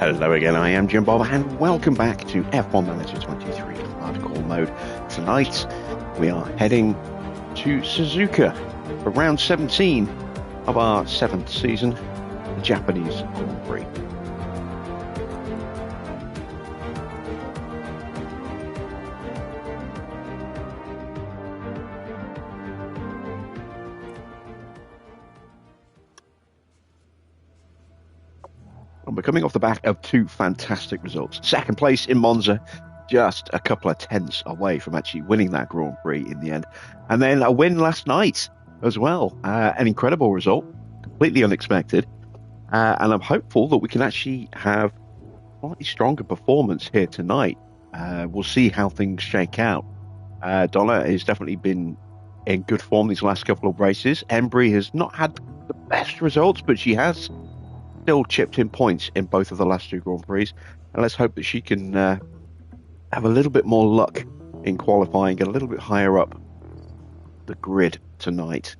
Hello again, I am Jim Bob, and welcome back to F1 Manager 23 Hardcore Mode. Tonight, we are heading to Suzuka for round 17 of our 7th season, the Japanese Grand Prix. And we're coming off the back of two fantastic results. Second place in Monza, just a couple of tenths away from actually winning that Grand Prix in the end. And then a win last night as well. An incredible result, completely unexpected. And I'm hopeful that we can actually have a slightly stronger performance here tonight. We'll see how things shake out. Donna has definitely been in good form these last couple of races. Embry has not had the best results, but she has still chipped in points in both of the last two Grand Prix, and let's hope that she can have a little bit more luck in qualifying, get a little bit higher up the grid tonight,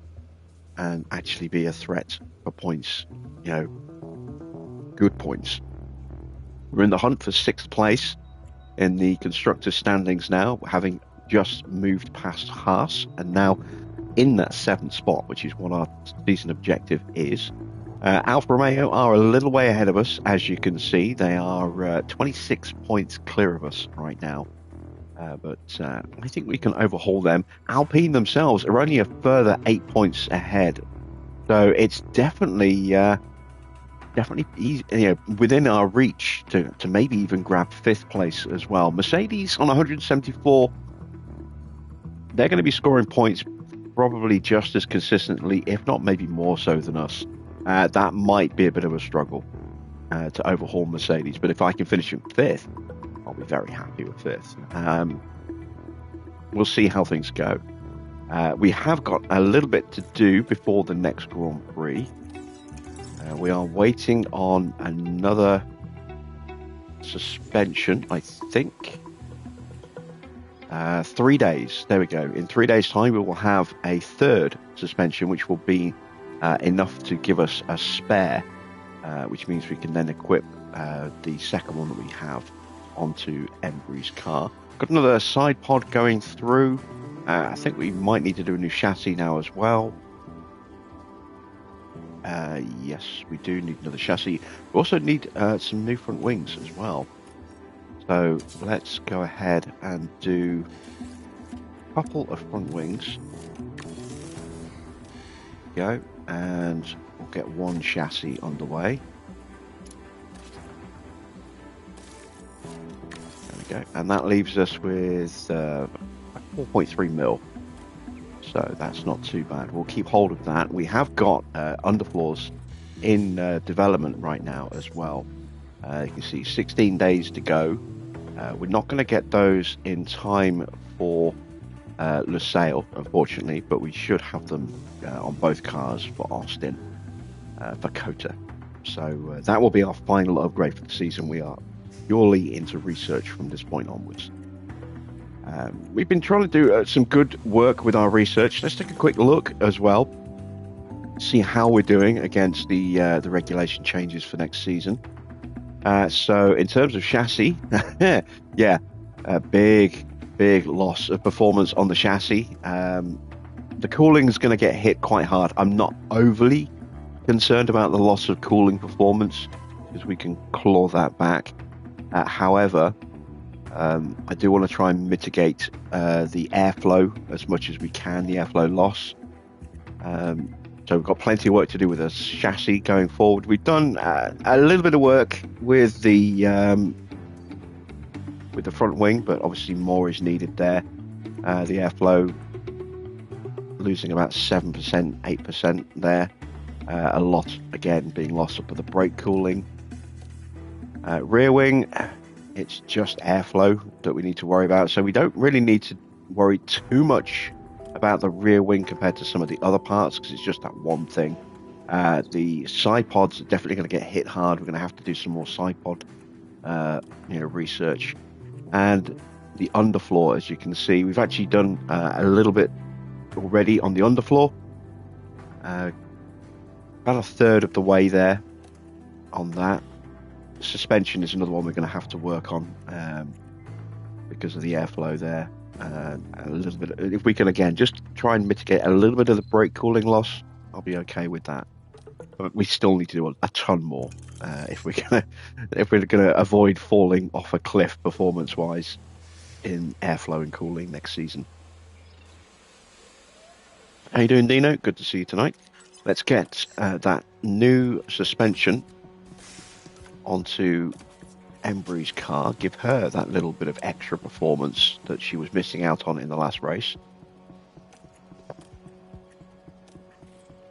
and actually be a threat for points, good points. We're in the hunt for 6th place in the constructors standings now, having just moved past Haas, and now in that 7th spot, which is what our season objective is. Alfa Romeo are a little way ahead of us, as you can see. They are 26 points clear of us right now. But I think we can overhaul them. Alpine themselves are only a further 8 points ahead. So it's definitely easy, within our reach to maybe even grab 5th place as well. Mercedes on 174, they're going to be scoring points probably just as consistently, if not maybe more so than us. That might be a bit of a struggle to overhaul Mercedes, but if I can finish in 5th, I'll be very happy with 5th. We'll see how things go. We have got a little bit to do before the next Grand Prix. We are waiting on another suspension, I think. 3 days. There we go. In 3 days' time, we will have a 3rd suspension, which will be enough to give us a spare, which means we can then equip the 2nd one that we have onto Embry's car. Got another side pod going through. I think we might need to do a new chassis now as well. Yes, we do need another chassis. We also need some new front wings as well. So let's go ahead and do a couple of front wings. Go. And we'll get one chassis underway. There we go. And that leaves us with 4.3 mil. So that's not too bad. We'll keep hold of that. We have got underfloors in development right now as well. You can see 16 days to go. We're not going to get those in time for Lusail, unfortunately, but we should have them on both cars for Aston, for Kota. So that will be our final upgrade for the season. We are purely into research from this point onwards. We've been trying to do some good work with our research. Let's take a quick look as well, see how we're doing against the regulation changes for next season. So in terms of chassis, yeah, a big loss of performance on the chassis. The cooling is going to get hit quite hard. I'm not overly concerned about the loss of cooling performance because we can claw that back. However, I do want to try and mitigate the airflow as much as we can, the airflow loss. So we've got plenty of work to do with the chassis going forward. We've done a little bit of work with the front wing, but obviously more is needed there. The airflow losing about 7%, 8% there. A lot, again, being lost up with the brake cooling. Rear wing, it's just airflow that we need to worry about. So we don't really need to worry too much about the rear wing compared to some of the other parts because it's just that one thing. The side pods are definitely going to get hit hard. We're going to have to do some more side pod research. And the underfloor, as you can see, we've actually done a little bit already on the underfloor. About a third of the way there on that. suspension is another one we're going to have to work on because of the airflow there. A little bit, if we can again just try and mitigate a little bit of the brake cooling loss, I'll be okay with that. But we still need to do a ton more if we're gonna avoid falling off a cliff performance-wise in airflow and cooling next season. How you doing, Dino? Good to see you tonight. Let's get that new suspension onto Embry's car, give her that little bit of extra performance that she was missing out on in the last race.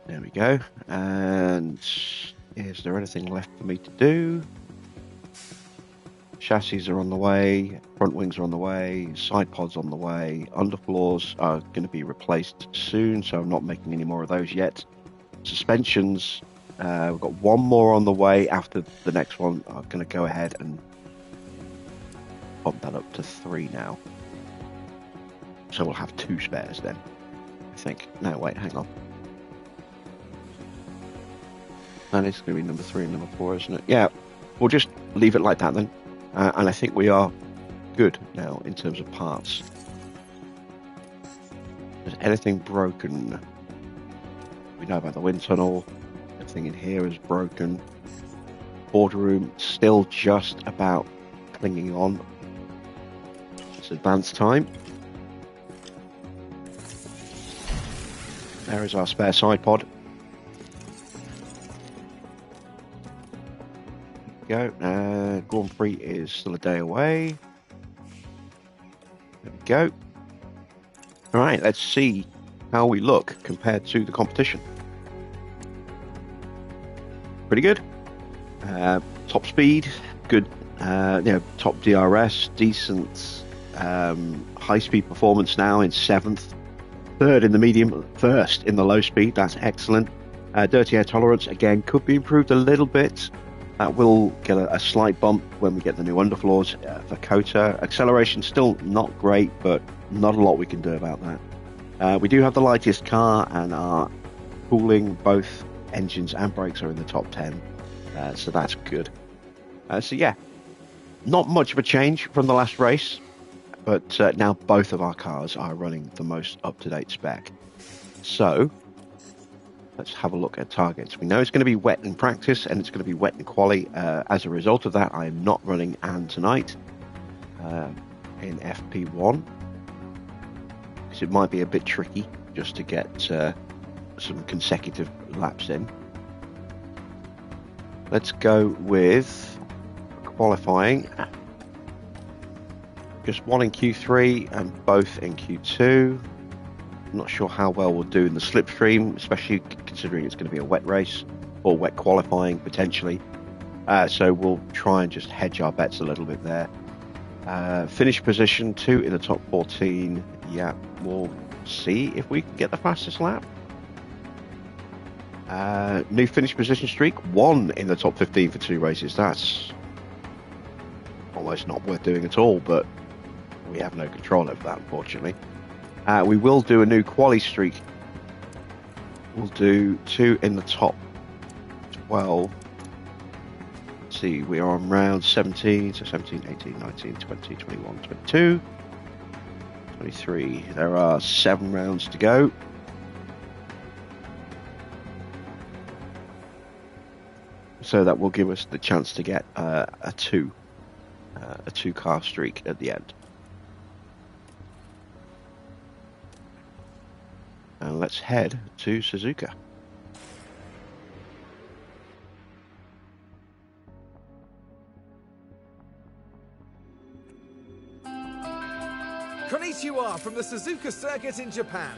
There we go. And is there anything left for me to do? Chassis are on the way, front wings are on the way, side pods on the way, underfloors are going to be replaced soon, so I'm not making any more of those yet. Suspensions, we've got one more on the way after the next one. I'm going to go ahead and bump that up to 3 now. So we'll have 2 spares then, I think. No, wait, hang on. That is going to be number 3 and number 4, isn't it? Yeah, we'll just leave it like that then. And I think we are good now in terms of parts. Is anything broken? We know about the wind tunnel. Everything in here is broken. Boardroom still just about clinging on. It's advance time. There is our spare side pod. Go. Grand Prix is still a day away. There we go. All right, let's see how we look compared to the competition. Pretty good. Top speed, good. Top DRS, decent. High speed performance now in 7th. 3rd in the medium, 1st in the low speed. That's excellent. Dirty air tolerance again could be improved a little bit. That will get a slight bump when we get the new underfloors for Kota. Acceleration still not great, but not a lot we can do about that. We do have the lightest car, and our cooling, both engines and brakes, are in the top 10. So that's good. So yeah, not much of a change from the last race, but now both of our cars are running the most up-to-date spec. So let's have a look at targets. We know it's going to be wet in practice and it's going to be wet in quali. As a result of that, I am not running Anne tonight in FP1 because it might be a bit tricky just to get some consecutive laps in. Let's go with qualifying. Just 1 in Q3 and both in Q2. I'm not sure how well we'll do in the slipstream, especially considering it's going to be a wet race or wet qualifying potentially. So we'll try and just hedge our bets a little bit there. Finish position 2 in the top 14. Yeah, we'll see if we can get the fastest lap. New finish position streak 1 in the top 15 for 2 races. That's almost not worth doing at all, but we have no control over that, unfortunately. We will do a new quali streak. We'll do 2 in the top 12. Let's see, we are on round 17, so 17, 18, 19, 20, 21, 22, 23. There are 7 rounds to go. So that will give us the chance to get a 2 car streak at the end. And let's head to Suzuka. Konnichiwa from the Suzuka circuit in Japan.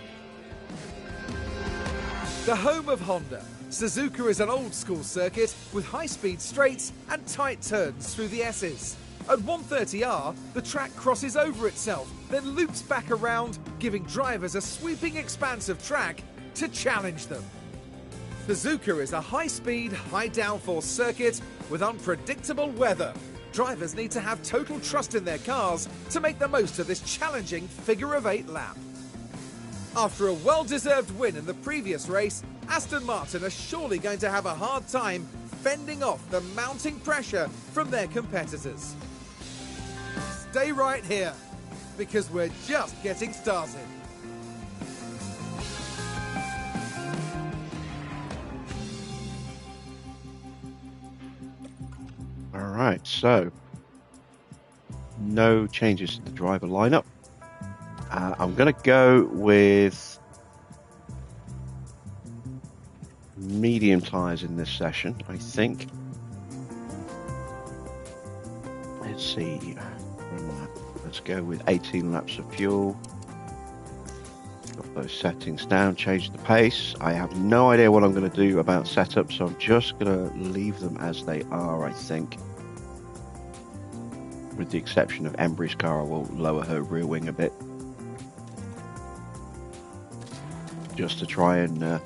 The home of Honda, Suzuka is an old-school circuit with high-speed straights and tight turns through the S's. At 130R, the track crosses over itself, then loops back around, giving drivers a sweeping expanse of track to challenge them. Suzuka is a high-speed, high-downforce circuit with unpredictable weather. Drivers need to have total trust in their cars to make the most of this challenging figure-of-8 lap. After a well-deserved win in the previous race, Aston Martin are surely going to have a hard time fending off the mounting pressure from their competitors. Stay right here, because we're just getting started. All right, so no changes to the driver lineup. I'm going to go with medium tyres in this session, I think. Let's see. Let's go with 18 laps of fuel. Got those settings down, change the pace. I have no idea what I'm going to do about setup, so I'm just going to leave them as they are, I think. With the exception of Embry's car, I will lower her rear wing a bit. Just to try and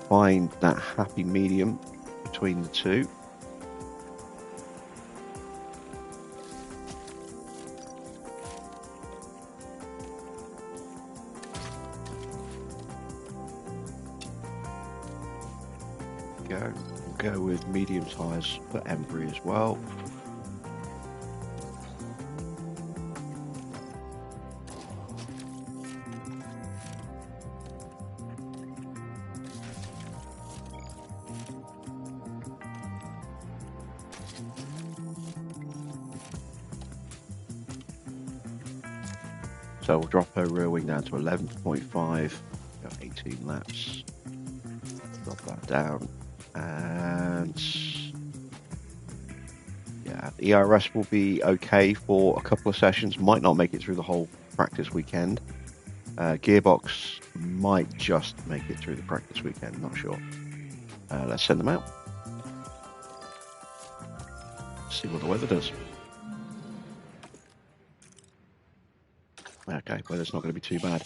find that happy medium between the two. We'll go with medium tyres for Embry as well. So we'll drop her rear wing down to 11.5, 18 laps, drop that down, and yeah, the ERS will be okay for a couple of sessions, might not make it through the whole practice weekend. Gearbox might just make it through the practice weekend, not sure. Let's send them out. See what the weather does. Okay, weather's not going to be too bad.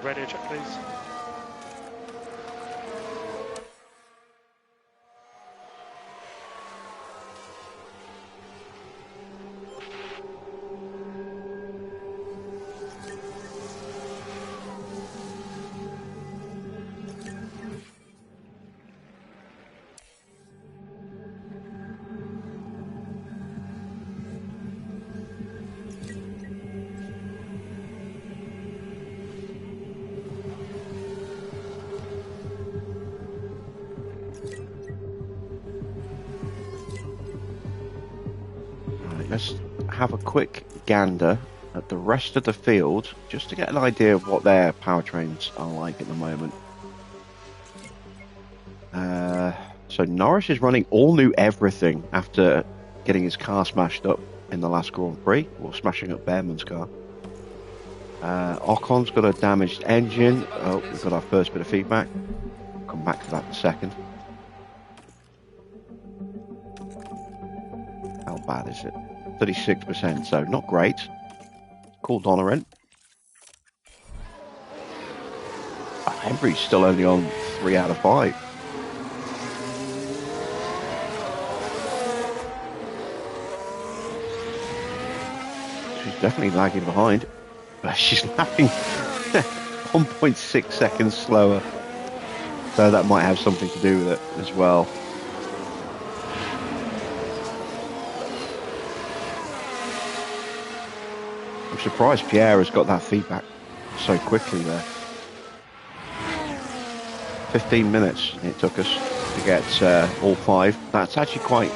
Radio check, please. Let's have a quick gander at the rest of the field just to get an idea of what their powertrains are like at the moment. So Norris is running all new everything after getting his car smashed up in the last Grand Prix, or smashing up Behrman's car. Ocon's got a damaged engine. Oh, we've got our first bit of feedback. We'll come back to that in a second. How bad is it? 36%, so not great. Call Donna in. Embry's still only on 3 out of 5. She's definitely lagging behind. She's lagging 1.6 seconds slower. So that might have something to do with it as well. I'm surprised Pierre has got that feedback so quickly there. 15 minutes it took us to get all 5. That's actually quite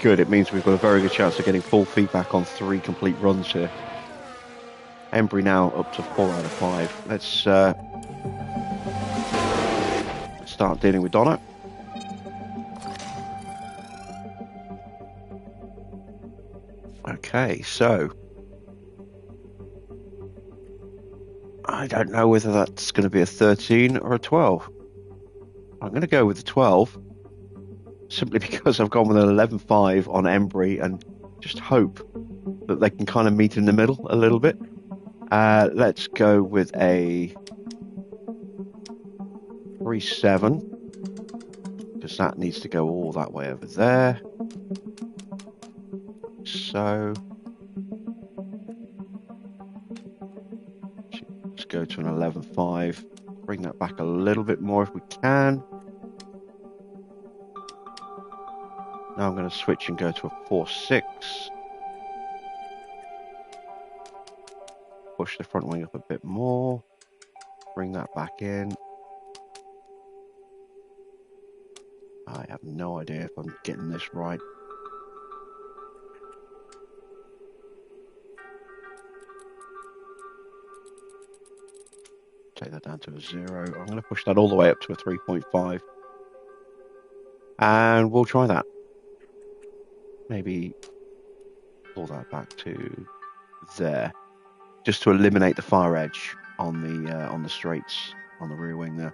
good. It means we've got a very good chance of getting full feedback on 3 complete runs here. Embry now up to 4 out of 5. Let's start dealing with Donna. Okay, so I don't know whether that's going to be a 13 or a 12. I'm going to go with the 12, simply because I've gone with an 11.5 on Embry and just hope that they can kind of meet in the middle a little bit. Let's go with a 37, because that needs to go all that way over there. So let's go to an 11.5. Bring that back a little bit more if we can. Now I'm going to switch and go to a 4.6. Push the front wing up a bit more. Bring that back in. I have no idea if I'm getting this right. Take that down to a 0. I'm going to push that all the way up to a 3.5. And we'll try that. Maybe pull that back to there. Just to eliminate the far edge on the straights on the rear wing there.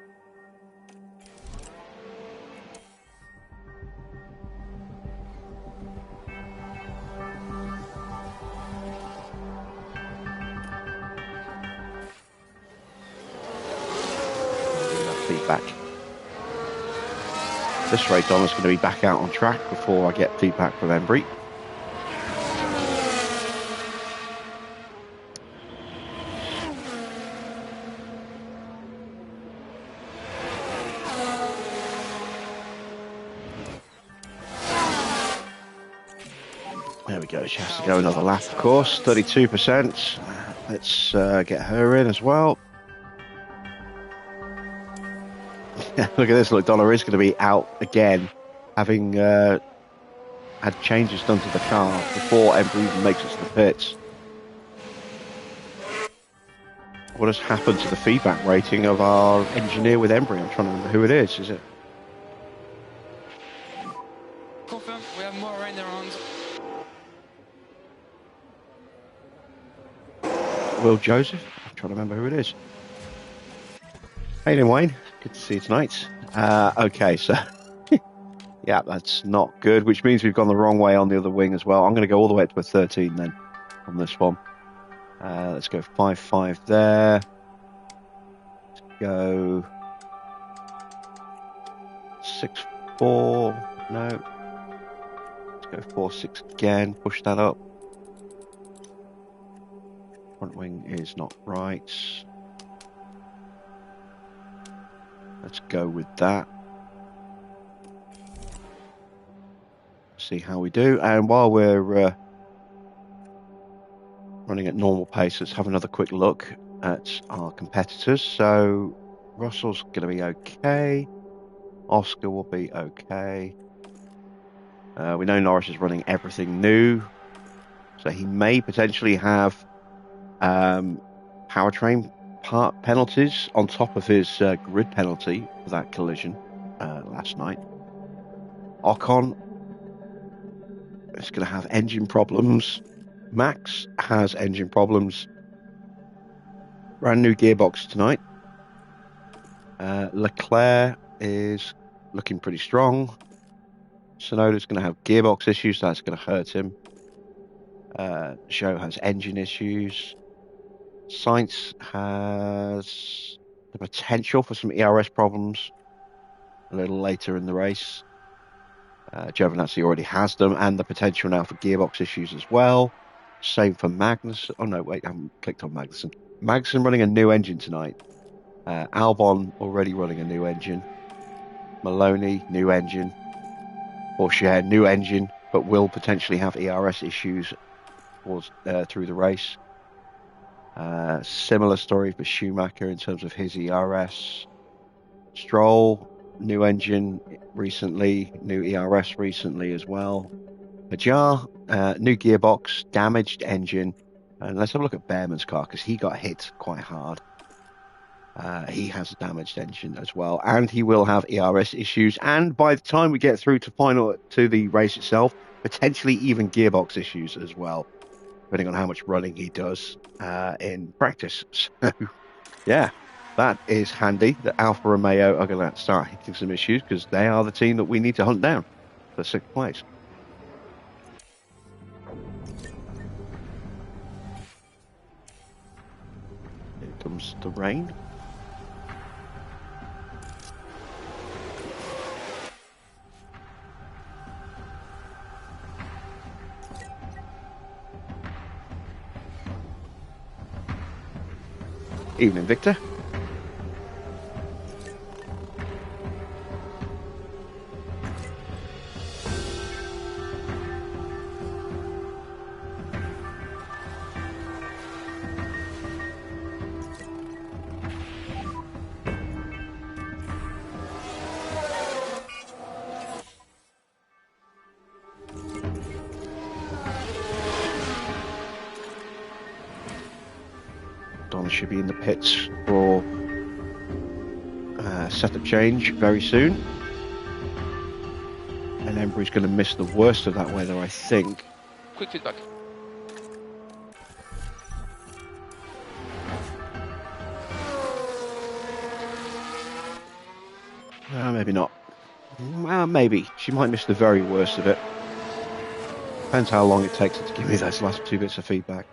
Feedback. This rate Donna's going to be back out on track before I get feedback from Embry. There we go. She has to go another lap, of course. 32%. Let's get her in as well. Look at this. Look, Donna is going to be out again, having had changes done to the car before Embry even makes it to the pits. What has happened to the feedback rating of our engineer with Embry? I'm trying to remember who it is. Is it? Confirm, we have more right around. Will Joseph? I'm trying to remember who it is. Hey then, Wayne. Good to see you tonight. Okay, so yeah, that's not good, which means we've gone the wrong way on the other wing as well. I'm going to go all the way up to a 13 then on this one. Let's go 5.5 there. Let's go 6.4. No. Let's go 4.6 again. Push that up. Front wing is not right. Let's go with that. See how we do. And while we're running at normal pace, let's have another quick look at our competitors. So Russell's going to be okay. Oscar will be okay. We know Norris is running everything new, so he may potentially have powertrain part penalties on top of his grid penalty for that collision last night. Ocon is going to have engine problems. Max has engine problems. Brand new gearbox tonight. Leclerc is looking pretty strong. Sonoda's going to have gearbox issues, so that's going to hurt him. Zhou has engine issues. Sainz has the potential for some ERS problems a little later in the race. Giovinazzi already has them, and the potential now for gearbox issues as well. Same for Magnussen. Oh no, wait, I haven't clicked on Magnussen. Magnussen running a new engine tonight. Albon already running a new engine. Maloney, new engine. Porsche, new engine, but will potentially have ERS issues through the race. Similar story for Schumacher in terms of his ERS. Stroll, new engine recently, new ERS recently as well. Hajar, new gearbox, damaged engine. And let's have a look at Behrman's car, because he got hit quite hard. He has a damaged engine as well, and he will have ERS issues. And by the time we get through to the race itself, potentially even gearbox issues as well, depending on how much running he does in practice. So, yeah, that is handy that Alfa Romeo are going to start hitting some issues, because they are the team that we need to hunt down for 6th place. comes the rain. Evening, Victor. Donna should be in the pits for setup change very soon. And Embry's going to miss the worst of that weather, I think. Quick feedback. Maybe not. Maybe. She might miss the very worst of it. Depends how long it takes her to give me those last 2 bits of feedback.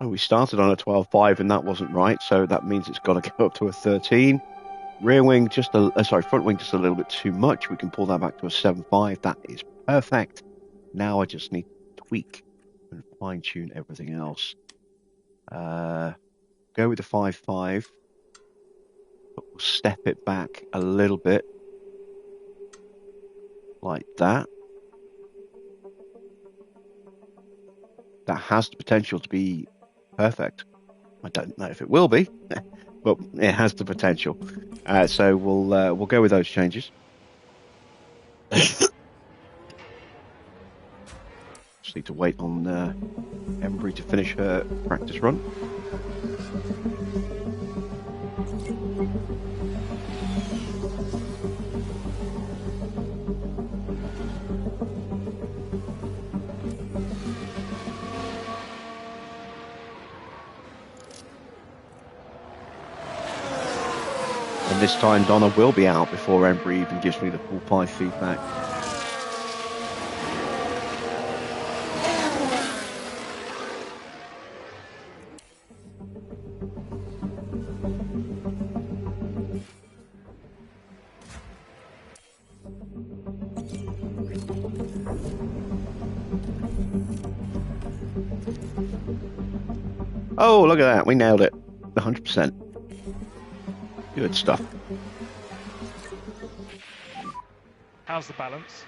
We started on a 12.5 and that wasn't right, so that means it's got to go up to a 13. Rear wing front wing just a little bit too much. We can pull that back to a 7.5. That is perfect. Now I just need to tweak and fine tune everything else. Go with the 5.5, but we'll step it back a little bit like that. That has the potential to be perfect. I don't know if it will be, but it has the potential. So we'll go with those changes. Just need to wait on Embry to finish her practice run. And this time Donna will be out before Embry even gives me the full 5 feedback. Oh, look at that. We nailed it. 100%. Good stuff. How's the balance?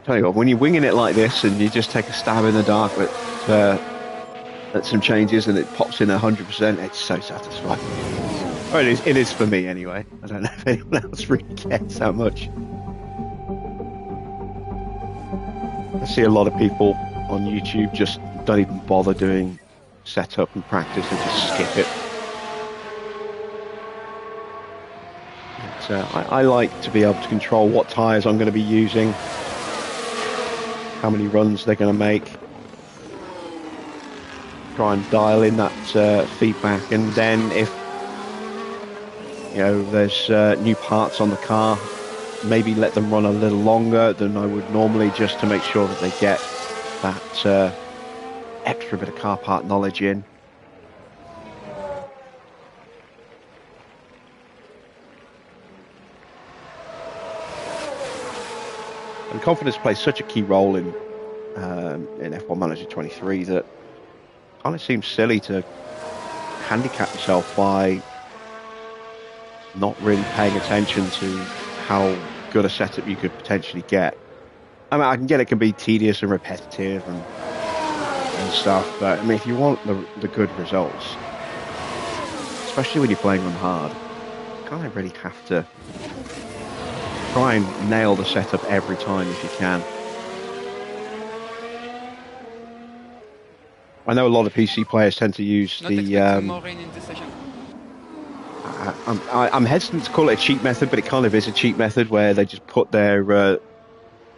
Tell you what, when you're winging it like this and you just take a stab in the dark at some changes and it pops in 100%, it's so satisfying. Or it is for me anyway. I don't know if anyone else really cares that much. I see a lot of people on YouTube just don't even bother doing setup and practice and just skip it. But, I like to be able to control what tyres I'm going to be using, how many runs they're going to make, try and dial in that feedback, and then if there's new parts on the car, maybe let them run a little longer than I would normally, just to make sure that they get that extra bit of car part knowledge in. And confidence plays such a key role in F1 Manager 23 that it kind of seems silly to handicap yourself by not really paying attention to how good a setup you could potentially get. I mean, I can get it can be tedious and repetitive and stuff, but I mean, if you want the good results, especially when you're playing them hard, you kind of really have to try and nail the setup every time if you can. I know a lot of PC players tend to use Not the. expecting more rain in this session. I'm hesitant to call it a cheat method, but it kind of is a cheat method where they just put their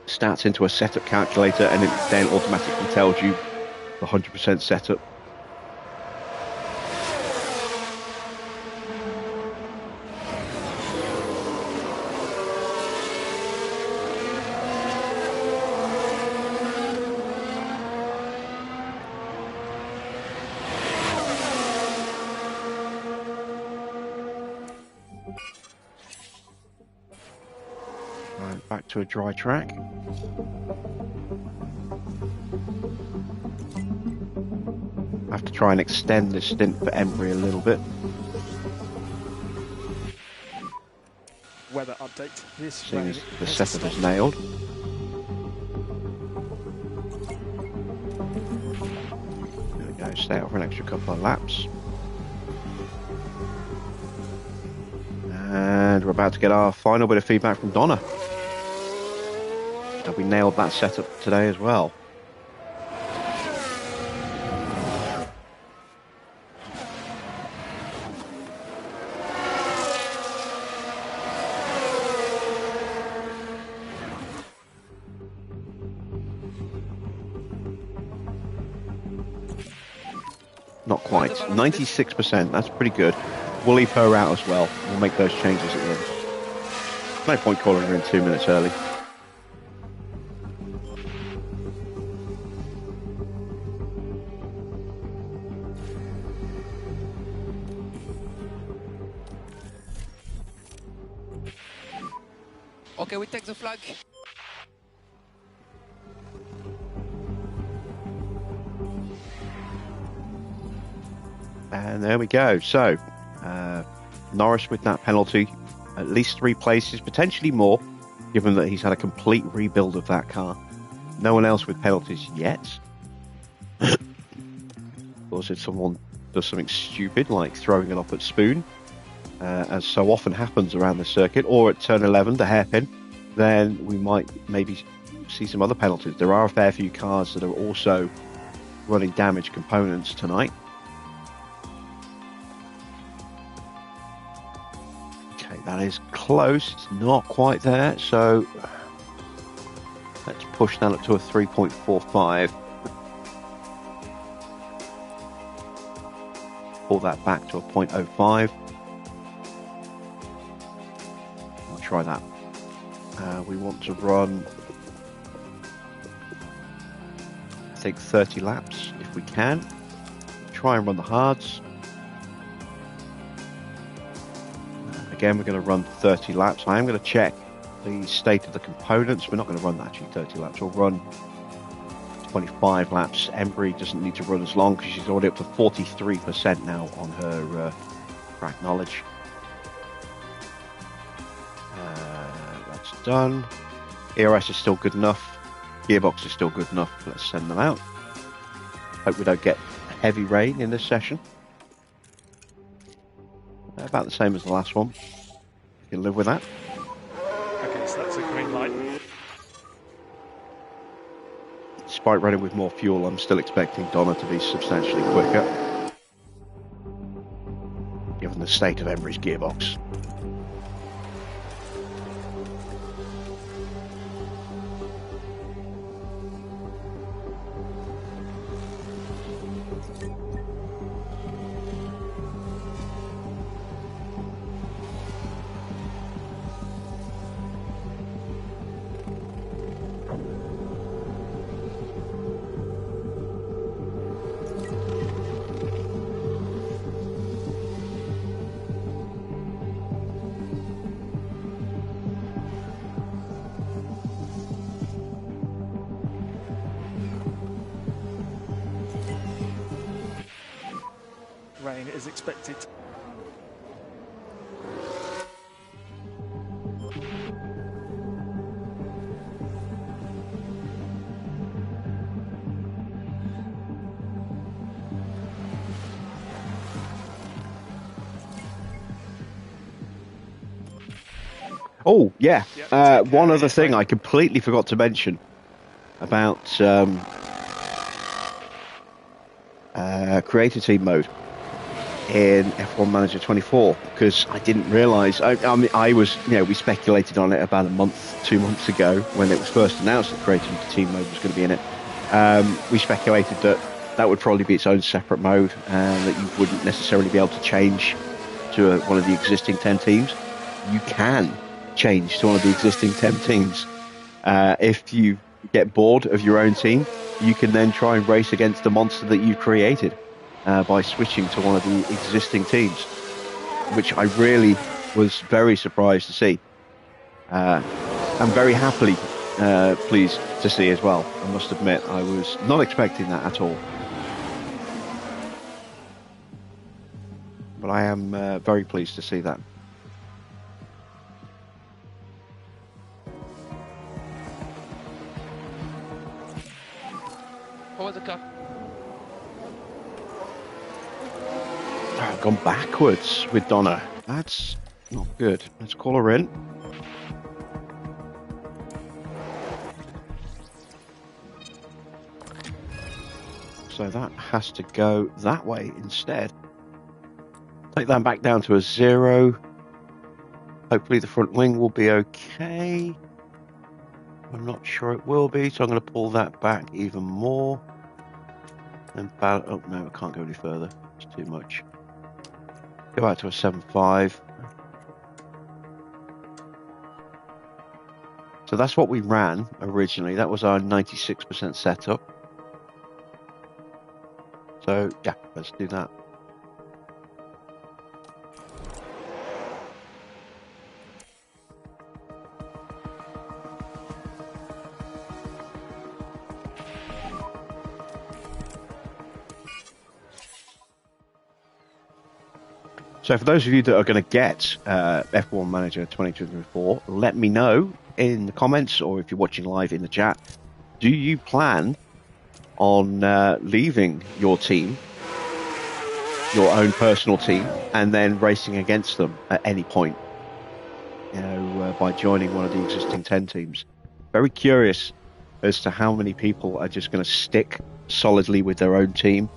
stats into a setup calculator and it then automatically tells you the 100% setup. Right, back to a dry track. I have to try and extend this stint for Embry a little bit. Weather update. This Seeing rain as the has setup is stopped. nailed. There we go, stay out for an extra couple of laps. And we're about to get our final bit of feedback from Donna. And we nailed that setup today as well. Not quite. 96%. That's pretty good. We'll leave her out as well. We'll make those changes at the end. No point calling her in 2 minutes early. Okay, we take the flag. And there we go. So, Norris with that penalty, at least 3 places, potentially more, given that he's had a complete rebuild of that car. No one else with penalties yet. Of course, if someone does something stupid, like throwing it up at Spoon, as so often happens around the circuit, or at turn 11, the hairpin, then we might maybe see some other penalties. There are a fair few cars that are also running damaged components tonight. That is close. It's not quite there. So let's push that up to a 3.45. Pull that back to a 0.05. I'll try that. We want to run, I think, 30 laps if we can. Try and run the hards. Again, we're going to run 30 laps. I am going to check the state of the components. We're not going to run actually 30 laps. We'll run 25 laps. Embry doesn't need to run as long because she's already up to 43% now on her track knowledge. That's done. ERS is still good enough. Gearbox is still good enough. Let's send them out. Hope we don't get heavy rain in this session. About the same as the last one. You can live with that. Okay, so that's a green light. Despite running with more fuel, I'm still expecting Donna to be substantially quicker, given the state of Embry's gearbox. Rain is expected. Oh, yeah. One other thing I completely forgot to mention about creator team mode in F1 Manager 24 because I didn't realize. I mean, I was, we speculated on it about a month, 2 months ago when it was first announced that creator team mode was going to be in it. We speculated that that would probably be its own separate mode and that you wouldn't necessarily be able to change to one of the existing 10 teams. You can change to one of the existing 10 teams. If you get bored of your own team, you can then try and race against the monster that you created by switching to one of the existing teams, which I really was very surprised to see. I'm very happily pleased to see as well. I must admit, I was not expecting that at all. But I am very pleased to see that. How was the car? I've gone backwards with Donna. That's not good. Let's call her in. So that has to go that way instead. Take that back down to a 0. Hopefully the front wing will be okay. I'm not sure it will be, so I'm going to pull that back even more. And oh no, I can't go any further. It's too much. Go back to a 7.5. So that's what we ran originally. That was our 96% setup. So yeah, let's do that. So for those of you that are going to get F1 Manager 2024, let me know in the comments, or if you're watching live in the chat, do you plan on leaving your team, your own personal team, and then racing against them at any point, by joining one of the existing 10 teams? Very curious as to how many people are just going to stick solidly with their own team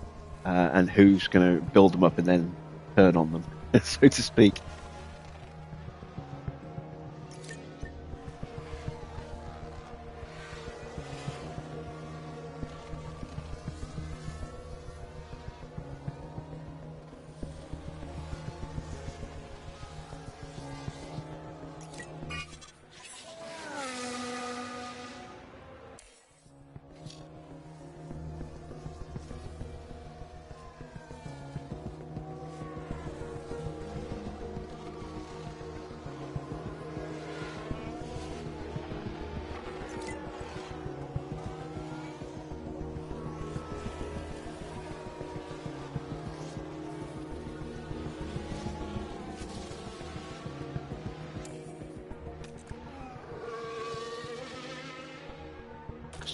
and who's going to build them up and then turn on them, so to speak.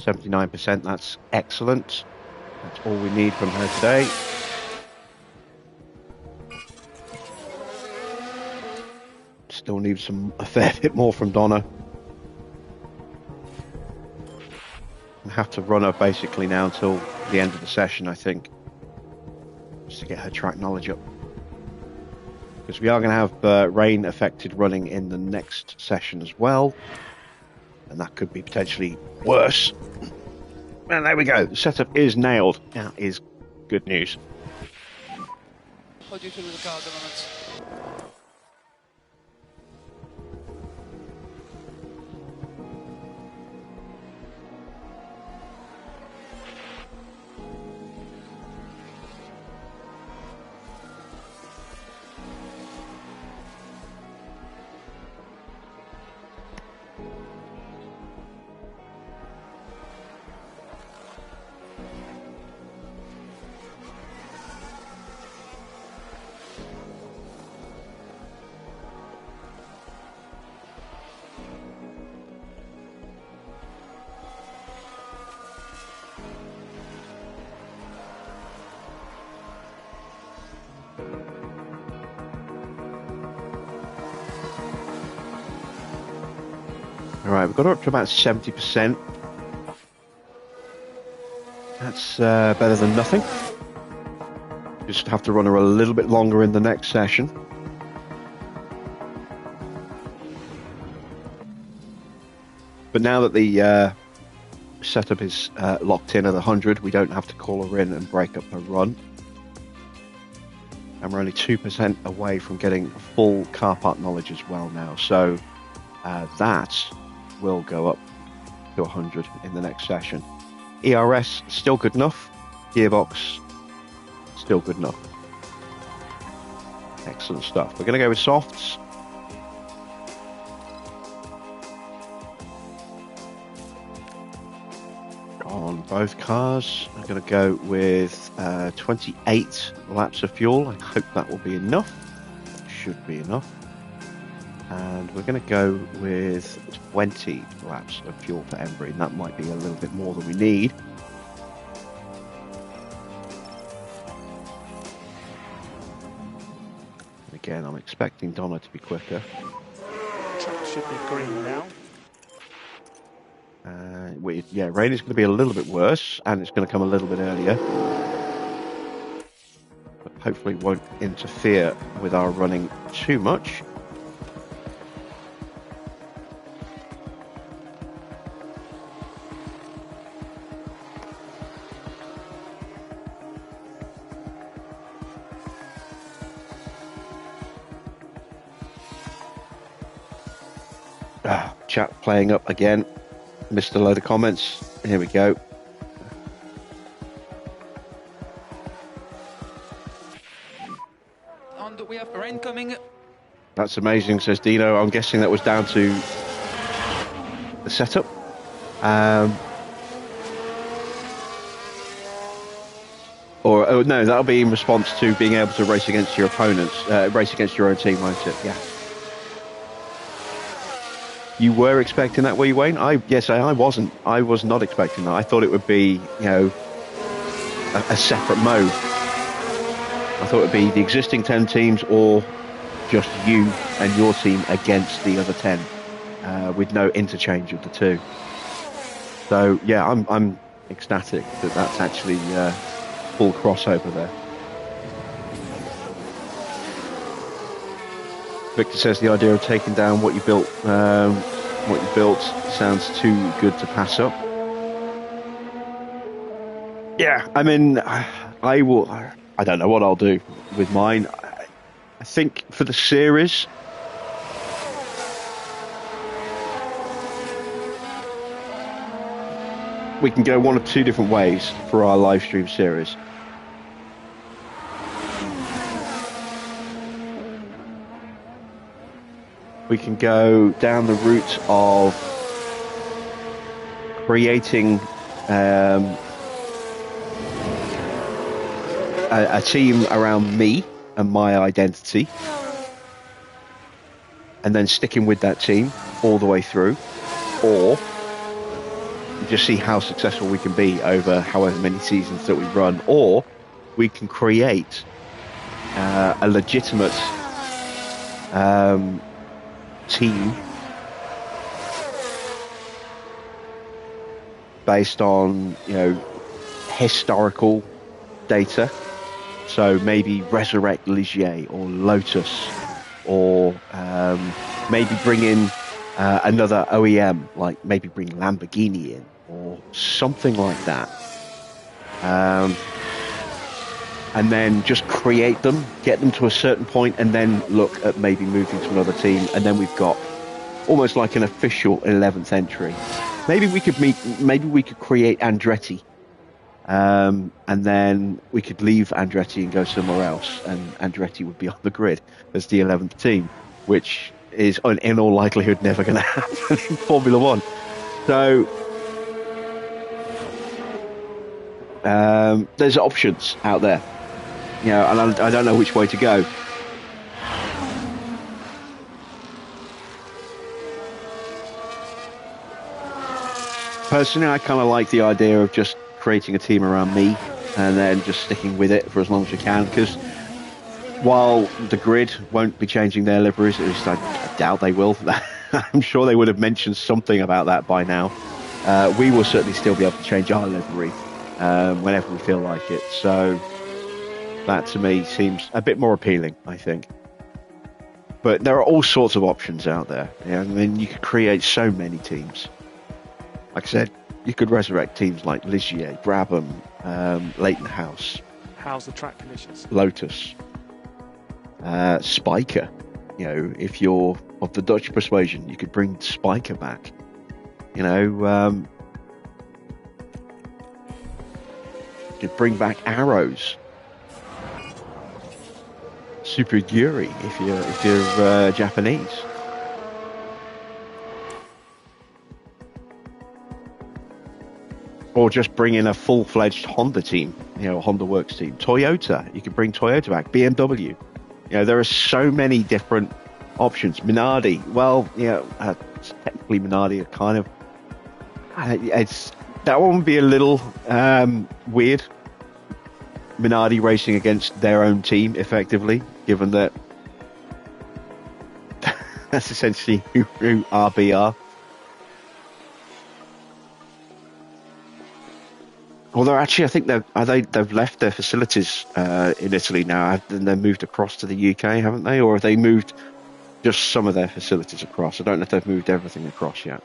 %79%, that's excellent. That's all we need from her today. Still need a fair bit more from Donna. I have to run her basically now until the end of the session, I think, just to get her track knowledge up. Because we are going to have rain affected running in the next session as well. And that could be potentially worse. And there we go. The setup is nailed. That is good news. How do you feel with the car at the moment? Alright, we've got her up to about 70%. That's better than nothing. Just have to run her a little bit longer in the next session. But now that the setup is locked in at 100, we don't have to call her in and break up her run. And we're only 2% away from getting full car park knowledge as well now. So that will go up to 100 in the next session. ERS, still good enough. Gearbox, still good enough. Excellent stuff. We're going to go with softs. On both cars, I'm going to go with 28 laps of fuel. I hope that will be enough. Should be enough. And we're going to go with 20 laps of fuel for Embry. And that might be a little bit more than we need. Again, I'm expecting Donna to be quicker. Track should be green now. Yeah, rain is going to be a little bit worse, and it's going to come a little bit earlier. But hopefully it won't interfere with our running too much. Chat playing up again. Missed a load of comments. Here we go. And we have rain coming. That's amazing, says Dino. I'm guessing that was down to the setup. Or no, that'll be in response to being able to race against your opponents, race against your own team, won't it? Yeah. You were expecting that, were you, Wayne? Yes, I wasn't. I was not expecting that. I thought it would be, you know, a separate mode. I thought it would be the existing 10 teams or just you and your team against the other 10, with no interchange of the two. So yeah, I'm ecstatic that that's actually full crossover there. Victor says the idea of taking down what you built sounds too good to pass up. Yeah, I mean, I don't know what I'll do with mine. I think for the series, we can go one of two different ways for our live stream series. We can go down the route of creating a team around me and my identity, and then sticking with that team all the way through, or just see how successful we can be over however many seasons that we run, or we can create a legitimate team based on, you know, historical data. So maybe resurrect Ligier or Lotus, or maybe bring in another OEM, like maybe bring Lamborghini in or something like that. And then just create them, get them to a certain point, and then look at maybe moving to another team. And then we've got almost like an official 11th entry. Maybe we could create Andretti, and then we could leave Andretti and go somewhere else, and Andretti would be on the grid as the 11th team, which is in all likelihood never going to happen in Formula One. So there's options out there, you know, and I don't know which way to go. Personally, I kind of like the idea of just creating a team around me and then just sticking with it for as long as we can, because while the grid won't be changing their liveries, at least I doubt they will. I'm sure they would have mentioned something about that by now. We will certainly still be able to change our livery whenever we feel like it. So That to me seems a bit more appealing, I think. But there are all sorts of options out there. Yeah, I mean, you could create so many teams. Like I said, you could resurrect teams like Ligier, Brabham, Leighton House. How's the track conditions? Lotus, Spiker. You know, if you're of the Dutch persuasion, you could bring Spiker back. You know, you could bring back Arrows. Super Yuri if you're Japanese. Or just bring in a full-fledged Honda team, you know, Honda Works team. Toyota, you could bring Toyota back. BMW, you know, there are so many different options. Minardi, well, you know, technically Minardi are kind of, that one would be a little weird. Minardi racing against their own team, effectively, given that that's essentially who RB are. Although actually, I think they've left their facilities in Italy now, and they've moved across to the UK, haven't they? Or have they moved just some of their facilities across? I don't know if they've moved everything across yet.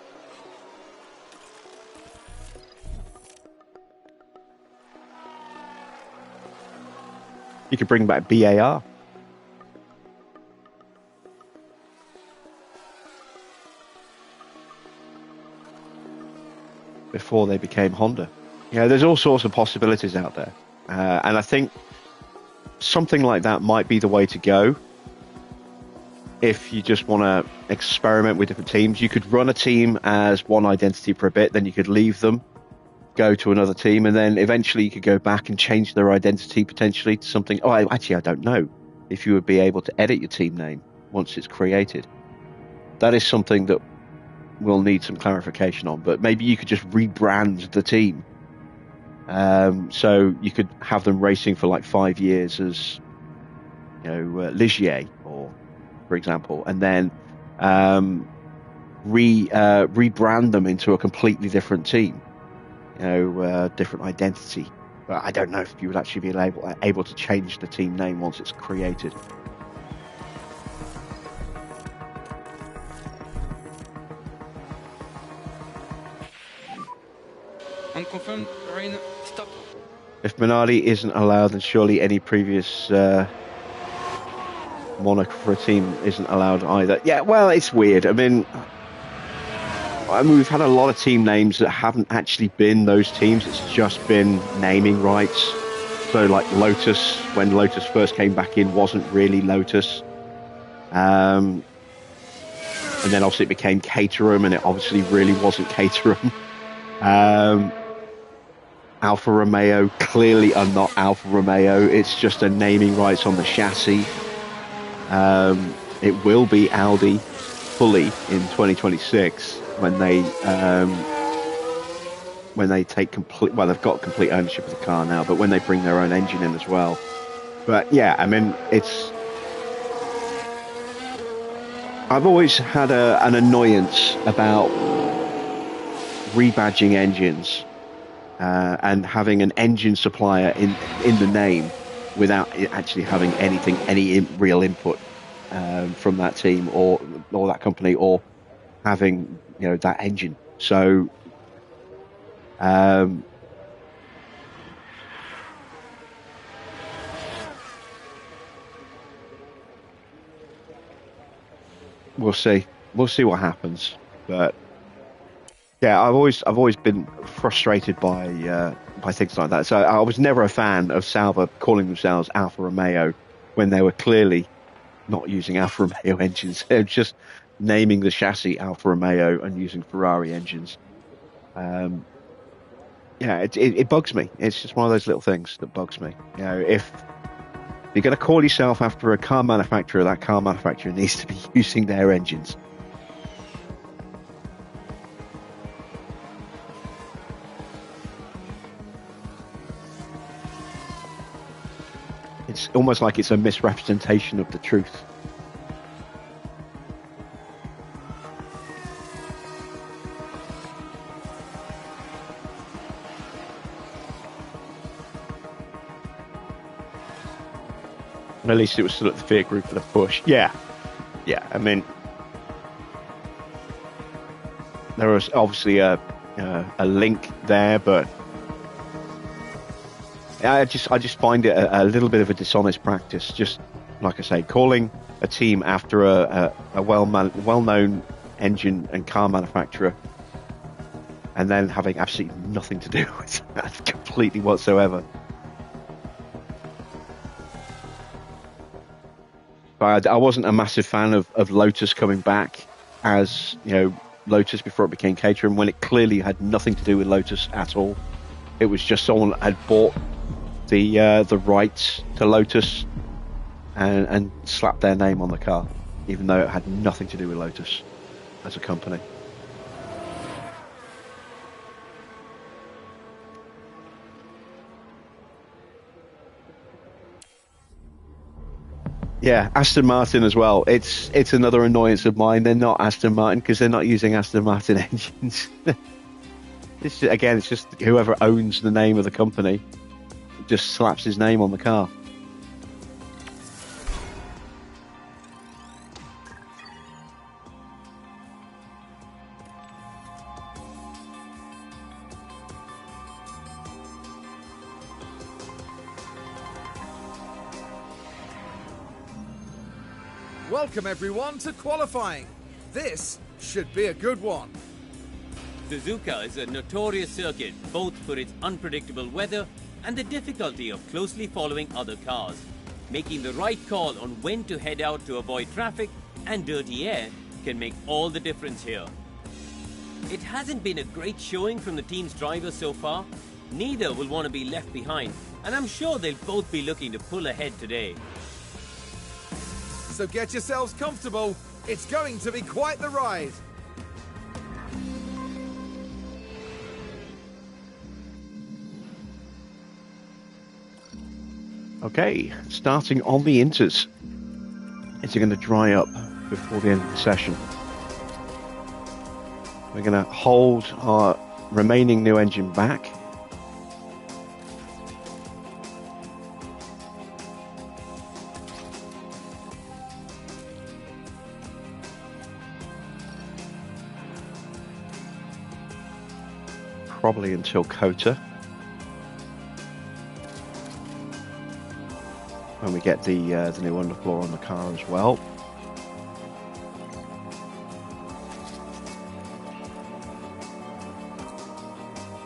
You could bring back BAR. Before they became Honda. You know, there's all sorts of possibilities out there. And I think something like that might be the way to go. If you just want to experiment with different teams, you could run a team as one identity for a bit, then you could leave them, go to another team, and then eventually you could go back and change their identity potentially to something. Oh, actually, I don't know if you would be able to edit your team name once it's created. That is something that we'll need some clarification on, but maybe you could just rebrand the team. So you could have them racing for like 5 years as, you know, Ligier, or for example, and then rebrand them into a completely different team, you know, different identity. But I don't know if you would actually be able to change the team name once it's created. Unconfirmed, rain, stop. If Minardi isn't allowed, then surely any previous monarch for a team isn't allowed either. Yeah, well, it's weird. I mean, we've had a lot of team names that haven't actually been those teams. It's just been naming rights. So, like Lotus, when Lotus first came back in, wasn't really Lotus. And then obviously it became Caterham, and it obviously really wasn't Caterham. Alfa Romeo clearly are not Alfa Romeo. It's just a naming rights on the chassis. It will be Audi fully in 2026 when they take complete. Well, they've got complete ownership of the car now, but when they bring their own engine in as well. But yeah, I mean, I've always had an annoyance about rebadging engines. And having an engine supplier in the name without it actually having any real input from that team or that company, or having, you know, that engine. So we'll see what happens, but. Yeah, I've always been frustrated by things like that. So I was never a fan of Sauber calling themselves Alfa Romeo when they were clearly not using Alfa Romeo engines. They're just naming the chassis Alfa Romeo and using Ferrari engines. Yeah, it bugs me. It's just one of those little things that bugs me. You know, if you're going to call yourself after a car manufacturer, that car manufacturer needs to be using their engines. It's almost like it's a misrepresentation of the truth. At least it was still at the fear group for the push. Yeah. I mean, there was obviously a link there, but I just find it a little bit of a dishonest practice. Just like I say, calling a team after a well-known engine and car manufacturer, and then having absolutely nothing to do with that completely whatsoever. But I wasn't a massive fan of Lotus coming back as, Lotus before it became Caterham, when it clearly had nothing to do with Lotus at all. It was just someone had bought the rights to Lotus and slapped their name on the car, even though it had nothing to do with Lotus as a company. Yeah, Aston Martin as well. It's another annoyance of mine. They're not Aston Martin because they're not using Aston Martin engines. It's just whoever owns the name of the company just slaps his name on the car. Welcome everyone to qualifying. This should be a good one. Suzuka is a notorious circuit both for its unpredictable weather and the difficulty of closely following other cars. Making the right call on when to head out to avoid traffic and dirty air can make all the difference here. It hasn't been a great showing from the team's drivers so far. Neither will want to be left behind, and I'm sure they'll both be looking to pull ahead today. So get yourselves comfortable. It's going to be quite the ride. Okay, starting on the inters. Is it going to dry up before the end of the session? We're going to hold our remaining new engine back. Probably until Kota, when we get the new underfloor on the car as well.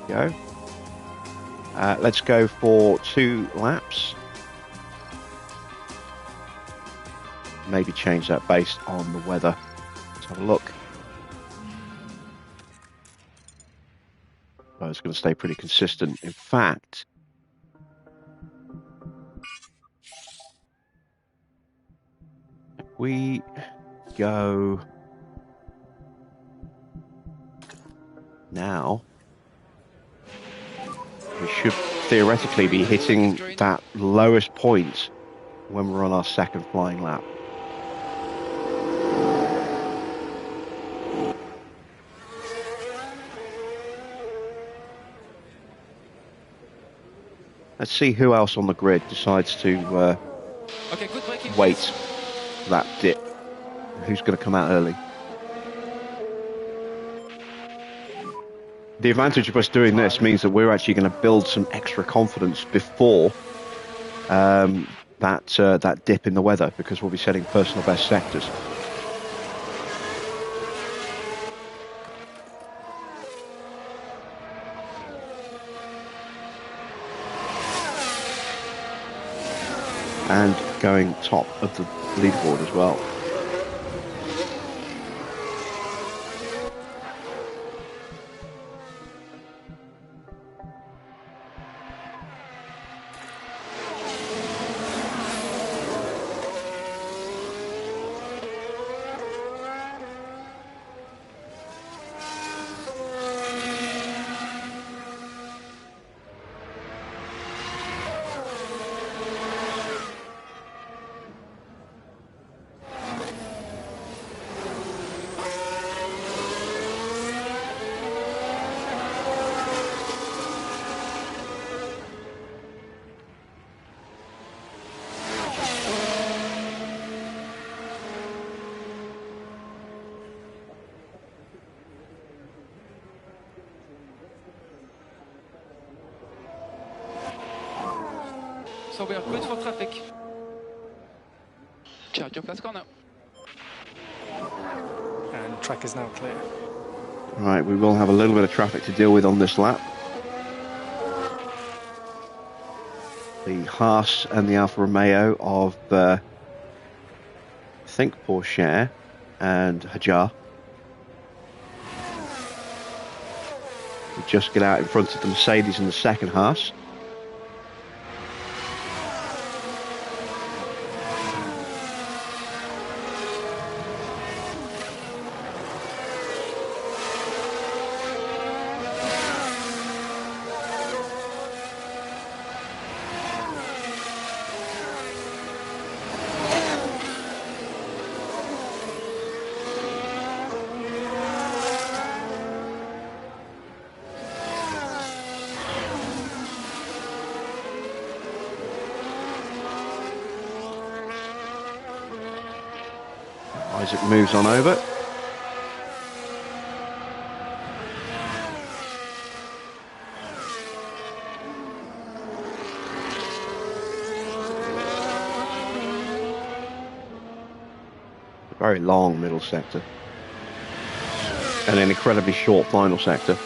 Go. Let's go for 2 laps. Maybe change that based on the weather. Let's have a look. It's going to stay pretty consistent. In fact, if we go now, we should theoretically be hitting that lowest point when we're on our second flying lap. Let's see who else on the grid decides to wait for that dip. Who's going to come out early? The advantage of us doing this means that we're actually going to build some extra confidence before that dip in the weather, because we'll be setting personal best sectors. And going top of the leaderboard as well. So we are good for traffic. Charge your fast corner. And track is now clear. Right, we will have a little bit of traffic to deal with on this lap. The Haas and the Alfa Romeo of, I think, Porsche and Hajar. We just get out in front of the Mercedes and the second Haas. Isaac moves on over. A very long middle sector. And an incredibly short final sector.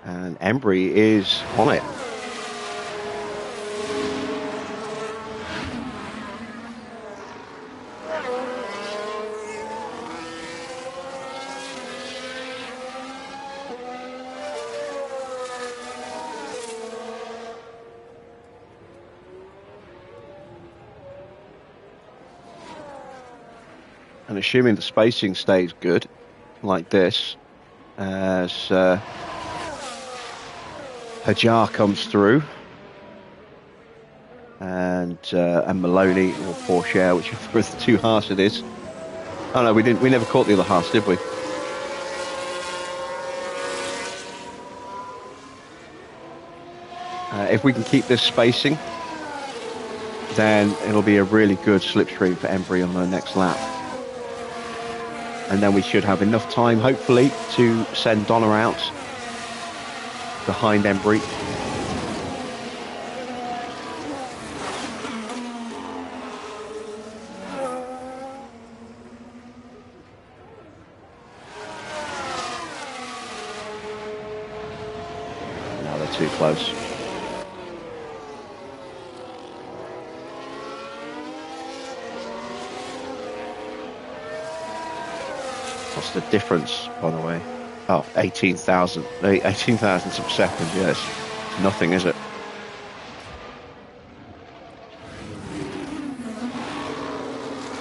And Embry is on it. And assuming the spacing stays good, like this, as Hajar comes through, and Maloney or Porsche, whichever of the two Haas it is. Oh no, we didn't. We never caught the other Haas, did we? If we can keep this spacing, then it'll be a really good slipstream for Embry on the next lap. And then we should have enough time, hopefully, to send Donna out behind Embry. No, they're too close. What's the difference, by the way? Oh, 18,000 thousandths of a second, yes. Nothing, is it?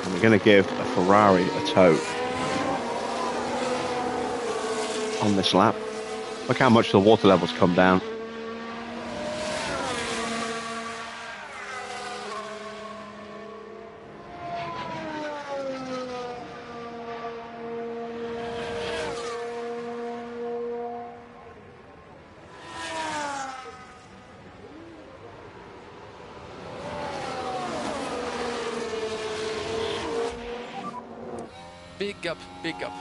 And we're going to give a Ferrari a tow on this lap. Look how much the water levels come down. Big gap, big gap.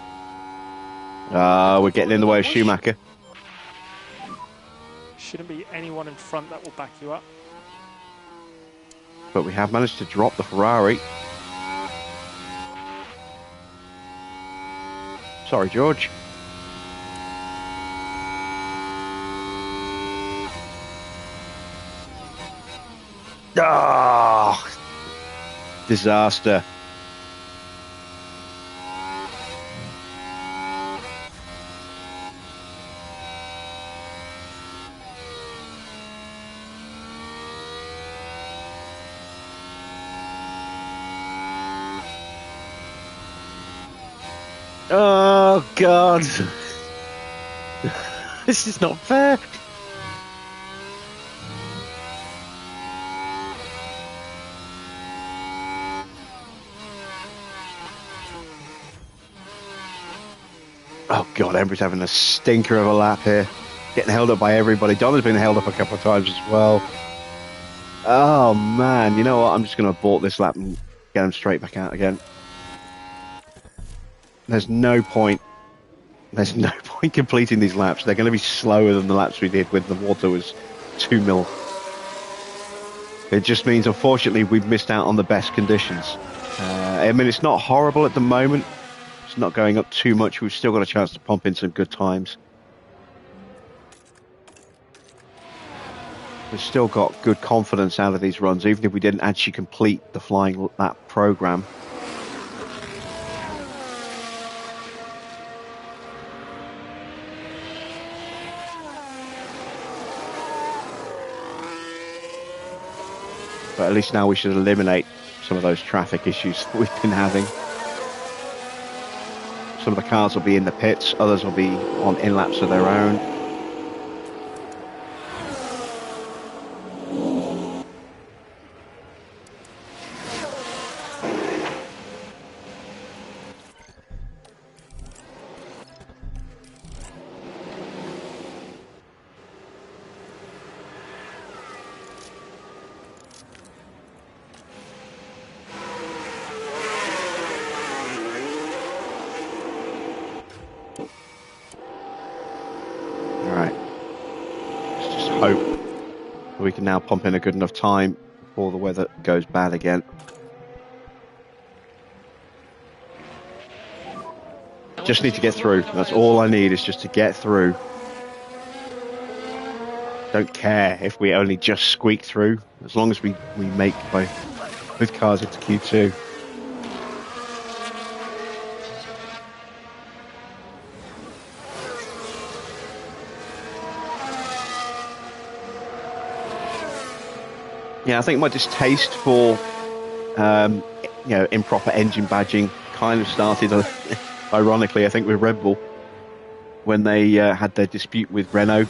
We're getting in the way of Schumacher. Shouldn't be anyone in front that will back you up. But we have managed to drop the Ferrari. Sorry, George. Ah, disaster. Oh, God. This is not fair. Oh, God, Embry's having a stinker of a lap here. Getting held up by everybody. Donna's been held up a couple of times as well. Oh, man. You know what? I'm just going to abort this lap and get him straight back out again. There's no point. There's no point completing these laps. They're going to be slower than the laps we did when the water was 2 mil. It just means, unfortunately, we've missed out on the best conditions. I mean, it's not horrible at the moment. It's not going up too much. We've still got a chance to pump in some good times. We've still got good confidence out of these runs, even if we didn't actually complete the flying lap program. But at least now we should eliminate some of those traffic issues that we've been having. Some of the cars will be in the pits, others will be on in-laps of their own. We can now pump in a good enough time before the weather goes bad again. Just need to get through. That's all I need, is just to get through. Don't care if we only just squeak through, as long as we make both cars into Q2. Yeah, I think my distaste for, improper engine badging kind of started, ironically, I think with Red Bull, when they had their dispute with Renault.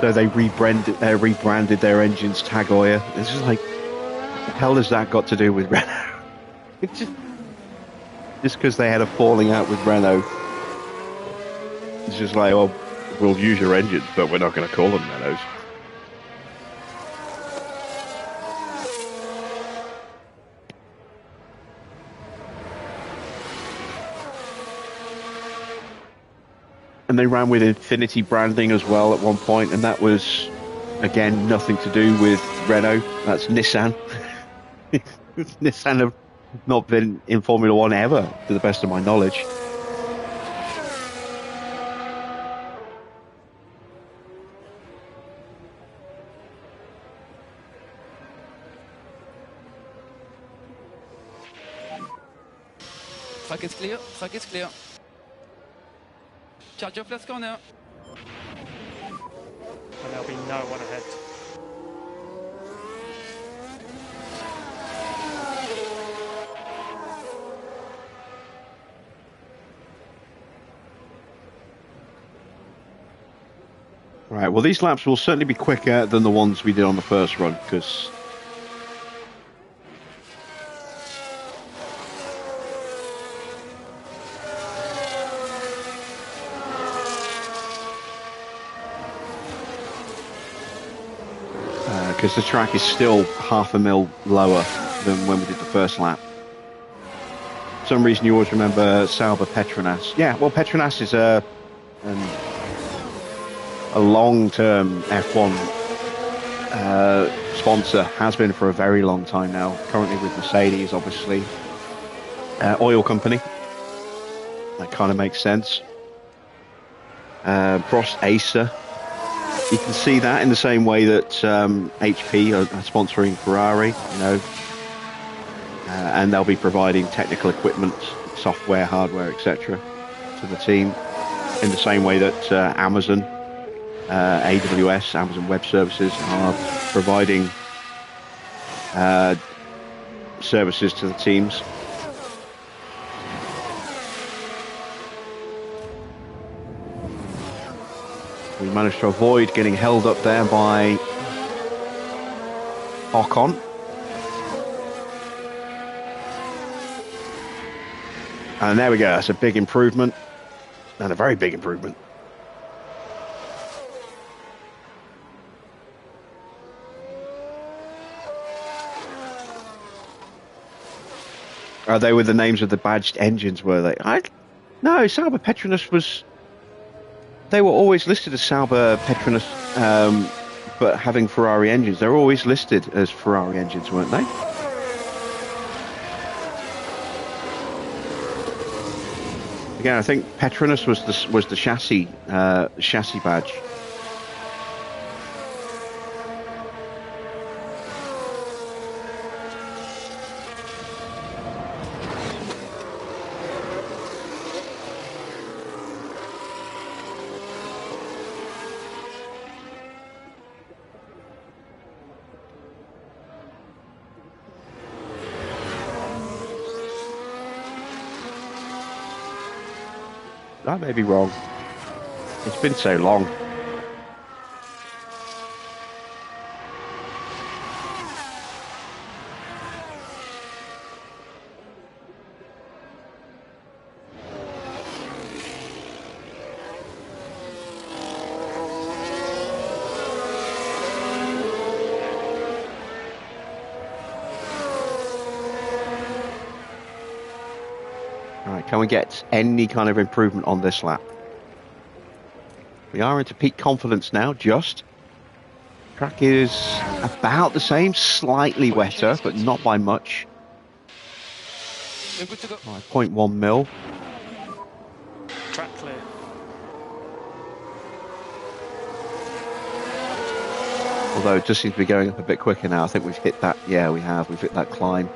So they rebranded their engines Tag Heuer. It's just like, what the hell has that got to do with Renault? It's just because they had a falling out with Renault. It's just like, well, we'll use your engines, but we're not going to call them Renaults. And they ran with Infinity branding as well at one point, and that was, again, nothing to do with Renault. That's Nissan. Nissan have not been in Formula One ever, to the best of my knowledge. Track is clear, track is clear. Charge your last corner. And there'll be no one ahead. Right, well, these laps will certainly be quicker than the ones we did on the first run, because the track is still half a mil lower than when we did the first lap. For some reason you always remember Sauber Petronas. Yeah, well, Petronas is a long-term F1 sponsor, has been for a very long time now, currently with Mercedes, obviously. Oil company. That kind of makes sense. Prost Acer. You can see that in the same way that HP are sponsoring Ferrari, and they'll be providing technical equipment, software, hardware, etc. to the team, in the same way that Amazon, AWS, Amazon Web Services, are providing services to the teams. We managed to avoid getting held up there by Ocon. And there we go, that's a big improvement, and a very big improvement. They were the names of the badged engines, were they? No, Sauber Petronas was... They were always listed as Sauber Petronas but having Ferrari engines. They're always listed as Ferrari engines, weren't they? Again, I think Petronas was the chassis badge. I may be wrong. It's been so long. Can we get any kind of improvement on this lap? We are into peak confidence now, just. Track is about the same, slightly wetter, but not by much. 0.1 mil. Track clear. Although it just seems to be going up a bit quicker now. I think we've hit that. Yeah, we have. We've hit that climb.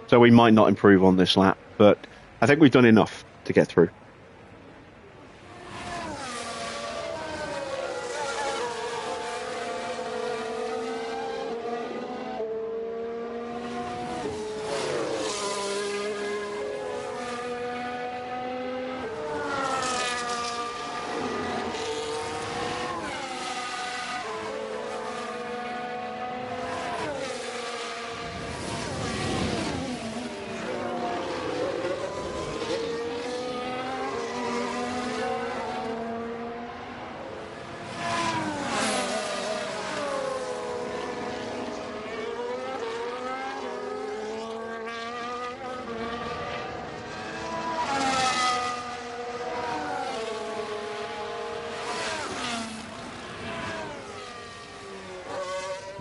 So we might not improve on this lap, but I think we've done enough to get through.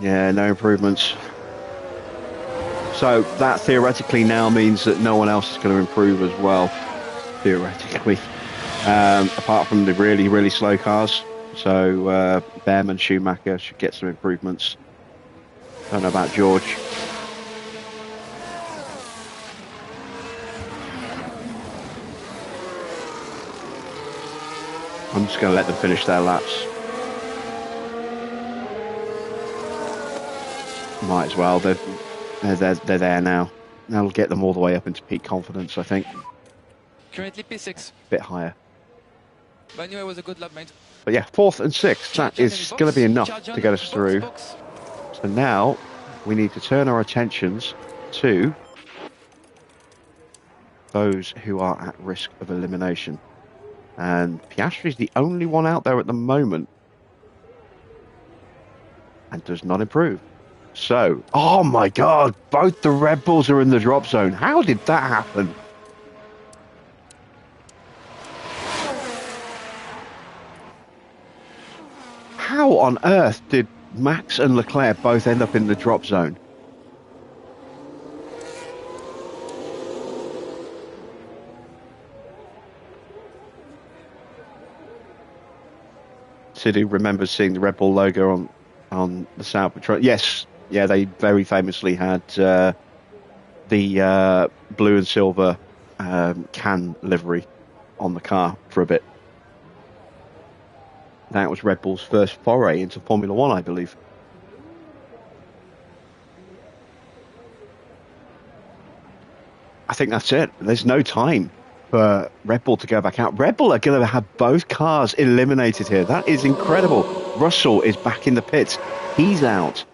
Yeah, no improvements. So that theoretically now means that no one else is going to improve as well, theoretically, apart from the really, really slow cars. So Behrman, Schumacher should get some improvements. Don't know about George. I'm just going to let them finish their laps. Might as well. They're there now. That'll get them all the way up into peak confidence, I think. Currently P6. Bit higher. But anyway, it was a good lap, mate. But yeah, 4th and 6th. That is going to be enough to get us through. So now we need to turn our attentions to those who are at risk of elimination. And Piastri is the only one out there at the moment and does not improve. So, oh my God, both the Red Bulls are in the drop zone. How did that happen? How on earth did Max and Leclerc both end up in the drop zone? Sidhu remembers seeing the Red Bull logo on the South Patrol. Yes. Yeah, they very famously had the blue and silver can livery on the car for a bit. That was Red Bull's first foray into Formula One, I believe. I think that's it. There's no time for Red Bull to go back out. Red Bull are going to have both cars eliminated here. That is incredible. Russell is back in the pits. He's out.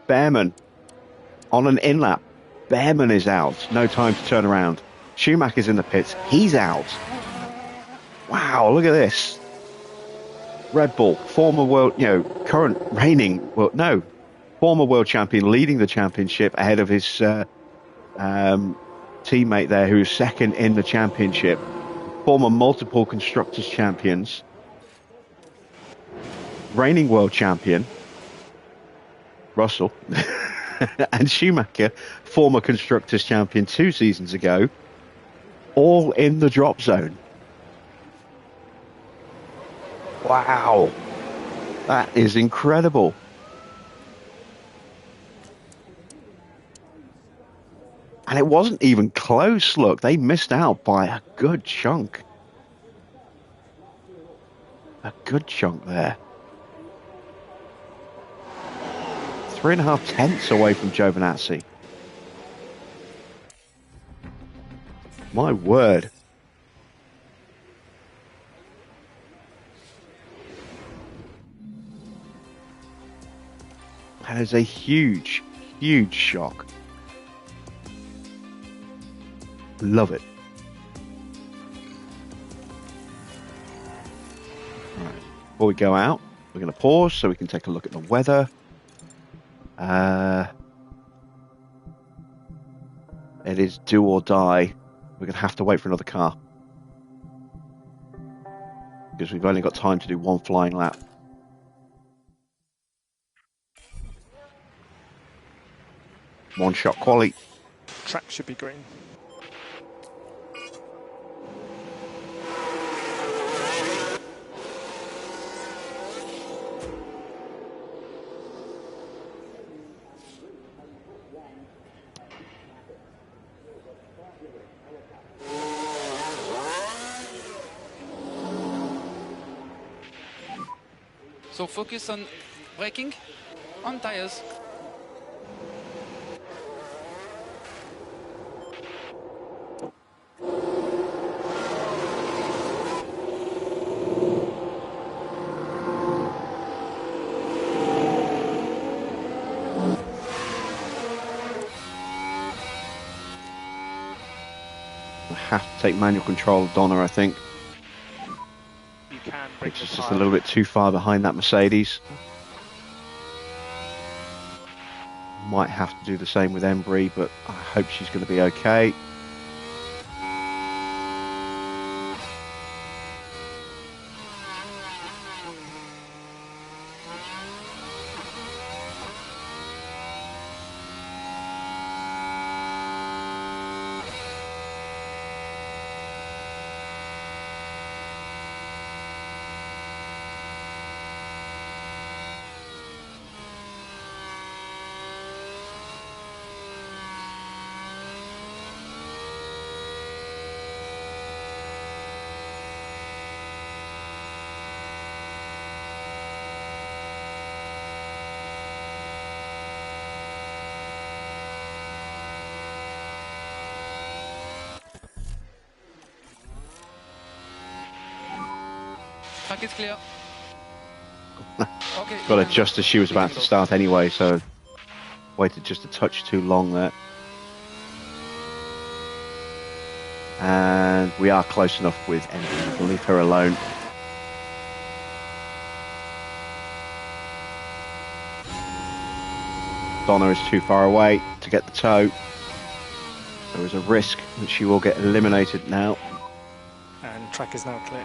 Behrman on an in-lap. Behrman is out. No time to turn around. Schumacher's in the pits. He's out. Wow, look at this. Red Bull, former world, current reigning, former world champion, leading the championship ahead of his teammate there, who's second in the championship. Former multiple constructors champions. reigning world champion, Russell, and Schumacher, former Constructors' champion 2 seasons ago, all in the drop zone. Wow. That is incredible. And it wasn't even close, look. They missed out by a good chunk. A good chunk there. 3.5 tenths away from Giovinazzi. My word. That is a huge, huge shock. Love it. Right. Before we go out, we're going to pause so we can take a look at the weather. It is do or die. We're going to have to wait for another car, because we've only got time to do one flying lap. One shot quali. Track should be green. So focus on braking, on tires. Have to take manual control of Donna, I think. You can bring It's the just a tyre. little bit too far behind that Mercedes. Might have to do the same with Embry, but I hope she's going to be okay. Track is clear. Okay. Got it just as she was about to start anyway, so waited just a touch too long there. And we are close enough with Embry. We'll leave her alone. Donna is too far away to get the tow. There is a risk that she will get eliminated now. And track is now clear.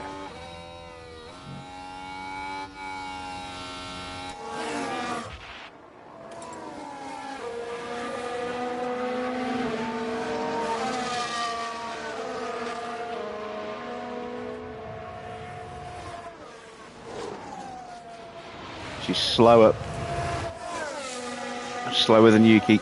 She's slower. Slower than Yuki.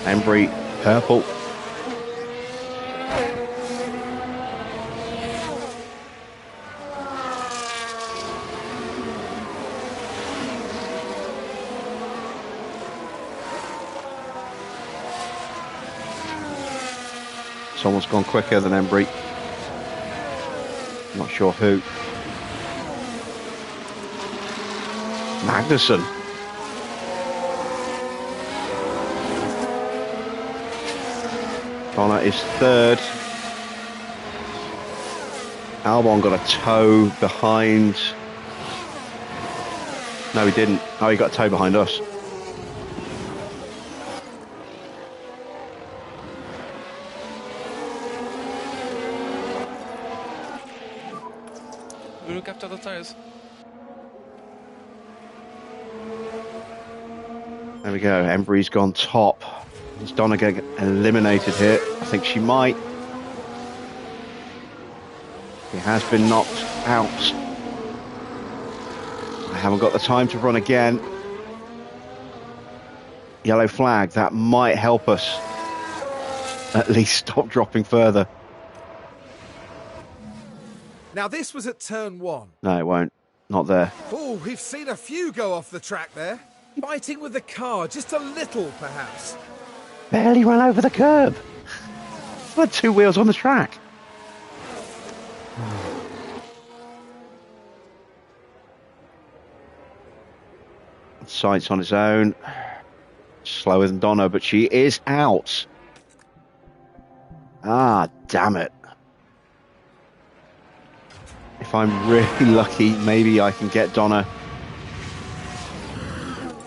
Embry, purple. Someone's gone quicker than Embry. Not sure who. Magnussen. Donna is third. Albon got a toe behind. No, he didn't. Oh, he got a toe behind us. We look after the tires. There we go. Embry's gone top. Is Donna getting eliminated here? I think she might. He has been knocked out. I haven't got the time to run again. Yellow flag. That might help us at least stop dropping further. Now this was at turn 1. No, it won't. Not there. Oh, we've seen a few go off the track there. Fighting with the car, just a little perhaps. Barely ran over the curb. Had 2 wheels on the track. Sights on his own. Slower than Donna, but she is out. Ah, damn it. If I'm really lucky, maybe I can get Donna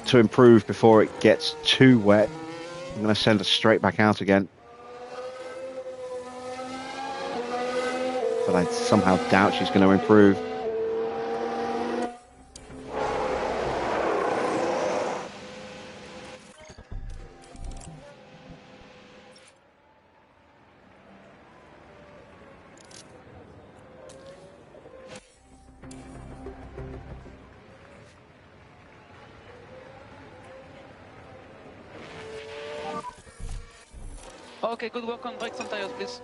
to improve before it gets too wet. I'm going to send her straight back out again. But I somehow doubt she's going to improve. Okay, good work on brakes and tires, please.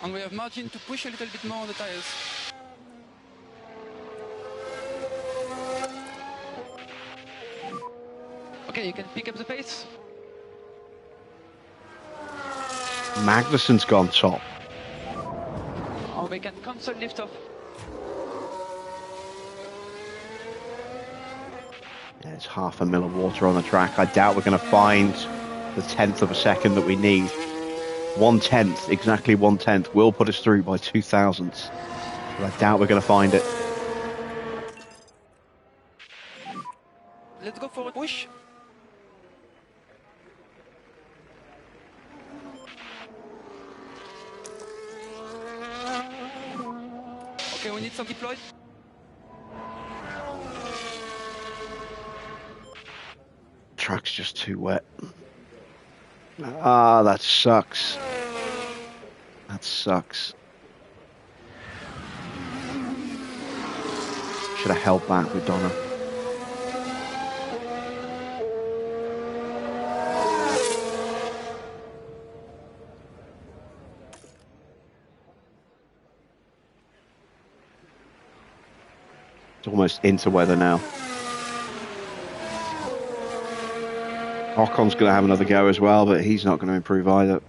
And we have margin to push a little bit more on the tires. Okay, you can pick up the pace. Magnussen's gone top. Or we can cancel lift off. There's half a mil of water on the track. I doubt we're going to find the 10th of a second that we need. 1/10, exactly 1/10, will put us through by 2 thousandths. But I doubt we're going to find it. Let's go for a push. Okay, we need some deploy. Track's just too wet. Ah, that sucks. That sucks. Should have held back with Donna. It's almost into weather now. Ocon's going to have another go as well, but he's not going to improve either.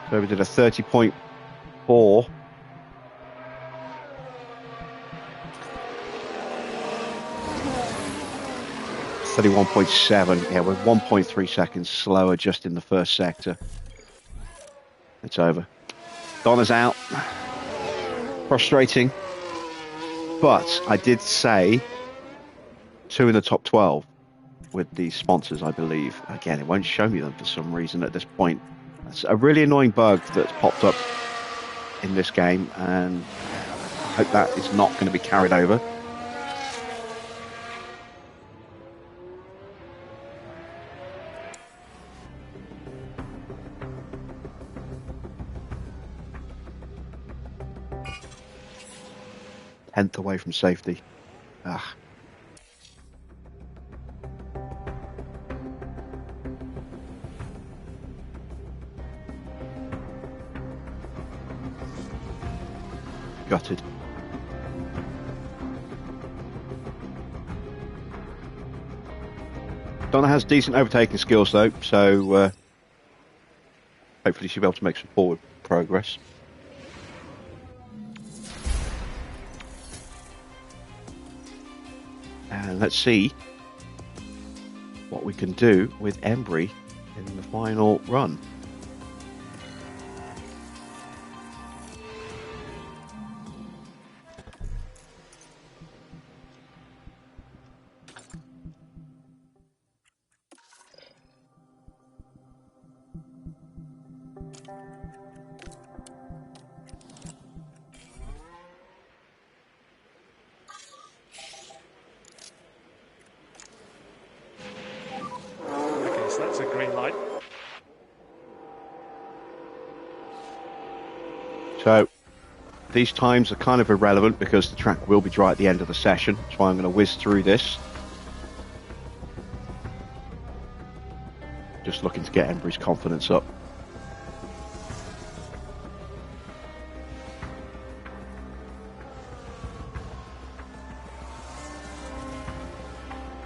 So we did a 30.4. 31.7. Yeah, we're 1.3 seconds slower just in the first sector. It's over. Donna's out. Frustrating. But I did say 2 in the top 12 with the sponsors, I believe. Again, it won't show me them for some reason at this point. That's a really annoying bug that's popped up in this game, and I hope that is not going to be carried over. Tenth away from safety. Ah. Gutted. Donna has decent overtaking skills though, so hopefully she'll be able to make some forward progress. And let's see what we can do with Embry in the final run. Okay, so that's a green light. So these times are kind of irrelevant because the track will be dry at the end of the session. That's why I'm going to whiz through this. Just looking to get Embry's confidence up.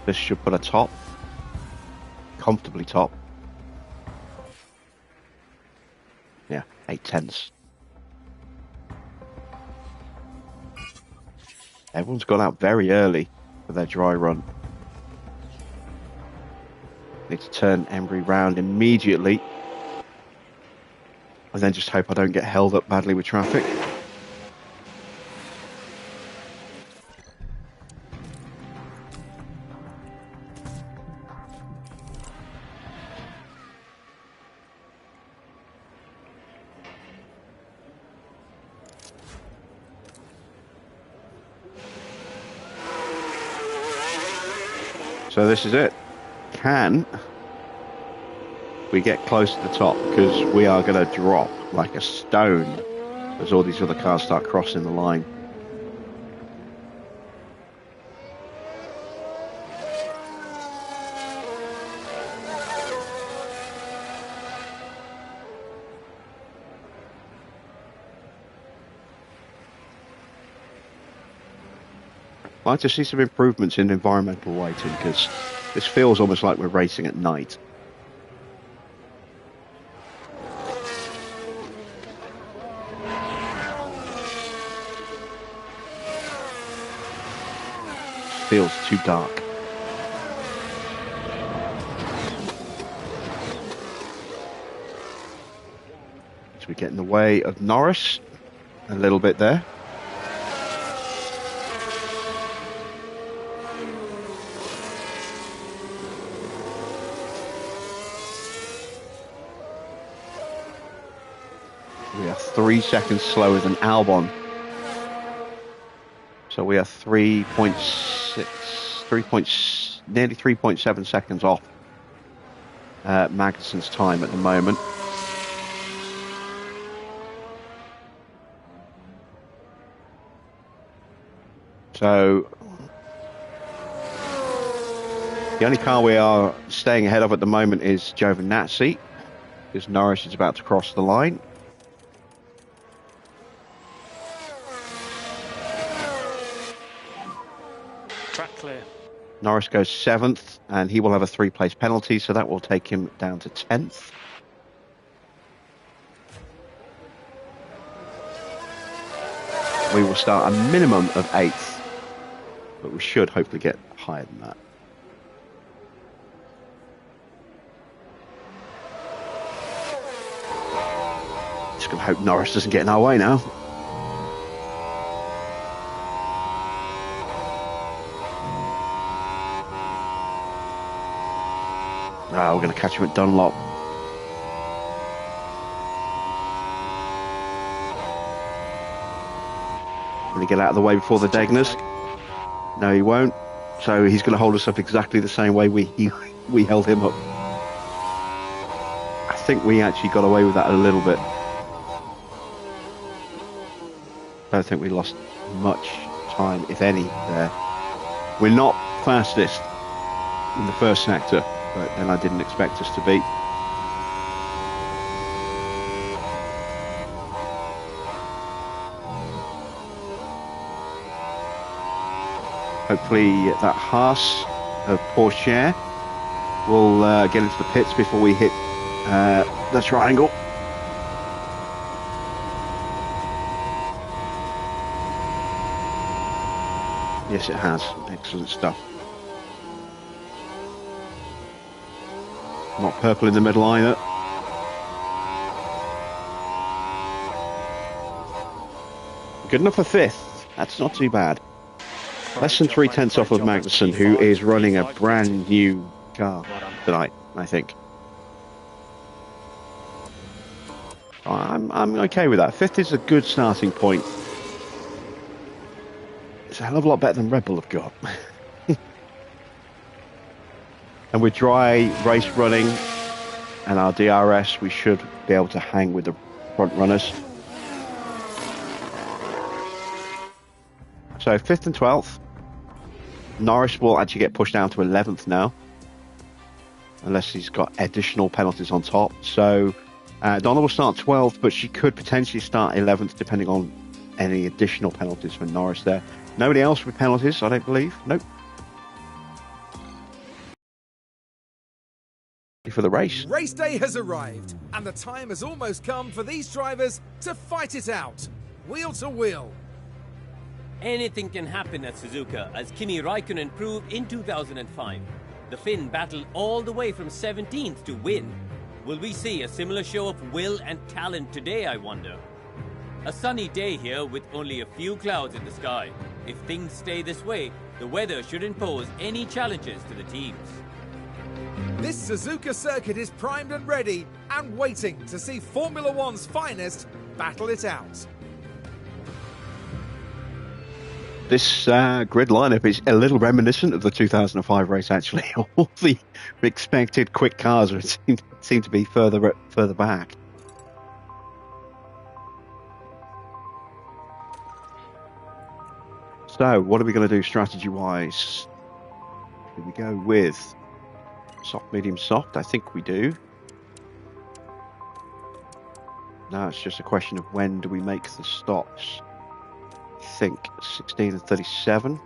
This should put a top. Comfortably top. Yeah, 8/10. Everyone's gone out very early for their dry run. Need to turn Embry round immediately. And then just hope I don't get held up badly with traffic. So this is it. Can we get close to the top? Because we are going to drop like a stone as all these other cars start crossing the line. I'd like to see some improvements in environmental lighting because this feels almost like we're racing at night. Feels too dark. So we get in the way of Norris a little bit there. We are 3 seconds slower than Albon. So we are 3.6, nearly 3.7 seconds off Magnussen's time at the moment. So the only car we are staying ahead of at the moment is Giovinazzi, because Norris is about to cross the line. Track clear. Norris goes 7th, and he will have a 3-place penalty, so that will take him down to 10th. We will start a minimum of 8th, but we should hopefully get higher than that. Just going to hope Norris doesn't get in our way now. We're going to catch him at Dunlop. Will he get out of the way before the Degners? No, he won't. So he's going to hold us up exactly the same way we held him up. I think we actually got away with that a little bit. I don't think we lost much time, if any, there. We're not fastest in the first sector, but then I didn't expect us to be. Hopefully that Haas of Porsche will get into the pits before we hit the triangle. Yes, it has. Excellent stuff. Not purple in the middle either. Good enough for 5th. That's not too bad. Less than 3/10 off of Magnussen, who is running a brand new car tonight, I think. I'm okay with that. 5th is a good starting point. It's a hell of a lot better than Red Bull have got. And with dry race running and our DRS, we should be able to hang with the front runners. So 5th and 12th. Norris will actually get pushed down to 11th now, unless he's got additional penalties on top. So Donna will start 12th, but she could potentially start 11th depending on any additional penalties for Norris there. Nobody else with penalties, I don't believe. Nope. For the race. Race day has arrived, and the time has almost come for these drivers to fight it out, wheel to wheel. Anything can happen at Suzuka, as Kimi Raikkonen proved in 2005. The Finn battled all the way from 17th to win. Will we see a similar show of will and talent today, I wonder? A sunny day here with only a few clouds in the sky. If things stay this way, the weather shouldn't pose any challenges to the teams. This Suzuka circuit is primed and ready and waiting to see Formula One's finest battle it out. This grid lineup is a little reminiscent of the 2005 race, actually. All the expected quick cars seem to be further back. So, what are we going to do strategy-wise? Do we go with soft, medium, soft? I think we do. Now it's just a question of when do we make the stops. I think 16 and 37.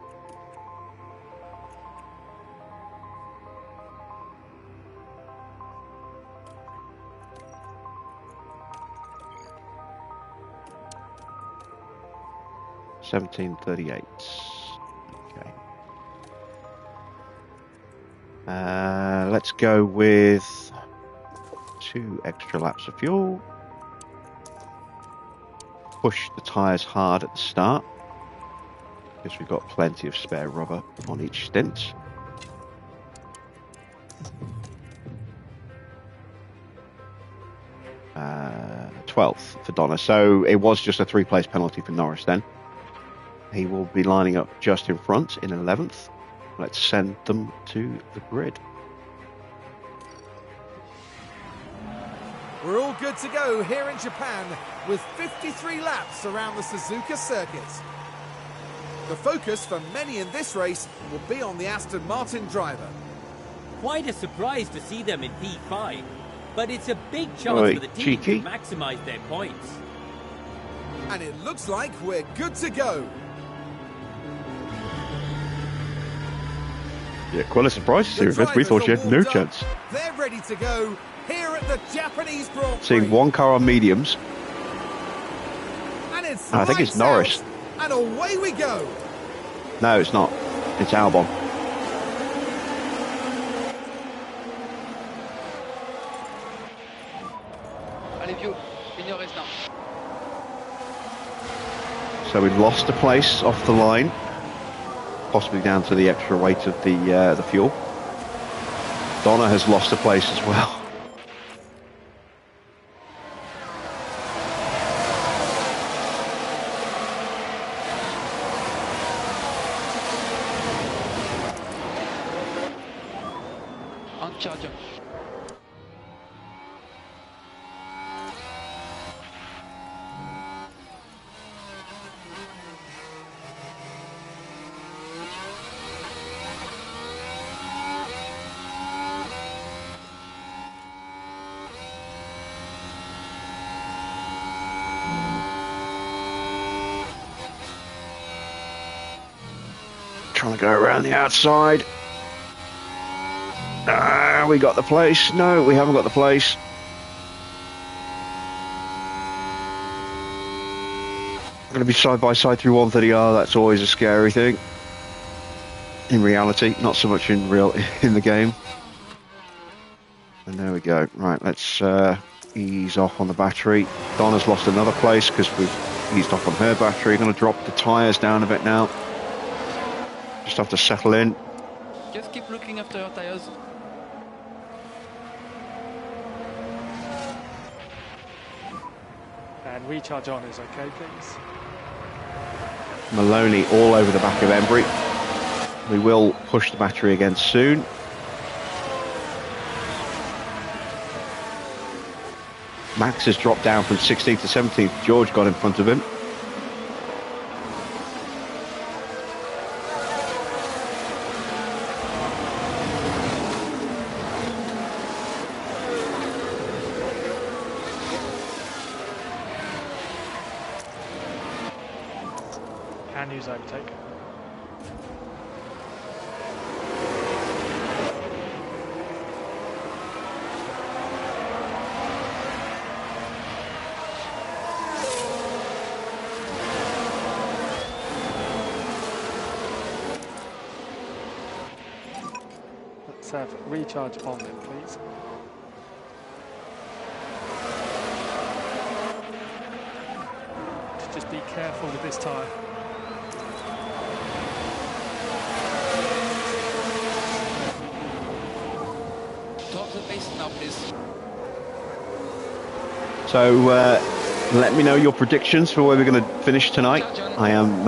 $17.38. Okay. Let's go with 2 extra laps of fuel. Push the tyres hard at the start, because we've got plenty of spare rubber on each stint. Uh, 12th for Donna. So it was just a 3-place penalty for Norris then. He will be lining up just in front in 11th. Let's send them to the grid. We're all good to go here in Japan with 53 laps around the Suzuka circuit. The focus for many in this race will be on the Aston Martin driver. Quite a surprise to see them in P5, but it's a big chance for the team to maximise their points. And it looks like we're good to go. Yeah, quite a surprise to see this. We thought she had no chance. They're ready to go here at the Japanese Grand Prix. Seeing one car on mediums. And it's I think it's Norris. And away we go. No, it's not. It's Albon. Allez, Pio, ignorez now. So we've lost a place off the line, possibly down to the extra weight of the fuel. Donna has lost a place as well. On charger. Trying to go around the outside. We got the place. No, we haven't got the place. Going to be side by side through 130R. That's always a scary thing. In reality, not so much in the game. And there we go. Right, let's ease off on the battery. Donna's lost another place because we've eased off on her battery. Going to drop the tyres down a bit now. Just have to settle in. Just keep looking after your tires. And recharge on is okay, please. Maloney all over the back of Embry. We will push the battery again soon. Max has dropped down from 16th to 17th. George got in front of him. Can use overtake. Let's have recharge on then, please. Just be careful with this tyre. Drop the pace now, please. So let me know your predictions for where we're going to finish tonight. I am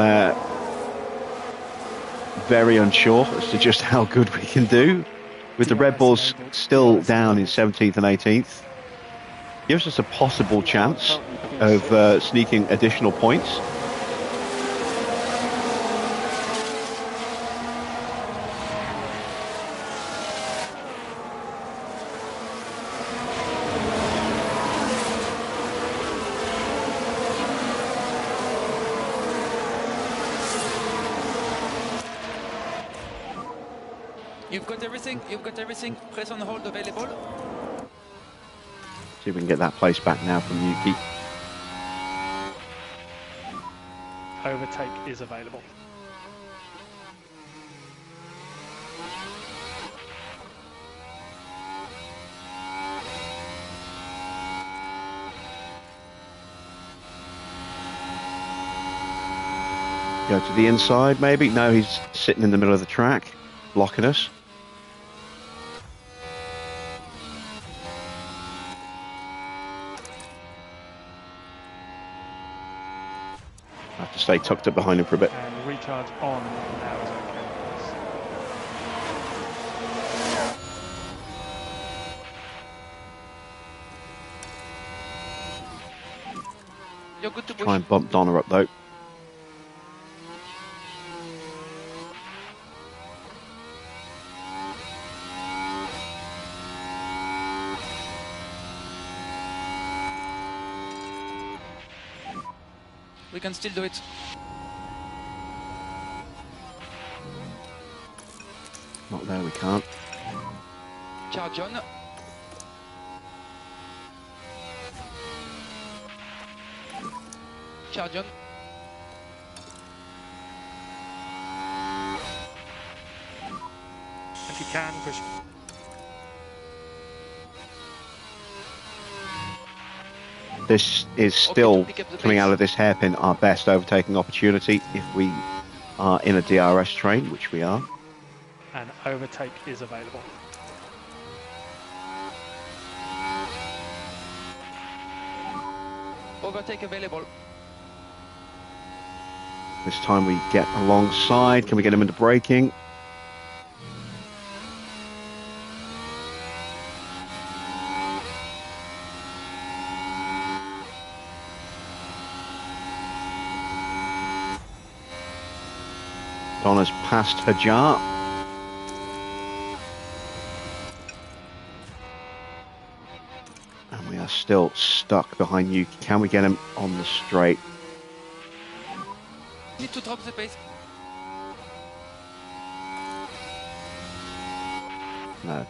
very unsure as to just how good we can do. With the Red Bulls still down in 17th and 18th, gives us a possible chance of sneaking additional points. You've got everything, press on hold available. See if we can get that place back now from Yuki. Overtake is available. Go to the inside maybe? No, he's sitting in the middle of the track, blocking us. Have to stay tucked up behind him for a bit. And recharge on now is okay. You're good to push. Try and bump Donna up though. We can still do it. Not there, we can't. Charge on. Charge on. If you can, push. This is still pick up the coming pace. out of this hairpin our best overtaking opportunity if we are in a DRS train, which we are. And overtake is available. Overtake available. This time we get alongside. Can we get him into braking? Donna's past Hajar. And we are still stuck behind Yuki. Can we get him on the straight? Need to drop the pace. No.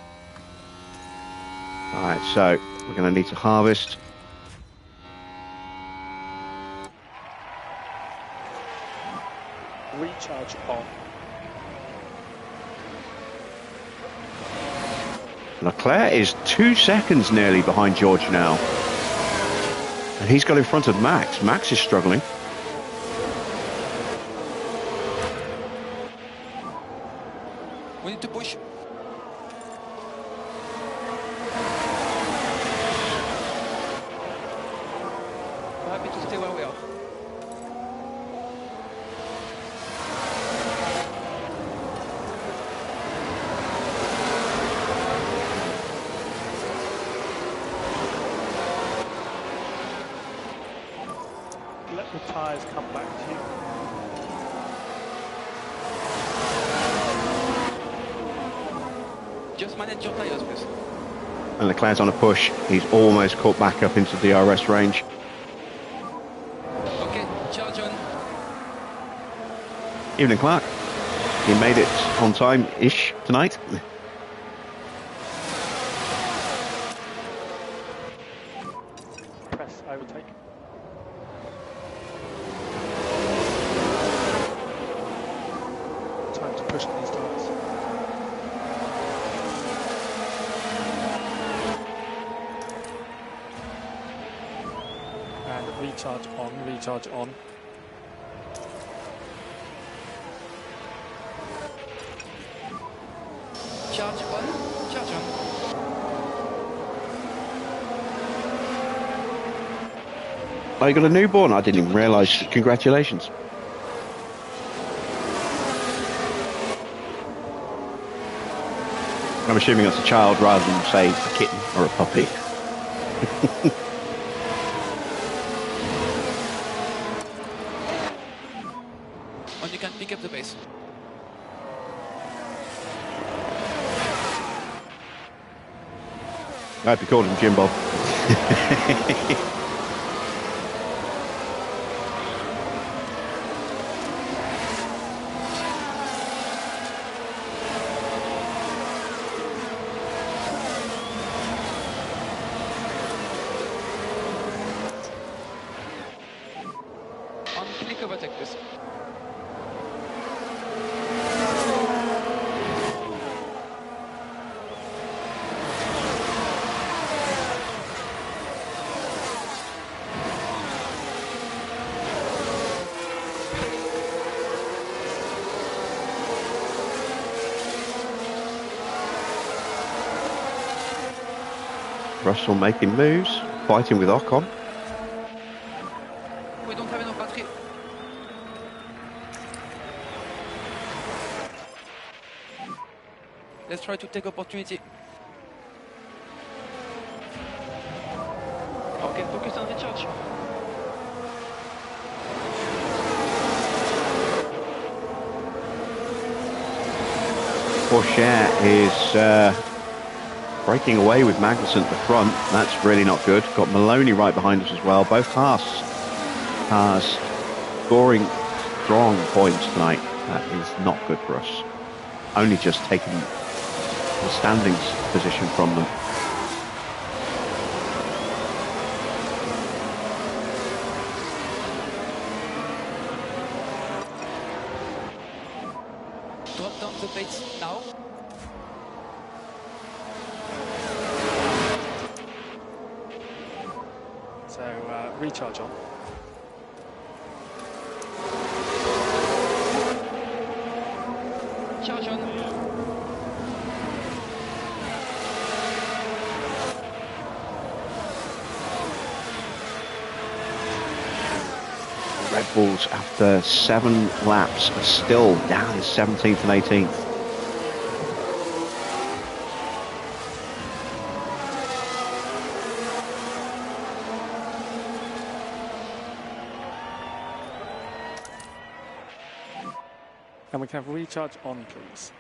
Alright, so we're going to need to harvest. Recharge on. Leclerc is 2 seconds nearly behind George now. And he's got in front of Max. Max is struggling. We need to push. We're happy to stay where we are. Let the tyres come back to you. Just manage your tires, please. And Leclerc's on a push. He's almost caught back up into DRS range. Okay, charge on. Evening, Clark. He made it on time-ish tonight. Press overtake. Time to push on these tyres. And recharge on, recharge on. Charge on. Charge on. Oh, you got a newborn? I didn't even realise. Congratulations. I'm assuming it's a child rather than, say, a kitten or a puppy. And you can pick up the pace. I hope you called him Jim Bob. On click overtake, please. Russell making moves, fighting with Ocon. We don't have enough battery. Let's try to take opportunity. Okay, focus on recharge. Porsche is breaking away with Magnussen at the front. That's really not good. Got Maloney right behind us as well. Both cars scoring strong points tonight. That is not good for us. Only just taking the standings position from them. Drop down the plates now. So recharge on. Charge on. Red Bulls, after 7 laps, are still down in 17th and 18th. And we can have recharge on, please.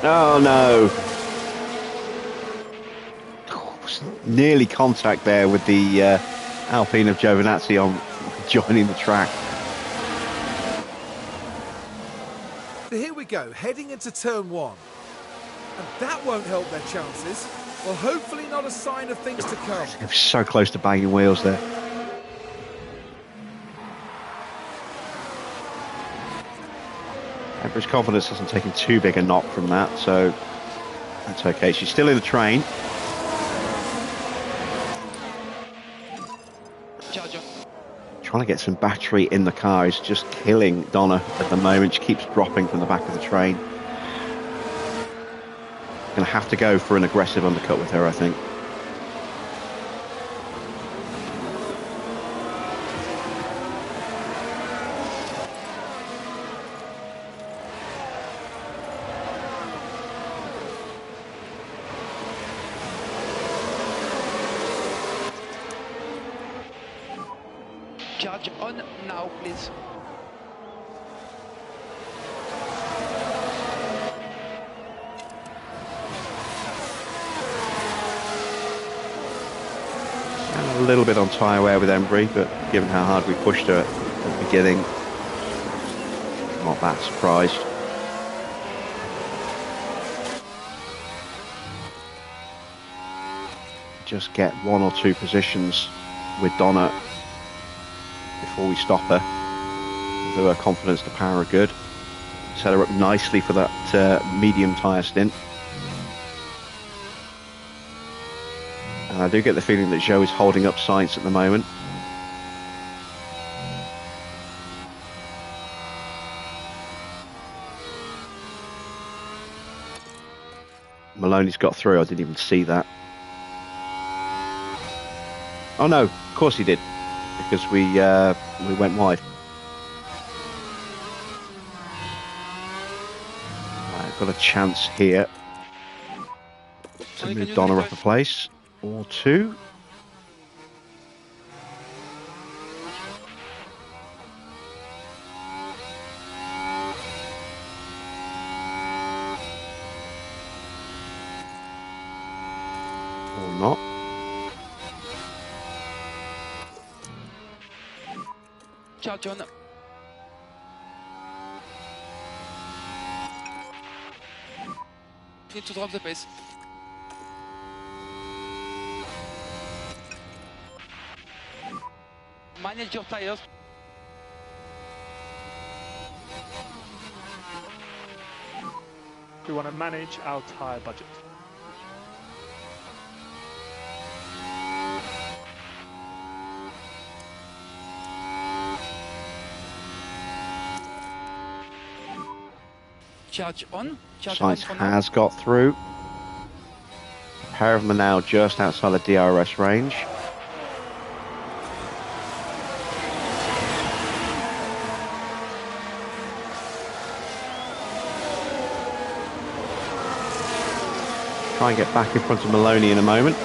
Oh no! Nearly contact there with the Alpine of Giovinazzi on joining the track. So here we go, heading into turn 1. And that won't help their chances. Well, hopefully not a sign of things to come. They were so close to banging wheels there. His confidence hasn't taken too big a knock from that, so That's okay. She's still in the train. Charge on. Trying to get some battery in the car is just killing Donna at the moment. She keeps dropping from the back of the train. Going to have to go for an aggressive undercut with her, I think. Charge on now, please. A little bit on tyre wear with Embry, but given how hard we pushed her at the beginning, not that surprised. Just get 1 or 2 positions with Donna before we stop her. Although her confidence to power are good. Set her up nicely for that medium tyre stint. And I do get the feeling that Zhou is holding up Sainz at the moment. Maloney's got through, I didn't even see that. Oh no, of course he did, because we went wide. I've got a chance here to move Donna up a place or 2. Or not. Charge on. Need to drop the pace. Manage your tires. We want to manage our tyre budget. Charge on. Charge Sainz on for now. has got through. A pair of them are now just outside of DRS range. Try and get back in front of Maloney in a moment.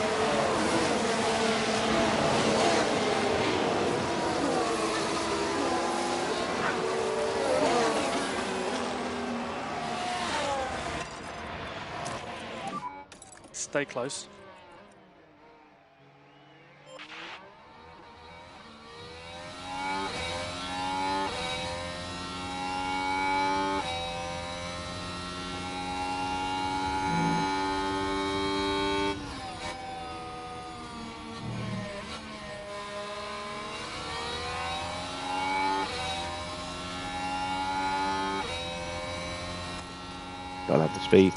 Stay close. Gotta have the speed.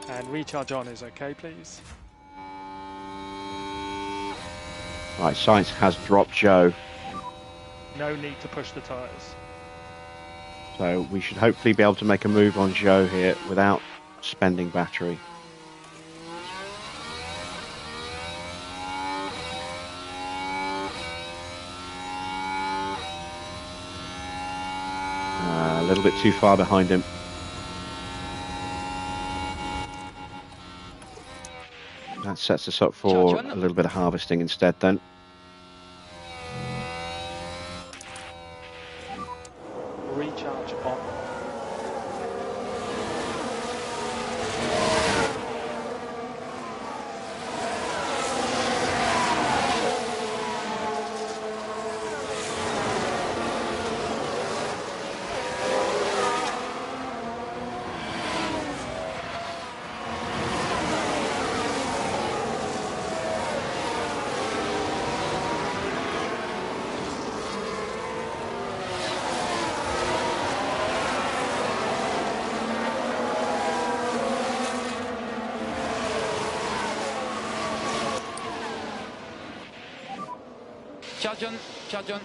And recharge on is okay, please. Right, Sainz has dropped Zhou, No need to push the tyres. so we should hopefully be able to make a move on Zhou here without spending battery. A little bit too far behind him. That sets us up for a little bit of harvesting instead then. Recharge on. Charge on, charge on.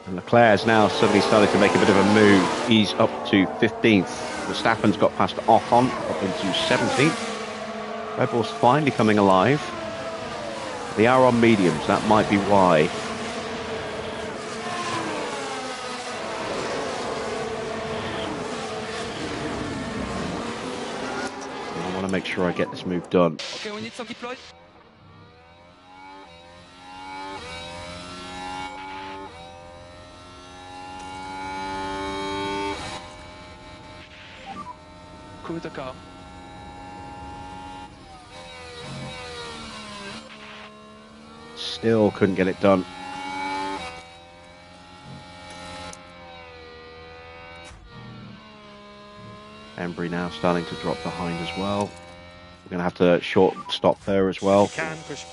And Leclerc's now suddenly started to make a bit of a move. He's up to 15th. Verstappen's got past Ocon, up into 17th. Red Bull's finally coming alive. They are on mediums, that might be why. I want to make sure I get this move done. Okay, we need some deploy. Cool the car. Still couldn't get it done. Embry now starting to drop behind as well. We're going to have to short stop her as well. Can push.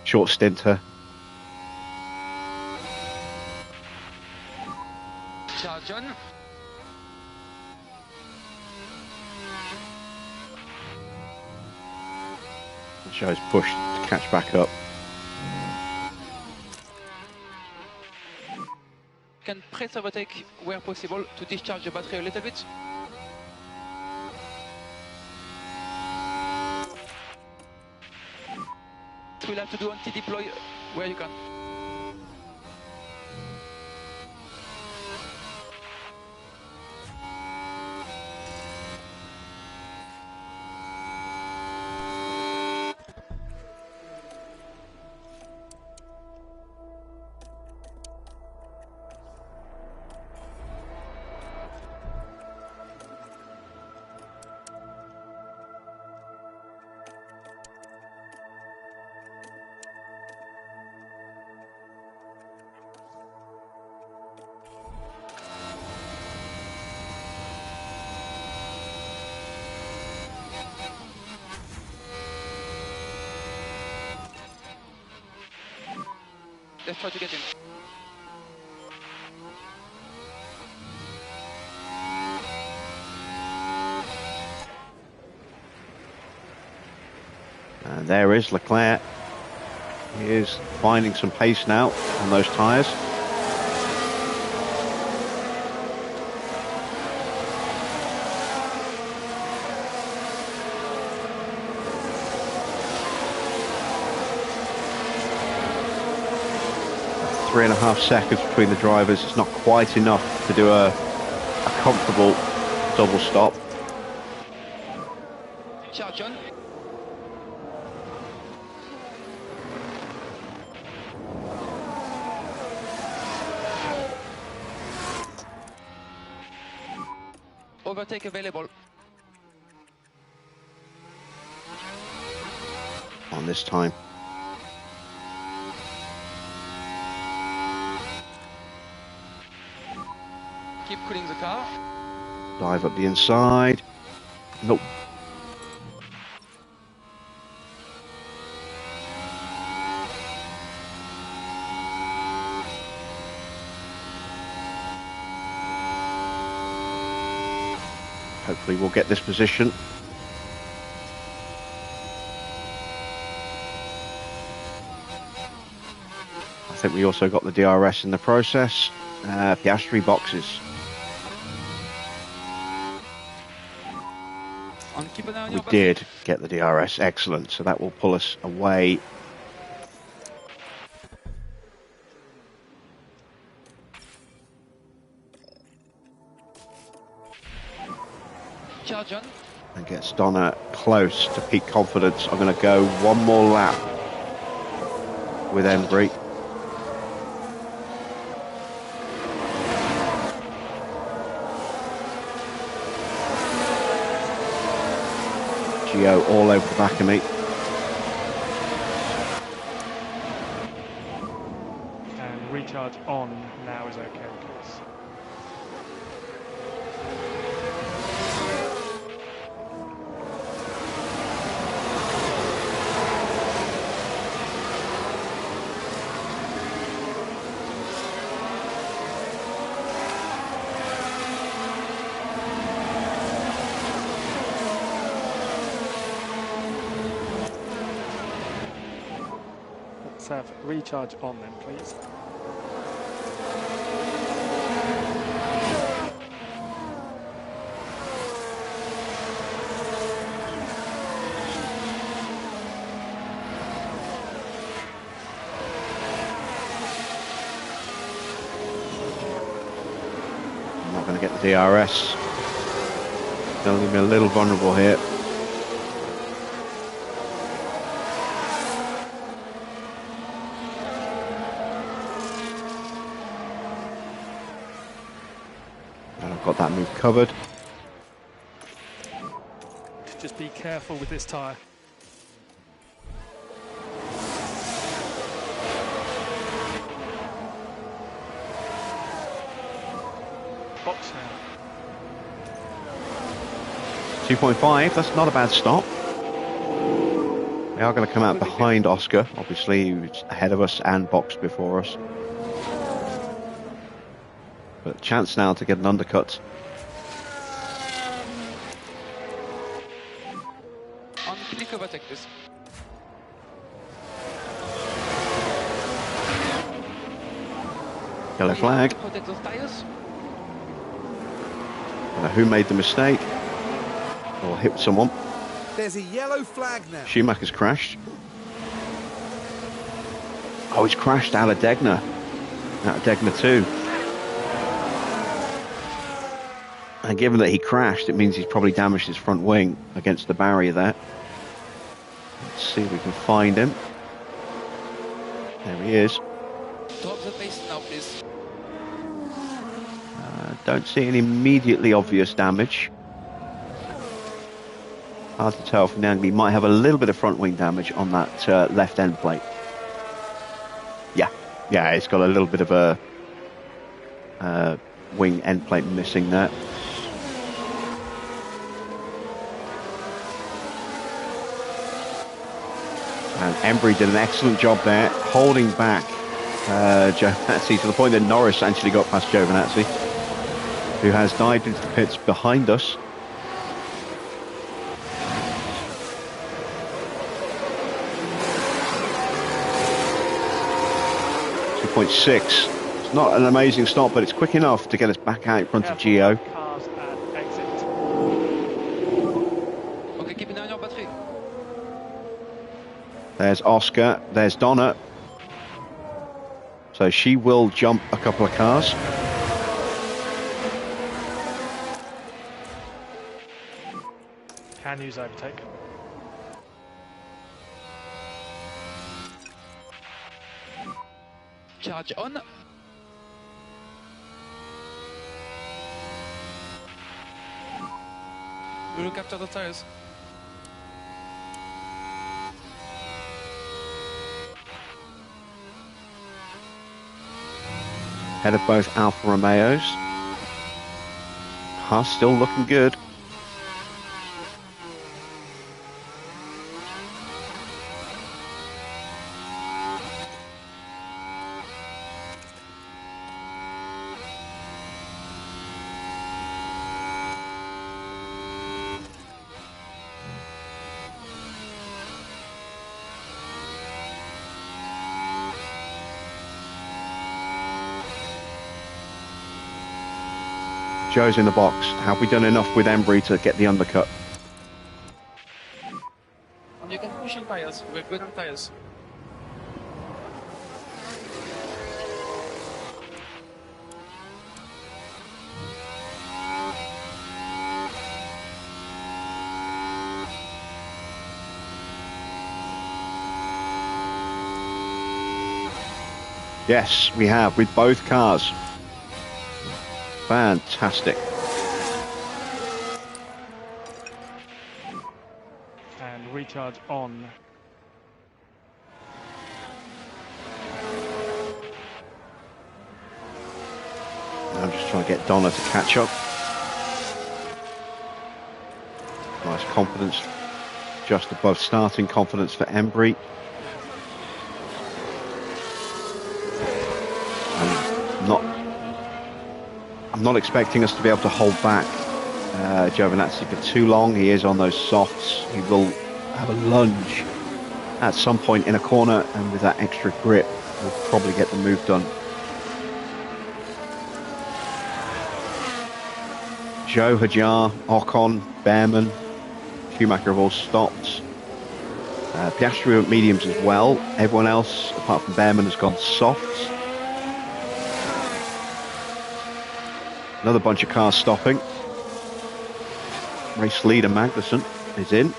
Short stint her. Charge on. Shows push to catch back up. Can press overtake where possible to discharge the battery a little bit. We'll have to do anti-deploy where you can. Let's try to get in. And there is Leclerc. He is finding some pace now on those tyres. Three and a half seconds between the drivers. It's not quite enough to do a comfortable double stop. Charge on. Overtake available. On this time. Keep cooling the car. Dive up the inside. Nope. Hopefully we'll get this position. I think we also got the DRS in the process. Piastri boxes. And keep an eye on We your back. did get the DRS, excellent. So that will pull us away. Charge on. And gets Donna close to peak confidence. I'm going to go one more lap with Embry. Gio all over the back of me. And recharge on now is okay, please. Sev, recharge on then, please. I'm not going to get the DRS. Going to leave me a little vulnerable here. And I've got that move covered. Just be careful with this tyre. Box now. 2.5, that's not a bad stop. We are going to come out behind Oscar, obviously, who's ahead of us and boxed before us. But chance now to get an undercut. On click overtake, please. Yellow flag. Protect those tires. I don't know who made the mistake. Or hit someone. There's a yellow flag now. Schumacher's crashed. Oh, he's crashed out of Degner. Out of Degner 2. And given that he crashed, it means he's probably damaged his front wing against the barrier there. Let's see if we can find him. There he is. Drop the pace now, please. Don't see any immediately obvious damage. Hard to tell from the angle. He might have a little bit of front wing damage on that left end plate. Yeah, it's got a little bit of a wing end plate missing there. And Embry did an excellent job there, holding back Giovinazzi to the point that Norris actually got past Giovinazzi, who has dived into the pits behind us. 2.6. It's not an amazing stop, but it's quick enough to get us back out in front of Gio. Cars at exit. Okay, keep an eye on your battery. There's Oscar, there's Donna. So she will jump a couple of cars. Can use overtake. Charge on. We look after the tires. Head of both Alfa Romeos. Haas still looking good. Joe's in the box. Have we done enough with Embry to get the undercut? You can push on tires. We're good on tires. Yes, we have, with both cars. Fantastic. And recharge on. I'm just trying to get Donna to catch up. Nice confidence, just above starting confidence for Embry. I'm not expecting us to be able to hold back Giovinazzi for too long. He is on those softs. He will have a lunge at some point in a corner, and with that extra grip, we'll probably get the move done. Joe, Hajar, Ocon, Behrman, Schumacher have all stopped. Piastri at mediums as well. Everyone else, apart from Behrman, has gone softs. Another bunch of cars stopping. Race leader Magnussen is in.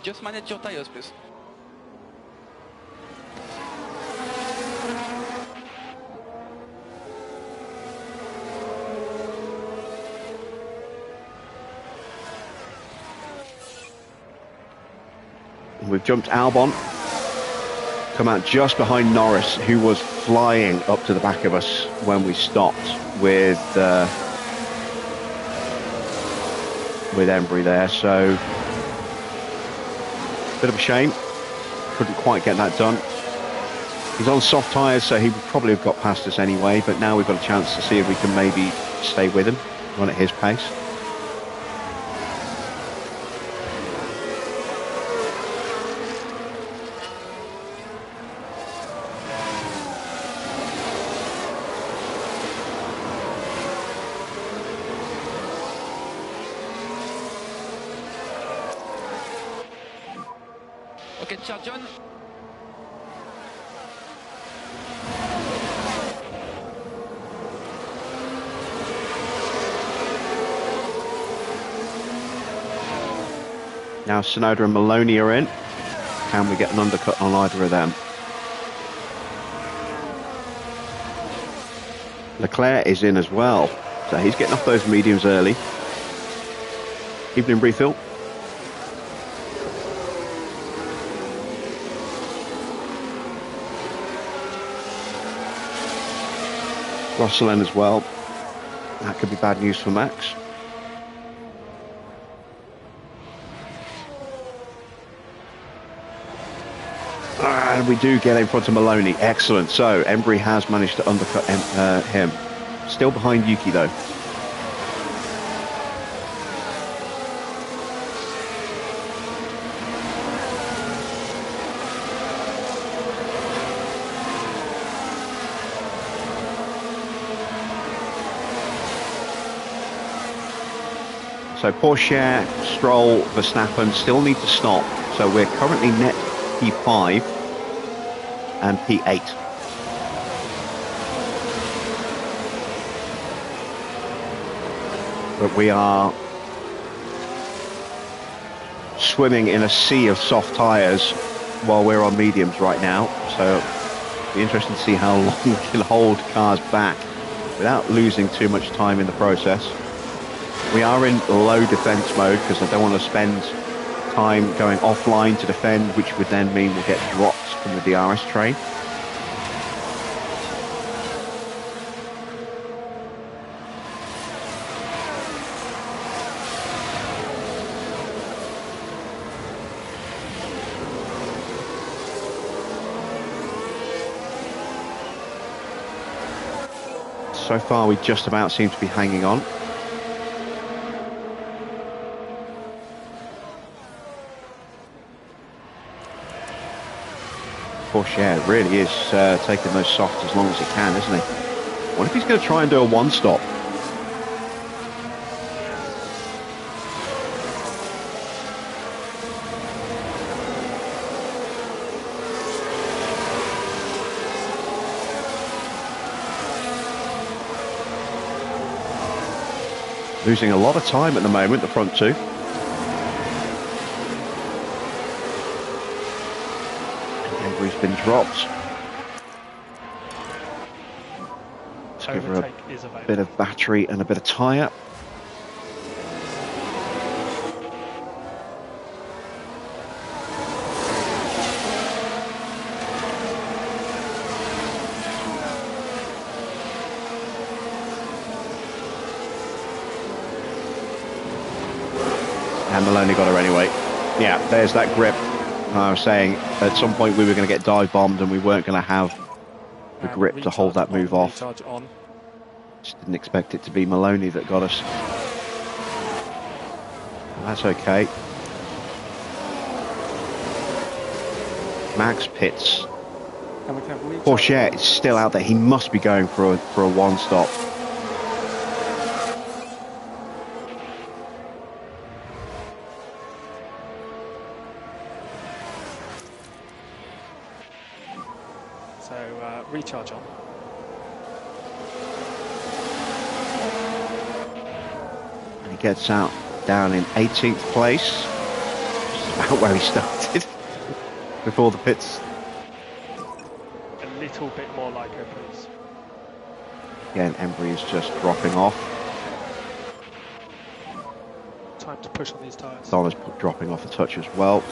Just manage your tires, please. We've jumped Albon. Come out just behind Norris, who was flying up to the back of us when we stopped with Embry there. So, bit of a shame. Couldn't quite get that done. He's on soft tyres, so he would probably have got past us anyway. But now we've got a chance to see if we can maybe stay with him, run at his pace. Okay, charge on. Now Tsunoda and Maloney are in. Can we get an undercut on either of them? Leclerc is in as well. So he's getting off those mediums early. Evening brief, Phil. Russell in as well. That could be bad news for Max. And we do get in front of Maloney. Excellent. So Embry has managed to undercut him. Still behind Yuki though. So Porsche, Stroll, Verstappen still need to stop. So we're currently net P5 and P8. But we are swimming in a sea of soft tyres while we're on mediums right now. So it'll be interesting to see how long we can hold cars back without losing too much time in the process. We are in low defence mode because I don't want to spend time going offline to defend, which would then mean we'll get dropped from the DRS train. So far we just about seem to be hanging on. Porsche really is taking those softs as long as he can, isn't he? What if he's going to try and do a one-stop? Losing a lot of time at the moment, the front two. Embry's been dropped. Let's give her a bit of battery and a bit of tyre. And Maloney got her anyway. Yeah, there's that grip. I was saying at some point we were going to get dive bombed and we weren't going to have the grip to hold that move off. Just didn't expect it to be Maloney that got us. That's okay. Max pits. And we can have recharge. Porsche is still out there. He must be going for a one stop. So recharge on. And he gets out down in 18th place. Just about where he started before the pits. A little bit more like her, please. Again, Embry is just dropping off. Time to push on these tyres. Donna's dropping off a touch as well.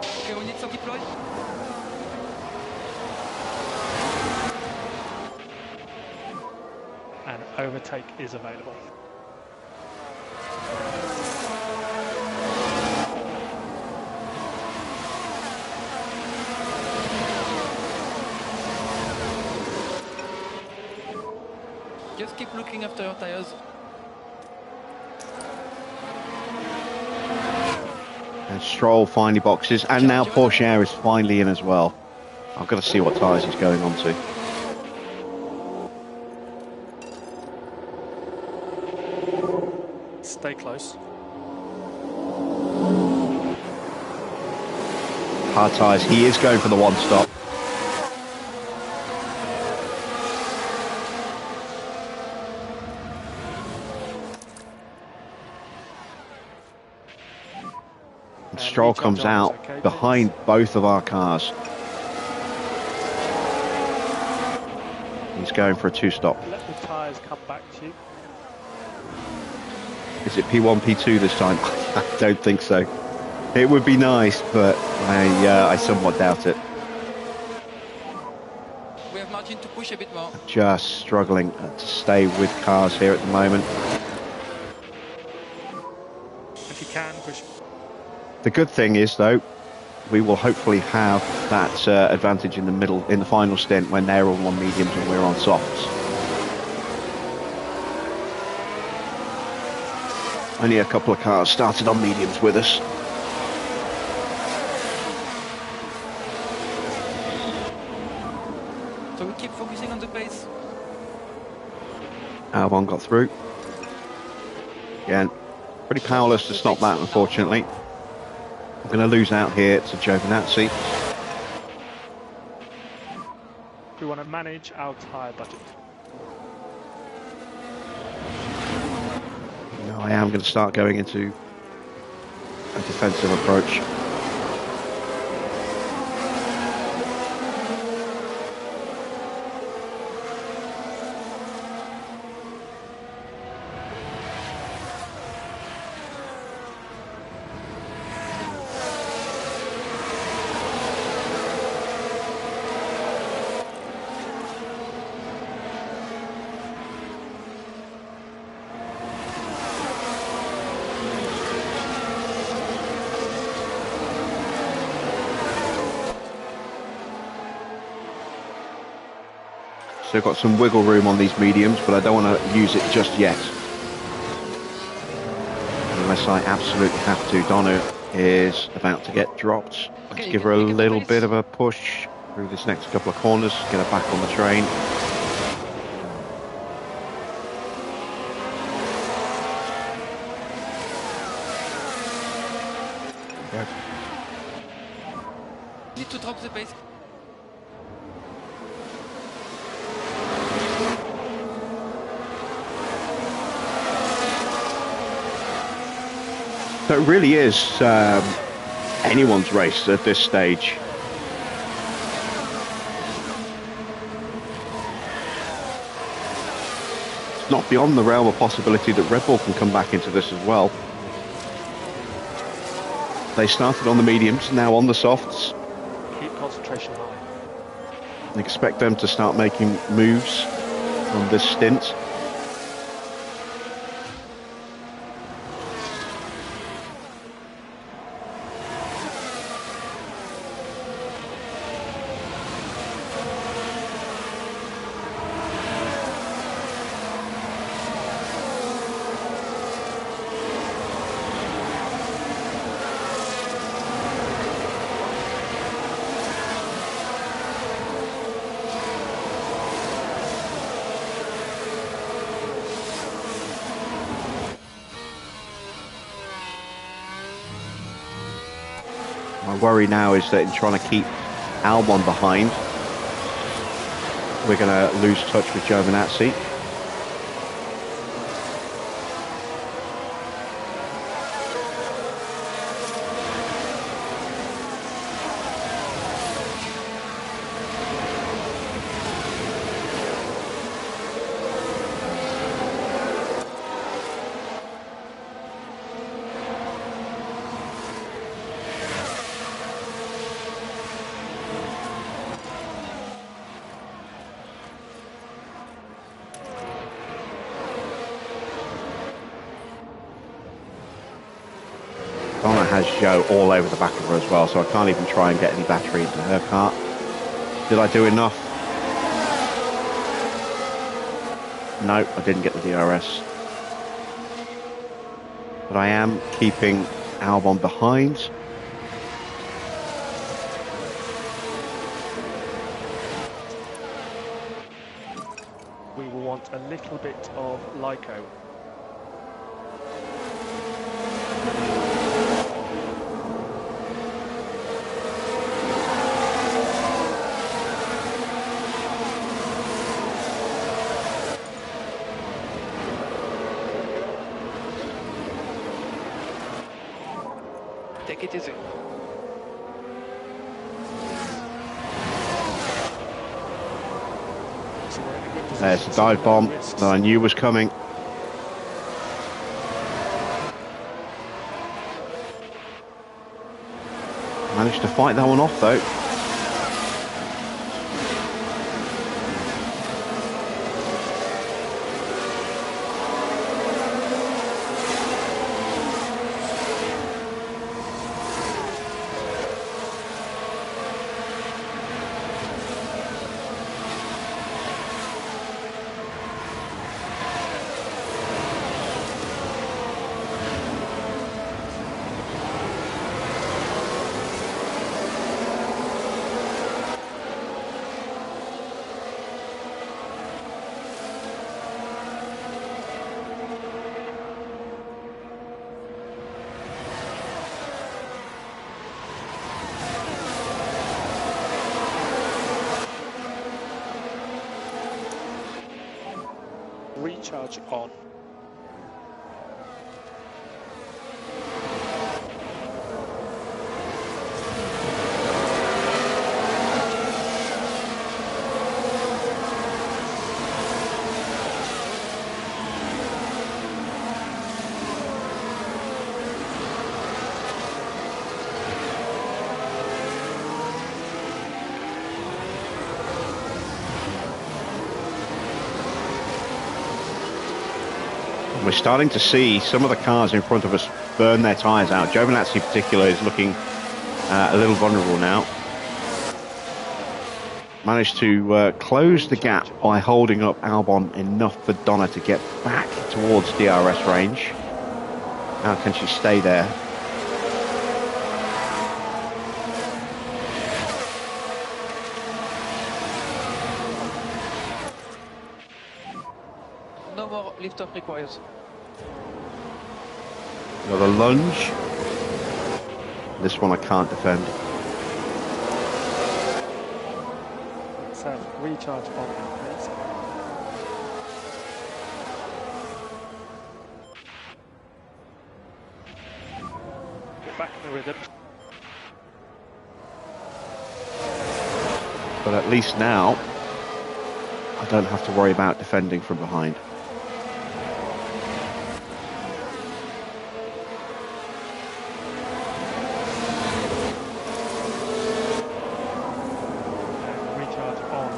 Okay, we need some deploy. And overtake is available. Just keep looking after your tires. And Stroll finally boxes, and now Porsche is finally in as well. I've got to see what tyres he's going on to. Stay close. Hard tyres. He is going for the one stop. And Stroll comes out behind both of our cars. He's going for a two-stop. Let the tyres come back to you. Is it P1, P2 this time? I don't think so. It would be nice, but I somewhat doubt it. We have margin to push a bit more. Just struggling to stay with cars here at the moment. If you can, push. The good thing is, though, we will hopefully have that advantage in the middle, in the final stint, when they're all on mediums and we're on softs. Only a couple of cars started on mediums with us. So we keep focusing on the pace. Albon got through. Again, pretty powerless to stop that, unfortunately. I'm going to lose out here to Giovinazzi. We want to manage our tyre budget. No, I am going to start going into a defensive approach. So I've got some wiggle room on these mediums, but I don't want to use it just yet. Unless I absolutely have to. Donna is about to get dropped. Let's give her a little bit of a push through this next couple of corners, get her back on the train. Go. Need to drop the pace. So it really is anyone's race at this stage. It's not beyond the realm of possibility that Red Bull can come back into this as well. They started on the mediums, now on the softs. Keep concentration high. Expect them to start making moves on this stint. My worry now is that in trying to keep Albon behind, we're going to lose touch with Giovinazzi. Donna has Joe all over the back of her as well, so I can't even try and get any battery into her car. Did I do enough? No, I didn't get the DRS. But I am keeping Albon behind. We will want a little bit of Lyco. Take it easy. There's the dive bomb that I knew was coming. Managed to fight that one off though. Recharge on. We're starting to see some of the cars in front of us burn their tyres out. Giovinazzi in particular is looking a little vulnerable now. Managed to close the gap by holding up Albon enough for Donna to get back towards DRS range. Now can she stay there? No more lift-off required. Another lunge. This one I can't defend. So, recharge on now, please. Get back in the rhythm. But at least now, I don't have to worry about defending from behind. Recharge on.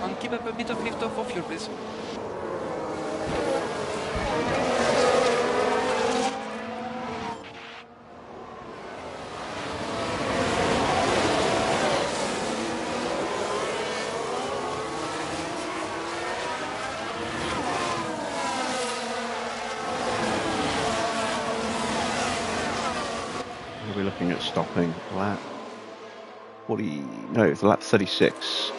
And keep up a bit of lift-off for fuel, please. We're looking at stopping lap 40, no, it's lap 36.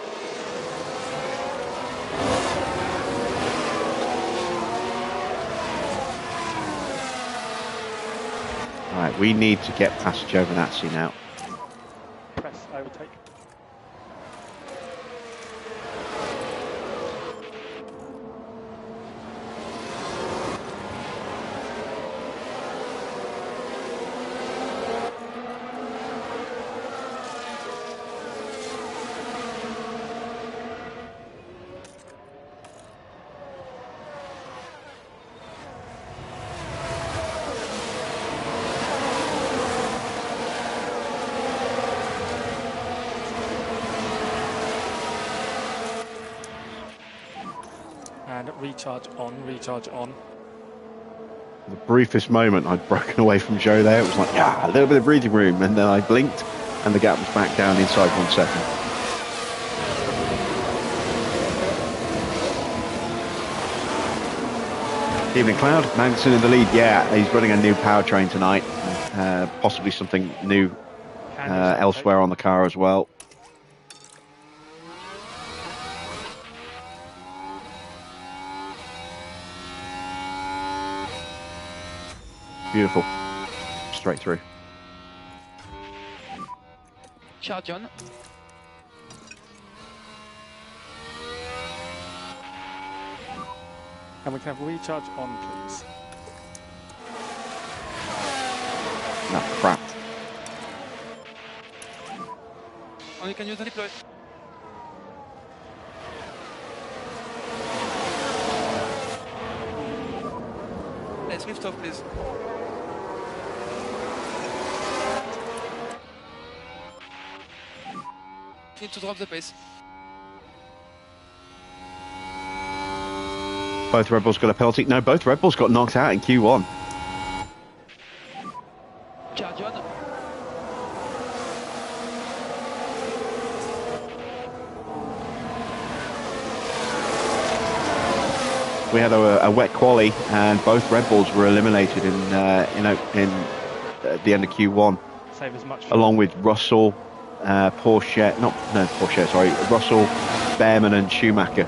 Right, we need to get past Giovinazzi now. Press overtake. And recharge on, recharge on. The briefest moment I'd broken away from Joe there, it was like, yeah, a little bit of breathing room, and then I blinked, and the gap was back down inside 1 second. Evening Cloud, Magnussen in the lead. Yeah, he's running a new powertrain tonight, possibly something new elsewhere on the car as well. Beautiful. Straight through. Charge on. And we can have recharge on, please. No, crap. Oh, you can use the deploy. Let's lift off, please. Need to drop the pace. Both Red Bulls got a penalty. No, both Red Bulls got knocked out in Q1. Charge on. We had a wet quali, and both Red Bulls were eliminated in at the end of Q1, Save as much fuel. along with Russell, Russell, Behrman, and Schumacher.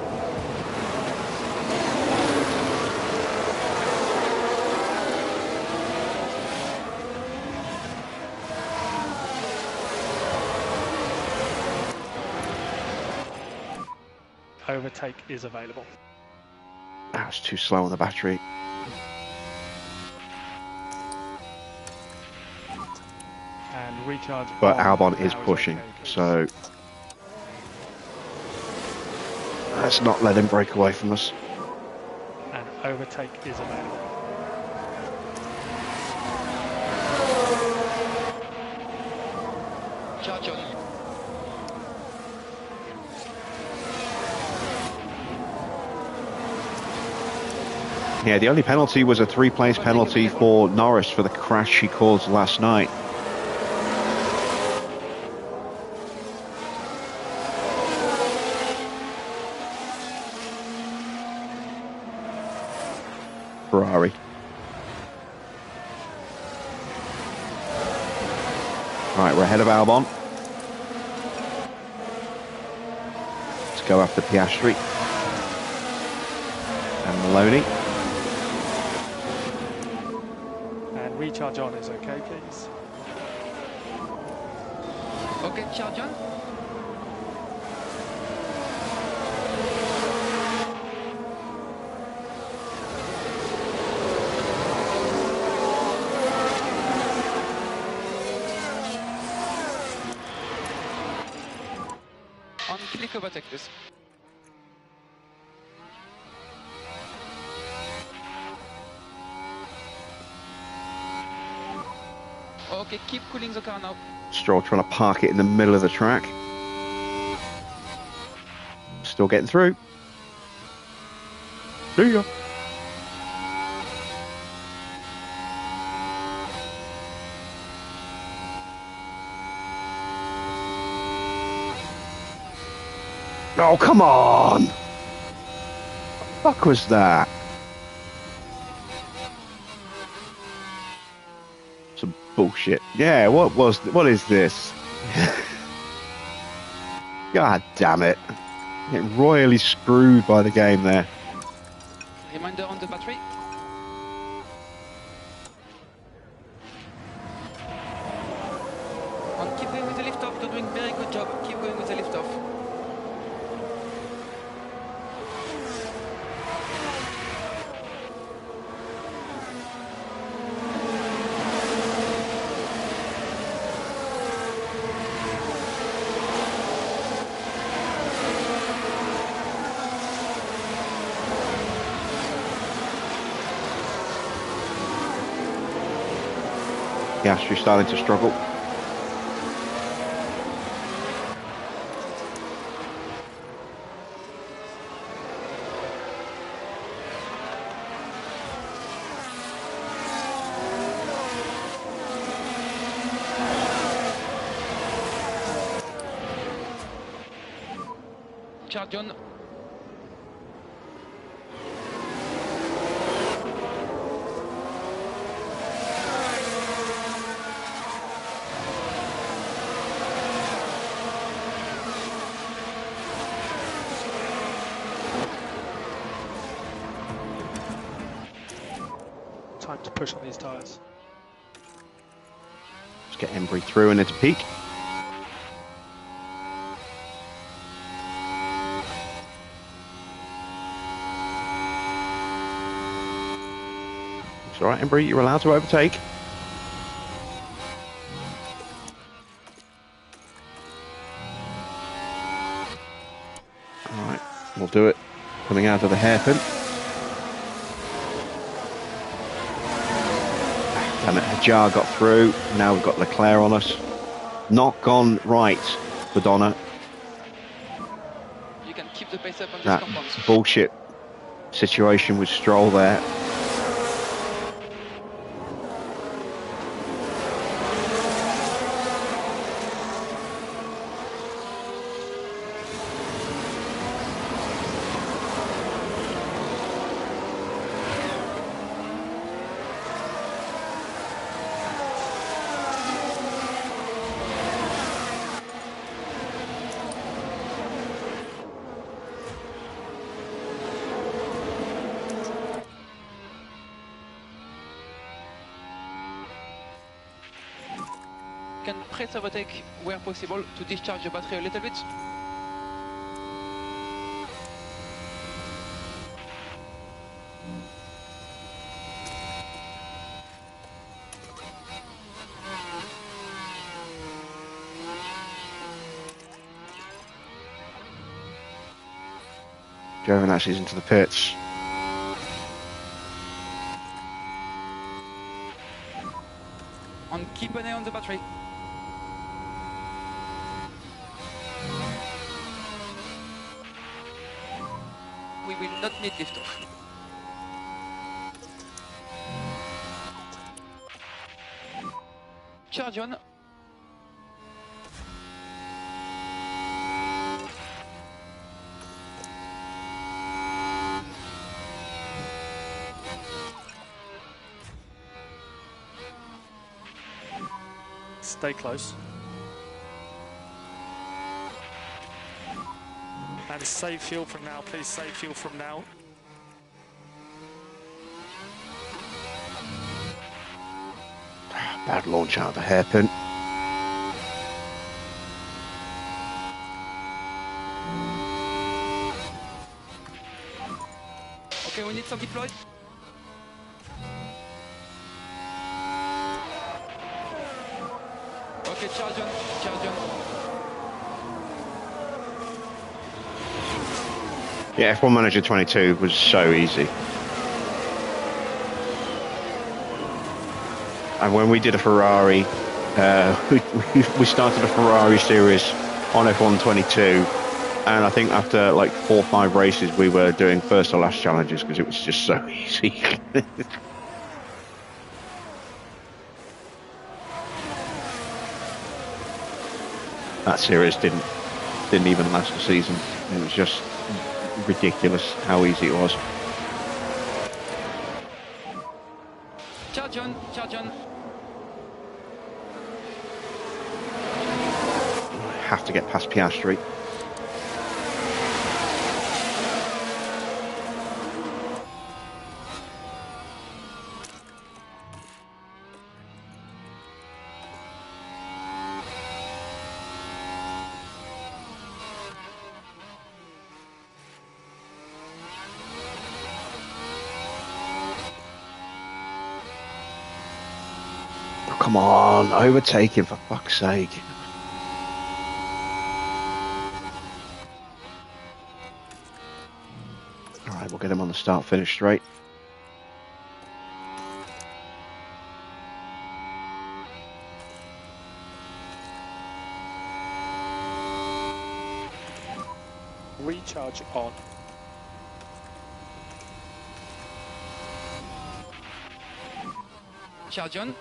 Overtake is available. That was too slow on the battery. And recharge But on. Albon is Now pushing, okay, please. so let's not let him break away from us. And overtake is available. Charge on. Yeah, the only penalty was a 3-place penalty for Norris for the crash he caused last night. Ferrari. Right, we're ahead of Albon. Let's go after Piastri and Maloney. And recharge on is okay, please. Okay, charge on. On click overtake, please. Okay, keep cooling the car now. Stroll trying to park it in the middle of the track. Still getting through. See ya. Oh, come on! What the fuck was that? Some bullshit. Yeah, what is this? God damn it. Getting royally screwed by the game there. Reminder on the battery. Piastri starting to struggle. John. Time to push on these tyres. Let's get Embry through and into peak. It's all right, Embry, you're allowed to overtake. All right, we'll do it. Coming out of the hairpin. Damn it, Hajar got through. Now we've got Leclerc on us. Not gone right for Donna. You can keep the pace up on this That compound. bullshit situation with Stroll there. You can press overtake where possible to discharge the battery a little bit. Giovinazzi's is into the pits. And keep an eye on the battery. We will not need liftoff. Charge on. Stay close. And save fuel from now, please. Save fuel from now. Bad launch out of the hairpin. Okay, we need some deploy. Okay, charge on, charge on. Yeah, F1 Manager 22 was so easy. And when we did a Ferrari, we started a Ferrari series on F1 22, and I think after like 4 or 5 races we were doing first or last challenges because it was just so easy. That series didn't even last a season. It was just ridiculous how easy it was. Charge on, charge on. Have to get past Piastri. Oh, come on, overtake him for fuck's sake. Alright, we'll get him on the start-finish straight. Recharge on. Charge on.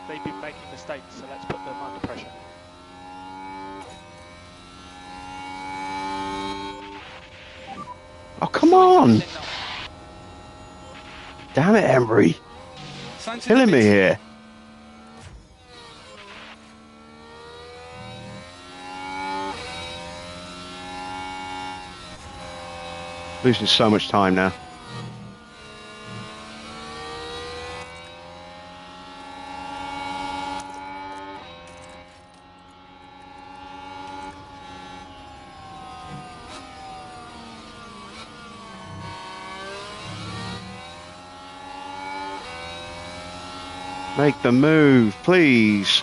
They've been making mistakes, so let's put them under pressure. Oh, come on! Damn it, Emery. Killing me here. Losing so much time now. Make the move, please.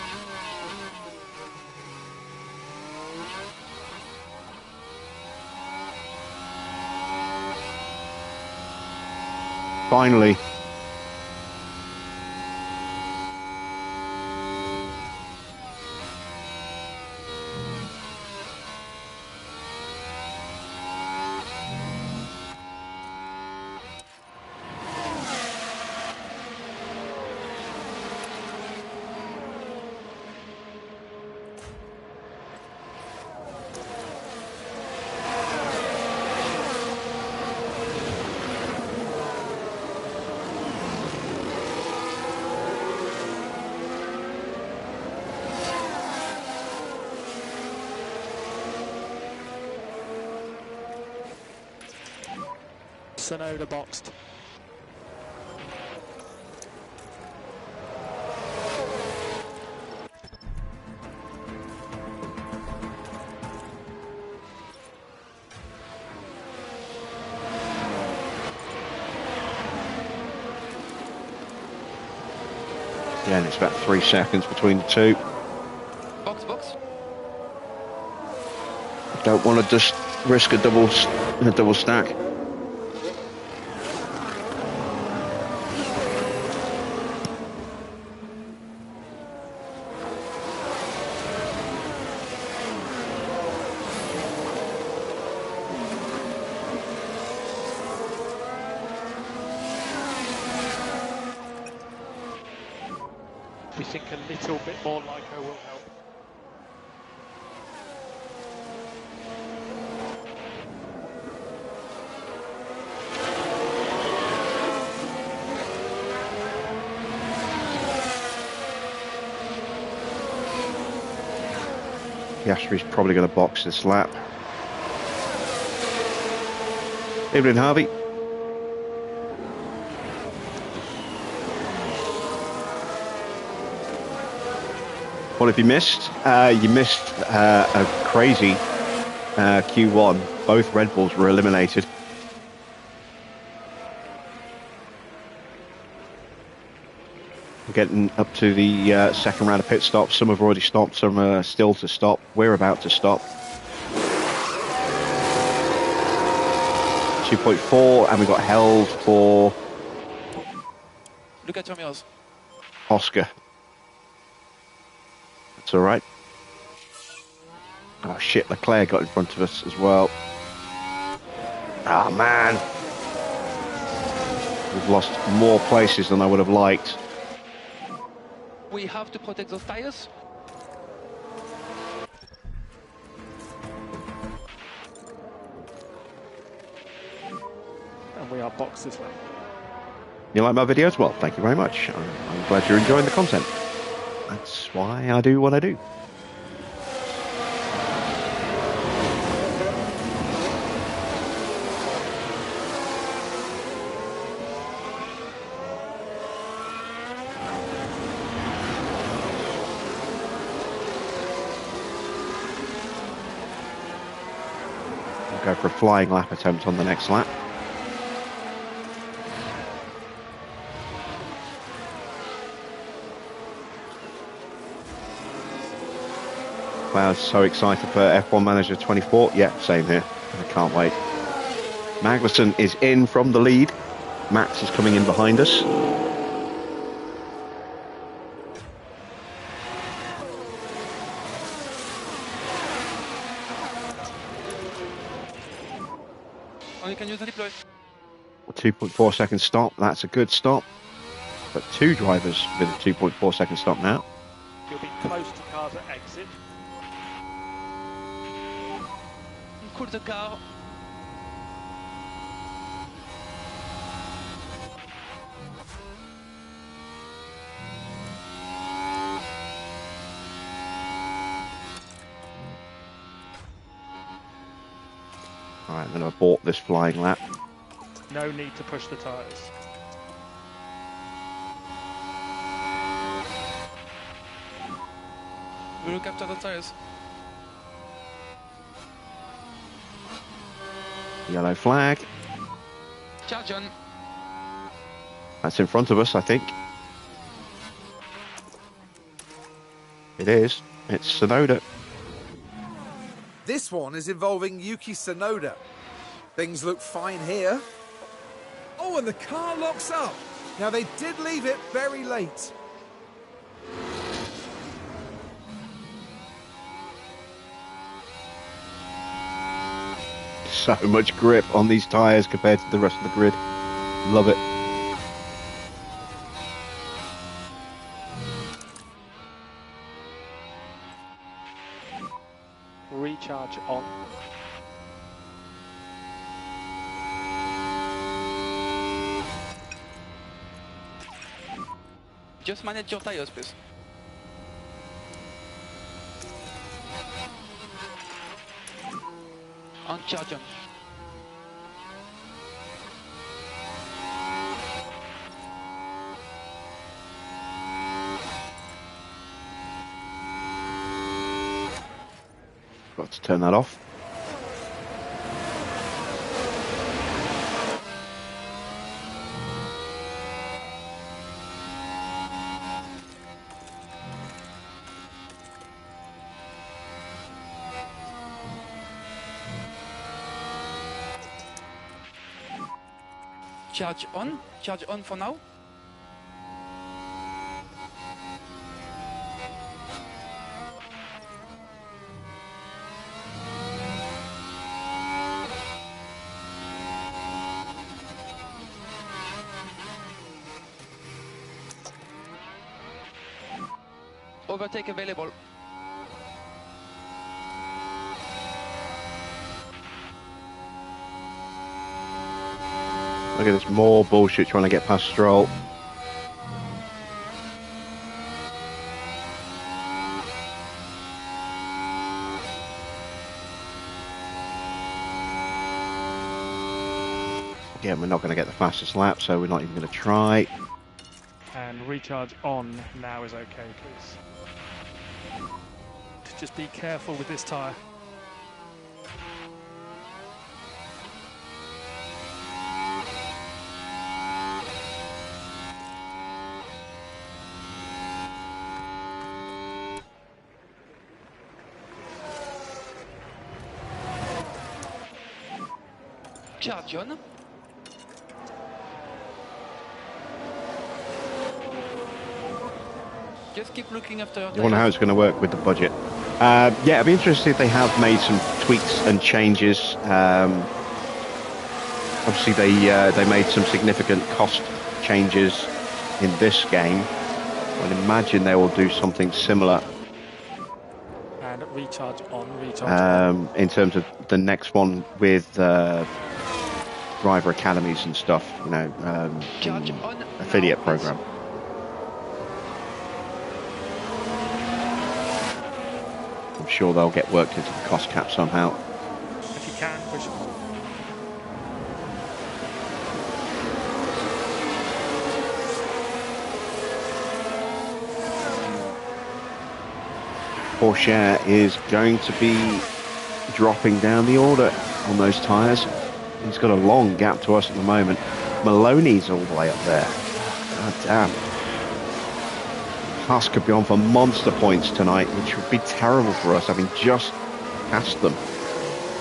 Finally. Sonoda boxed. Yeah, and it's about 3 seconds between the two. Box. Don't want to just risk a double stack. We think a little bit more Lyco will help. Piastri's probably going to box this lap. Evening, Harvey. What have you missed? You missed a crazy Q1. Both Red Bulls were eliminated. We're getting up to the second round of pit stops. Some have already stopped, some are still to stop. We're about to stop. 2.4, and we got held for Look at your mirrors. Oscar. That's all right. Oh shit, Leclerc got in front of us as well. Oh man. We've lost more places than I would have liked. We have to protect those tires. And we are boxed this way. You like my videos? Well, thank you very much. I'm glad you're enjoying the content. That's why I do what I do. We'll go for a flying lap attempt on the next lap. Cloud's so excited for F1 Manager 24. Yeah, same here. I can't wait. Magnussen is in from the lead. Max is coming in behind us. Only can use the deploy. 2.4 second stop. That's a good stop. But 2 drivers with a 2.4 second stop now. You'll be close to cars at exit. Cool the car. All right, I'm going to abort this flying lap. No need to push the tyres. We look after the tires. Yellow flag. Charge on. That's in front of us, I think. It is. It's Sonoda. This one is involving Yuki Tsunoda. Things look fine here. Oh, and the car locks up. Now, they did leave it very late. So much grip on these tyres compared to the rest of the grid. Love it. Recharge on. Just manage your tires, please. On charge on. Got to turn that off. Charge on for now. Overtake available. Look at this, more bullshit trying to get past Stroll. Again, we're not going to get the fastest lap, so we're not even going to try. And recharge on now is okay, please. Just be careful with this tyre. Charge on. Just keep looking after your You wonder how it's going to work with the budget. Yeah, it'd be interesting if they have made some tweaks and changes. Obviously, they made some significant cost changes in this game. I'd imagine they will do something similar. And recharge on, recharge on. In terms of the next one with driver academies and stuff, you know, Charge on affiliate now, program. I'm sure they'll get worked into the cost cap somehow. If you can, push on. Porsche is going to be dropping down the order on those tyres. He's got a long gap to us at the moment. Maloney's all the way up there. God damn. Haas could be on for monster points tonight, which would be terrible for us, having just passed them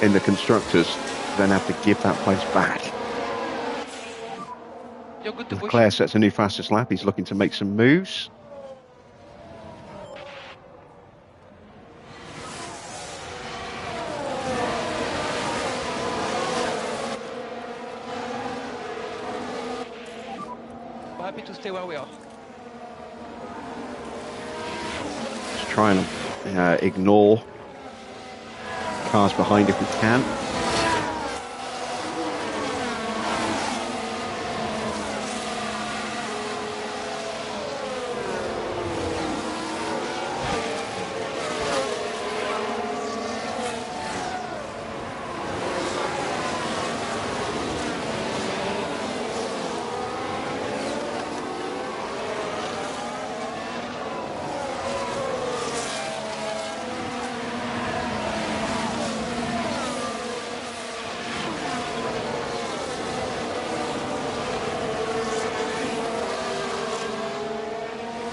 in the constructors, then have to give that place back. You're good to push. Leclerc sets a new fastest lap. He's looking to make some moves. happy to stay where we are. Just trying to ignore cars behind if we can.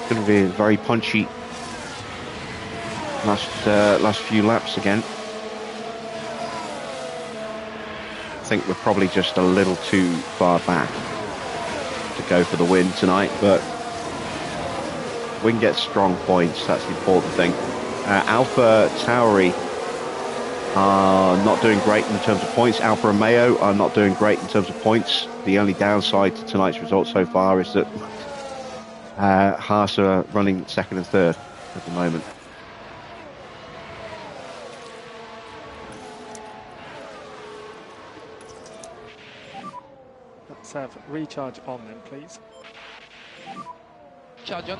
Going to be a very punchy last few laps again. I think we're probably just a little too far back to go for the win tonight, but we can get strong points. That's the important thing. Alpha Tauri are not doing great in terms of points. Alfa Romeo are not doing great in terms of points. The only downside to tonight's result so far is that Haas are running second and third at the moment. Let's have recharge on then, please. Charge on.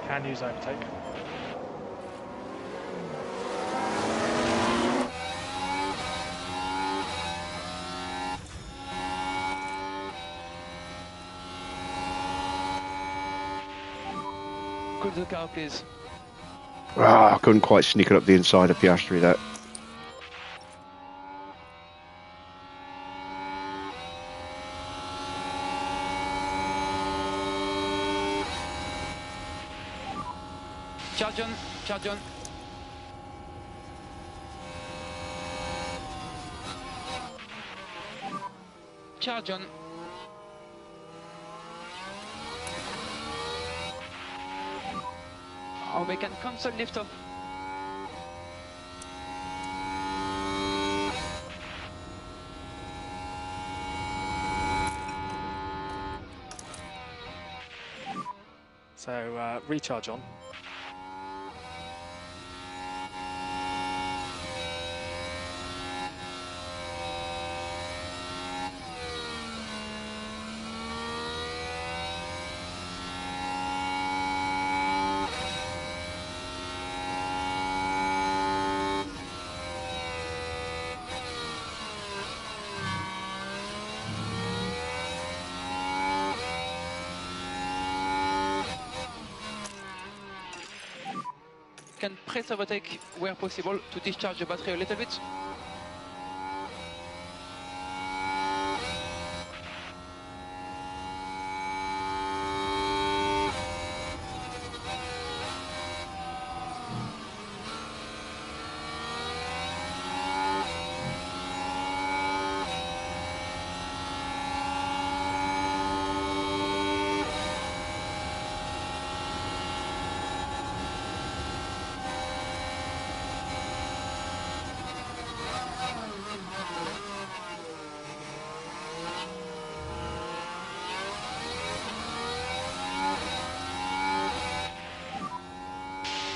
Can use overtake. Cool the car, please. I couldn't quite sneak it up the inside of Piastri there. Charge on, charge on. Charge on. Oh, we can cancel lift off. So recharge on. Can press overtake where possible to discharge the battery a little bit.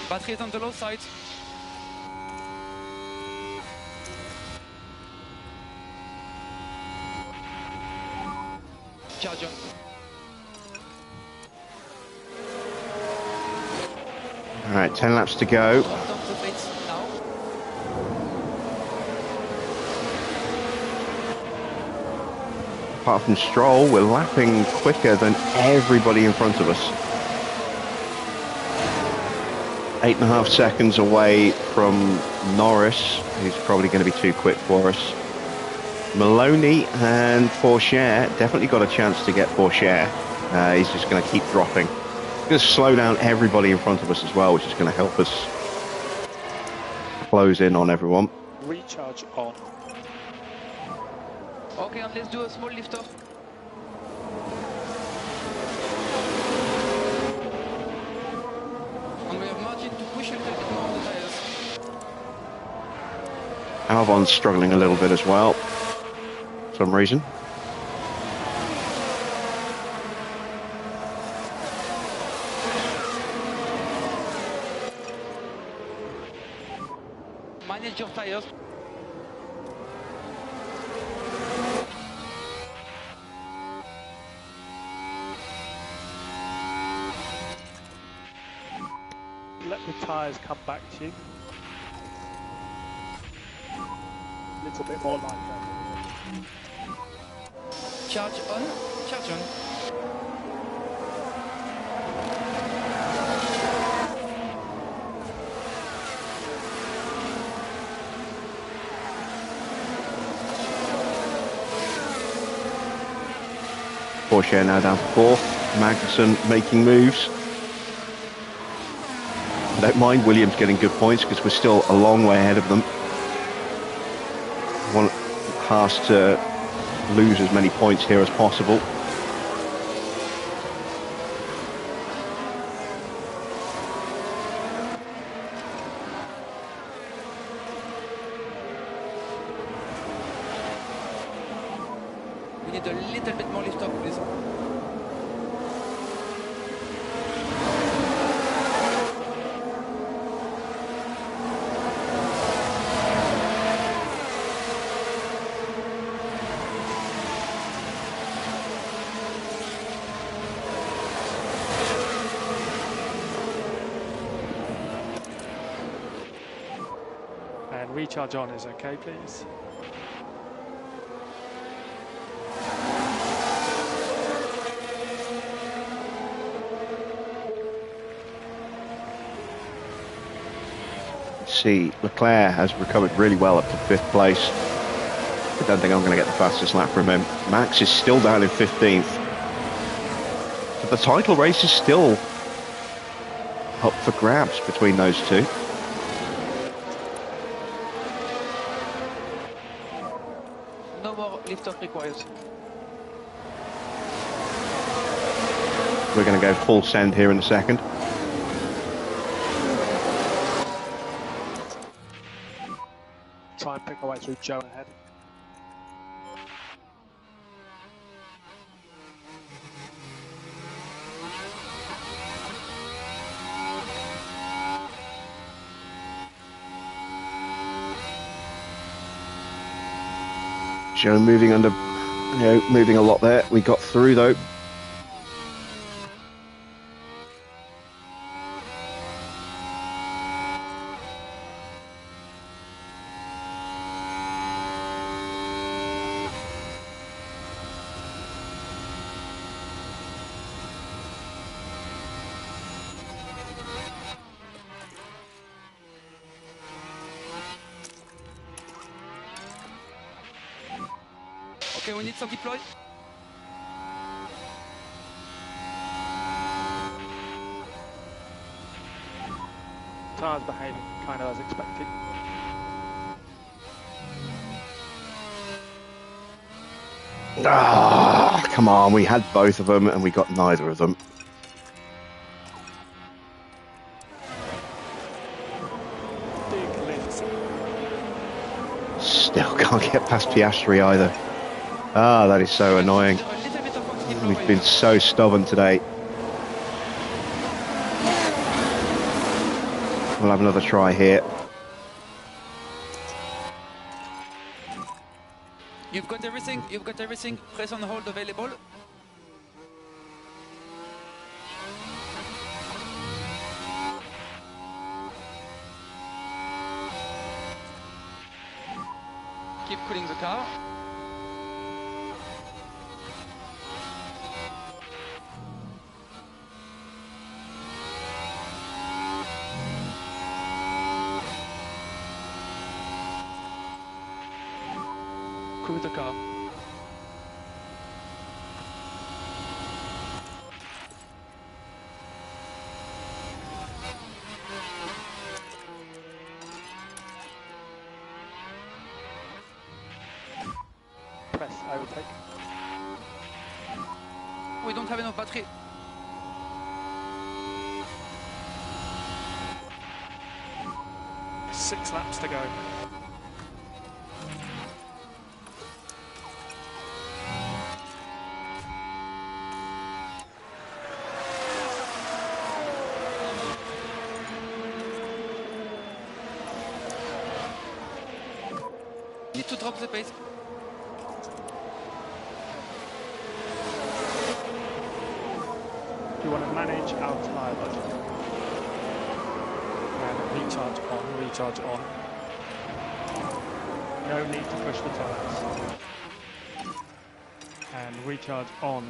Battery is on the low side. Charge on. All right, 10 laps to go. Down the brakes now. Apart from Stroll, we're lapping quicker than everybody in front of us. 8.5 seconds away from Norris, who's probably going to be too quick for us. Maloney and Pourchaire definitely got a chance to get Pourchaire. He's just going to keep dropping. He's going to slow down everybody in front of us as well, which is going to help us close in on everyone. recharge on. Okay, and let's do a small lift off. And we have margin to push a little bit more on the tires. Albon's struggling a little bit as well, for some reason. Manage your tires. Let the tyres come back to you. A little bit more like that. Charge on. Charge on. Porsche now down to fourth. Magnussen making moves. I don't mind Williams getting good points because we're still a long way ahead of them. Want Haas to lose as many points here as possible. We need a little bit more lift off, please. And recharge on is okay, please. See, Leclerc has recovered really well up to fifth place. I don't think I'm going to get the fastest lap from him. Max is still down in 15th. But the title race is still up for grabs between those two. No more lift off required. We're going to go full send here in a second. Try and pick our way through Joe ahead. Joe moving under, moving a lot there. We got through though. Okay, we need some deploy. Tyres behaving kind of as expected. Ah, come on, we had both of them and we got neither of them. Big lifts. Still can't get past Piastri either. Ah, that is so annoying. A little bit of deploy. We've been so stubborn today. We'll have another try here. You've got everything. You've got everything. Press on hold available. Keep cooling the car. Cool the car. press overtake. We don't have enough battery. Six laps to go. Need to drop the pace. You want to manage our tyre budget. And recharge on, recharge on. No need to push the tyres. And recharge on.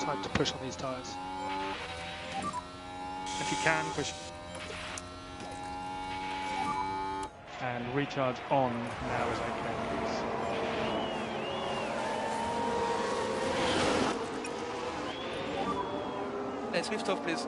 Time to push on these tyres. If you can, push. And recharge on now is okay, please. Let's lift off, please.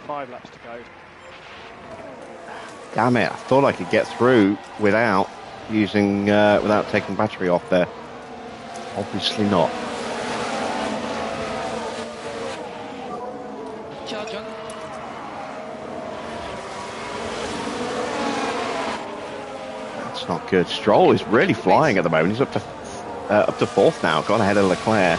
Five laps to go. Damn it! I thought I could get through without using without taking battery off there. Obviously not. Charge on. That's not good. Stroll is really flying at the moment. He's up to fourth now. Got ahead of Leclerc.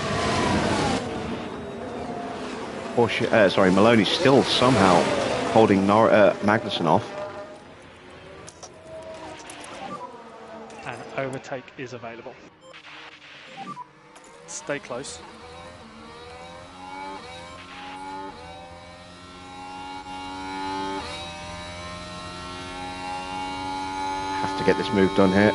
Porsche, sorry, Maloney's still somehow holding Magnussen off. And overtake is available. Stay close. Have to get this move done here.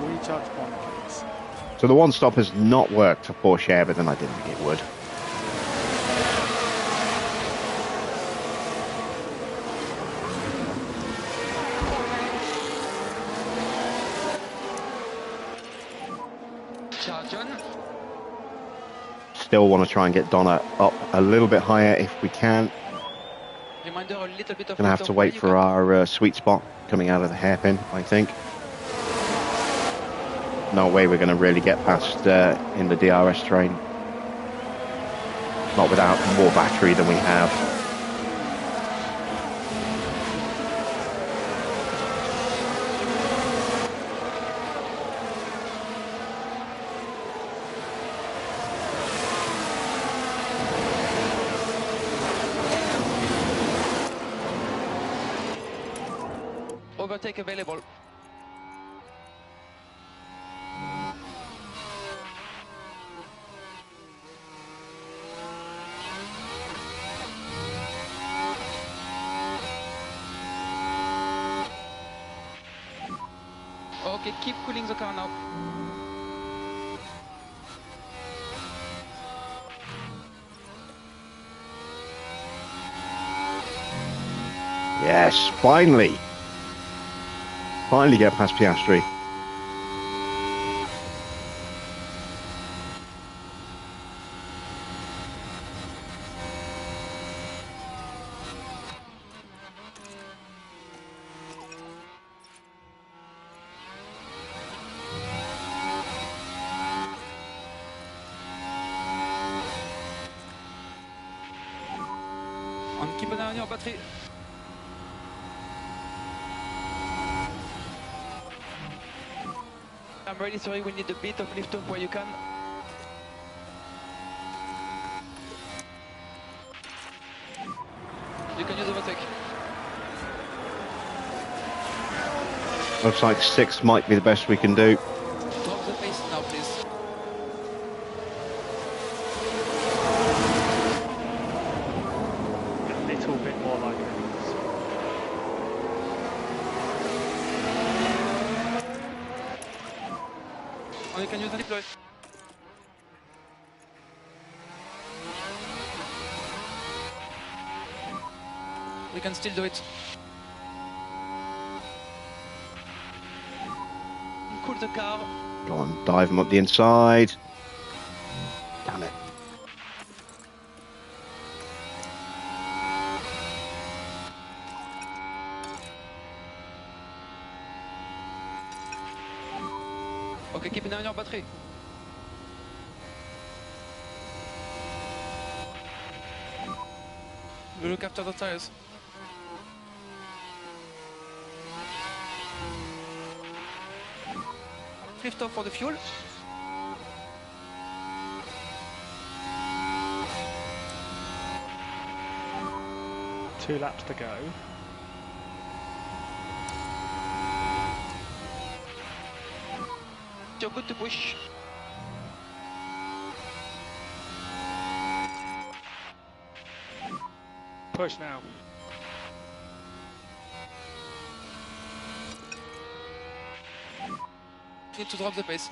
Recharge on, please. So the one stop has not worked for Porsche, but then I didn't think it would. Charge on. Still want to try and get Donna up a little bit higher if we can. Reminder, a little bit of. Gonna have to wait for our sweet spot coming out of the hairpin, I think. No way we're going to really get past in the DRS train. Not without more battery than we have. Overtake available. Okay, keep cooling the car now. Yes, finally. Finally get past Piastri. And keep an eye on your battery. I'm really sorry, we need a bit of lift off where you can. You can use overtake. Looks like 6 might be the best we can do. Drop the pace now, please. you can use the deploy. We can still do it. Cool the car. Go on, dive him up the inside. Damn it. Okay, keep an eye on your battery. We look after the tires. Lift off for the fuel. Two laps to go. You're good to push. Push now. Need to drop the pace.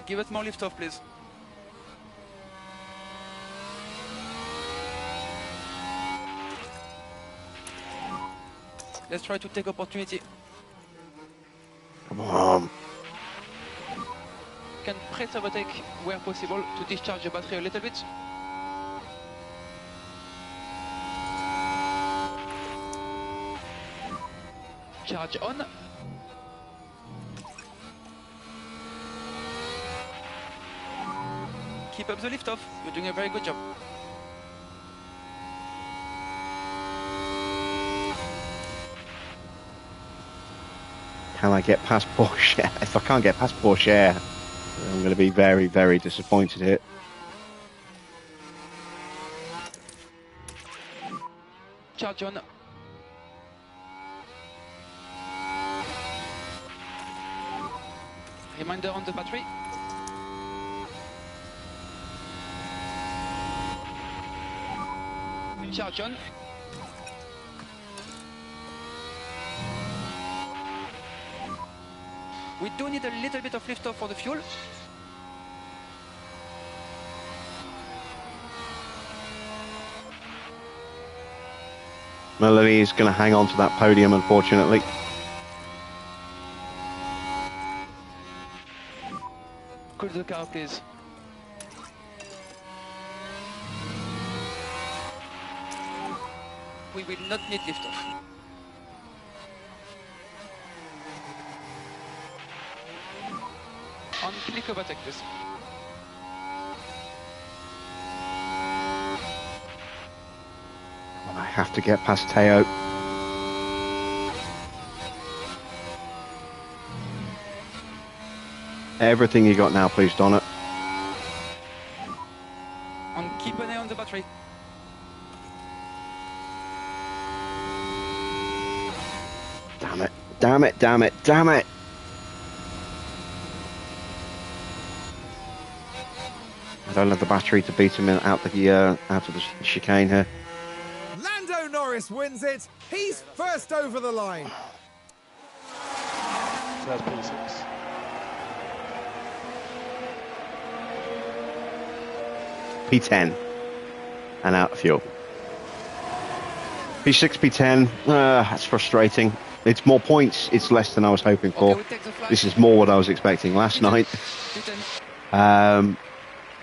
Give it more lift off, please. Let's try to take opportunity. Come on. Can press overtake where possible to discharge the battery a little bit. Charge on. Keep up the lift off. You're doing a very good job. Can I get past Porsche? If I can't get past Porsche, I'm going to be very, very disappointed here. Charge on. Reminder on the battery. Charge on. We do need a little bit of liftoff for the fuel. Melanie is going to hang on to that podium, unfortunately. Cool the car, please. We will not need liftoff. On click overtake, please. I have to get past Teo. Everything you got now, please, Donna. On keep an eye on the battery. Damn it, damn it, damn it, damn it. I don't have the battery to beat him out of the chicane here. Lando Norris wins it. He's first over the line. So that's P6. P10 and out of fuel. P6, P10, that's frustrating. It's more points, it's less than I was hoping for. Okay, we take the flag. This is more what I was expecting last night. P10.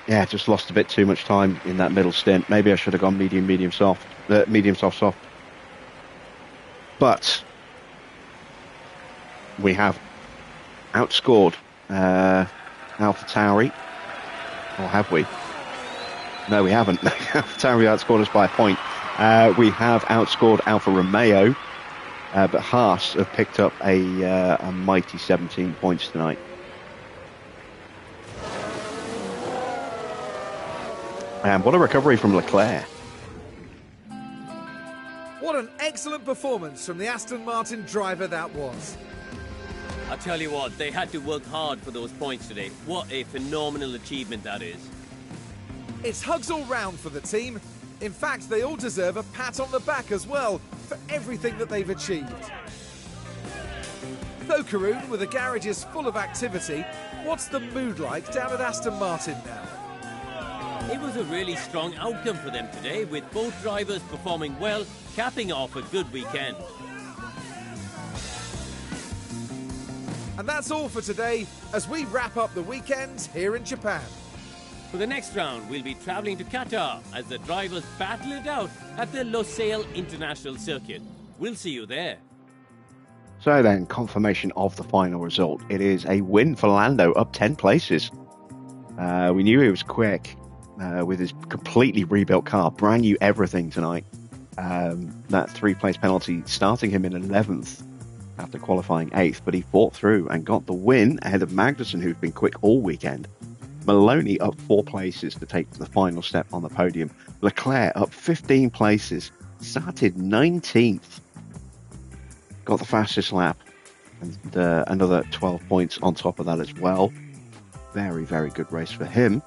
Yeah, just lost a bit too much time in that middle stint. Maybe I should have gone medium, soft. Medium, soft. But we have outscored AlphaTauri. Or have we? No, we haven't. AlphaTauri outscored us by a point. We have outscored Alfa Romeo, but Haas have picked up a mighty 17 points tonight. And what a recovery from Leclerc. What an excellent performance from the Aston Martin driver that was. I tell you what, they had to work hard for those points today. What a phenomenal achievement that is. It's hugs all round for the team. In fact, they all deserve a pat on the back as well for everything that they've achieved. Though Karun, with the garages full of activity, what's the mood like down at Aston Martin now? It was a really strong outcome for them today, with both drivers performing well, capping off a good weekend. And that's all for today as we wrap up the weekend here in Japan. For the next round, we'll be travelling to Qatar as the drivers battle it out at the Losail International Circuit. We'll see you there. So then, confirmation of the final result. It is a win for Lando, up 10 places. We knew he was quick with his completely rebuilt car, brand new everything tonight. That 3-place penalty starting him in 11th after qualifying 8th, but he fought through and got the win ahead of Magnussen, who's been quick all weekend. Maloney up 4 places to take the final step on the podium. Leclerc up 15 places, started 19th. Got the fastest lap and another 12 points on top of that as well. Very, very good race for him.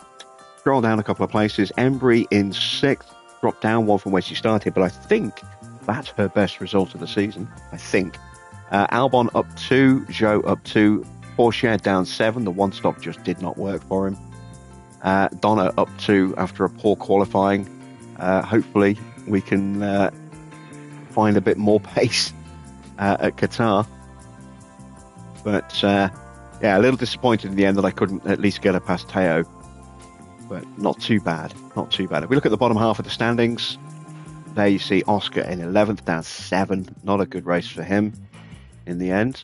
Scroll down a couple of places. Embry in 6th, dropped down 1 from where she started, but I think that's her best result of the season. I think. Albon up 2, Zhou up 2, Porsche down 7. The one stop just did not work for him. Donna up 2 after a poor qualifying. Hopefully we can find a bit more pace at Qatar, but yeah, a little disappointed in the end that I couldn't at least get her past Teo, but not too bad. If we look at the bottom half of the standings, there you see Oscar in 11th, down 7. Not a good race for him in the end.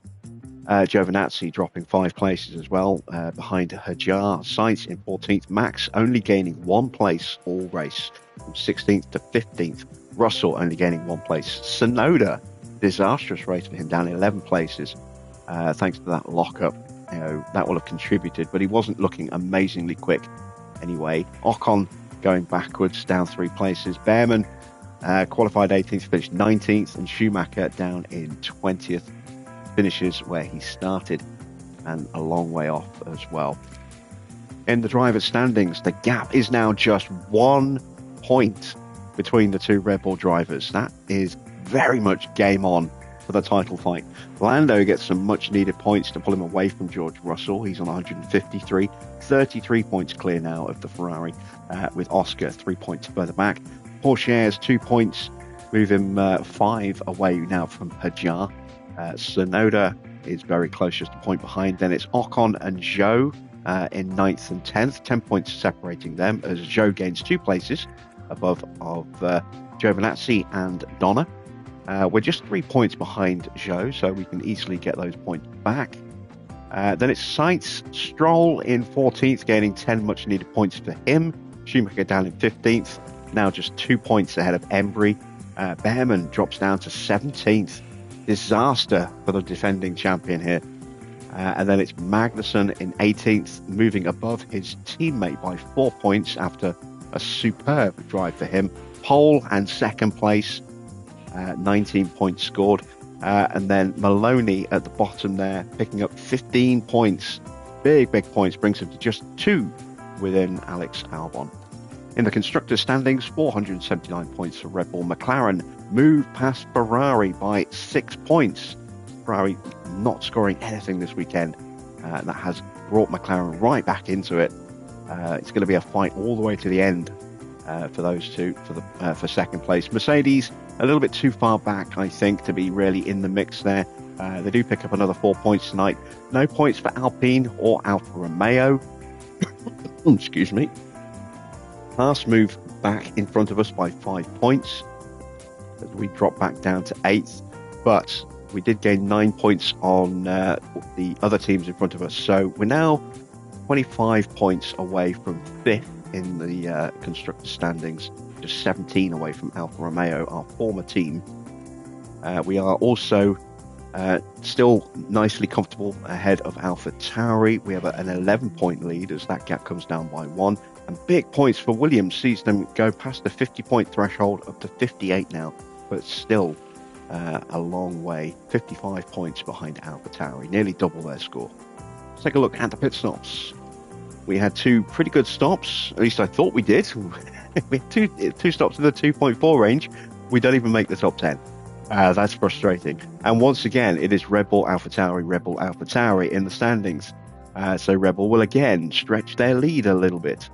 Giovinazzi dropping 5 places as well, behind Hajar. Sainz in 14th. Max only gaining 1 place all race, from 16th to 15th. Russell only gaining 1 place. Tsunoda, disastrous race for him, down 11 places, thanks to that lockup. You know, that will have contributed, but he wasn't looking amazingly quick anyway. Ocon going backwards, down 3 places. Behrman qualified 18th, finished 19th, and Schumacher down in 20th, finishes where he started and a long way off as well. In the drivers' standings, the gap is now just 1 point between the 2 Red Bull drivers. That is very much game on for the title fight. Lando gets some much needed points to pull him away from George Russell. He's on 153, 33 points clear now of the Ferrari, with Oscar 3 points further back. Porsche's 2 points move him 5 away now from Hajar. Tsunoda is very close, just a point behind. Then it's Ocon and Zhou in 9th and 10th, 10 points separating them as Zhou gains 2 places above of Giovinazzi and Donna. We're just 3 points behind Zhou, so we can easily get those points back. Then it's Sainz, Stroll in 14th, gaining 10 much needed points for him. Schumacher down in 15th, now just 2 points ahead of Embry. Behrman drops down to 17th. Disaster for the defending champion here. And then it's Magnussen in 18th, moving above his teammate by 4 points after a superb drive for him. Pole and 2nd place, 19 points scored. And then Maloney at the bottom there, picking up 15 points. Big points, brings him to just 2 within Alex Albon. In the constructors' standings, 479 points for Red Bull. McLaren moved past Ferrari by 6 points. Ferrari not scoring anything this weekend. That has brought McLaren right back into it. It's going to be a fight all the way to the end for those two for 2nd place. Mercedes a little bit too far back, I think, to be really in the mix there. They do pick up another 4 points tonight. No points for Alpine or Alfa Romeo. Excuse me. Haas move back in front of us by 5 points as we drop back down to 8th, but we did gain 9 points on the other teams in front of us, so we're now 25 points away from 5th in the constructor standings, just 17 away from Alfa Romeo, our former team. We are also still nicely comfortable ahead of AlphaTauri. We have an 11-point lead as that gap comes down by 1. And big points for Williams, sees them go past the 50-point threshold up to 58 now, but still a long way, 55 points behind AlphaTauri, nearly double their score. Let's take a look at the pit stops. We had 2 pretty good stops, at least I thought we did. We had two stops in the 2.4 range. We don't even make the top 10. That's frustrating. And once again, it is Red Bull, AlphaTauri in the standings. So Red Bull will again stretch their lead a little bit.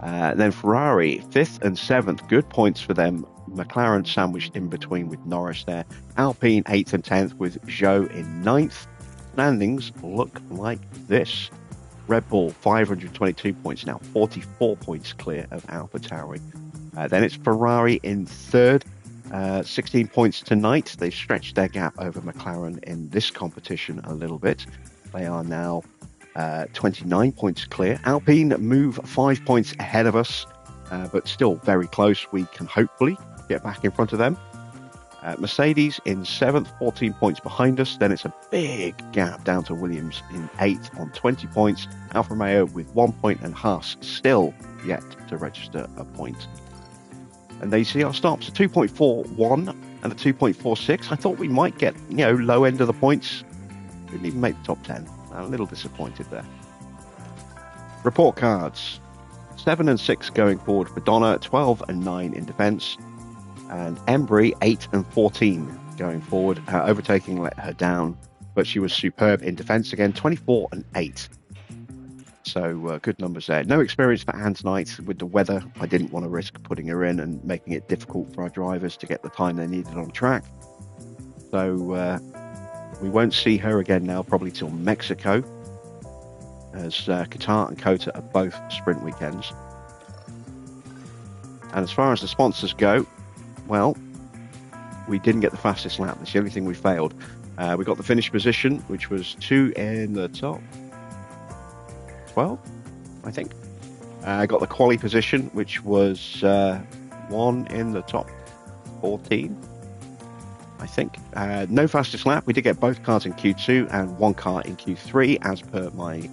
Then Ferrari, 5th and 7th, good points for them. McLaren sandwiched in between with Norris there. Alpine 8th and 10th with Zhou in 9th. Standings look like this. Red Bull 522 points now, 44 points clear of AlphaTauri. Then it's Ferrari in 3rd, 16 points tonight. They've stretched their gap over McLaren in this competition a little bit. They are now 29 points clear. Alpine move 5 points ahead of us, but still very close. We can hopefully get back in front of them. Mercedes in 7th, 14 points behind us. Then it's a big gap down to Williams in 8th on 20 points. Alfa Romeo with 1 point, and Haas still yet to register a point. And there you see our stops, a 2.41 and a 2.46. I thought we might get, low end of the points. Didn't even make the top 10. I'm a little disappointed there. Report cards. 7 and 6 going forward for Donna, 12 and 9 in defence. And Embry, 8 and 14 going forward. Overtaking let her down, but she was superb in defence again, 24 and 8. So good numbers there. No experience for Anne tonight with the weather. I didn't want to risk putting her in and making it difficult for our drivers to get the time they needed on track. So we won't see her again now, probably till Mexico, as Qatar and Kota are both sprint weekends. And as far as the sponsors go, well, we didn't get the fastest lap. That's the only thing we failed. We got the finish position, which was 2 in the top 12, I think. I got the quali position, which was 1 in the top 14, I think. No fastest lap. We did get both cars in Q2 and 1 car in Q3, as per my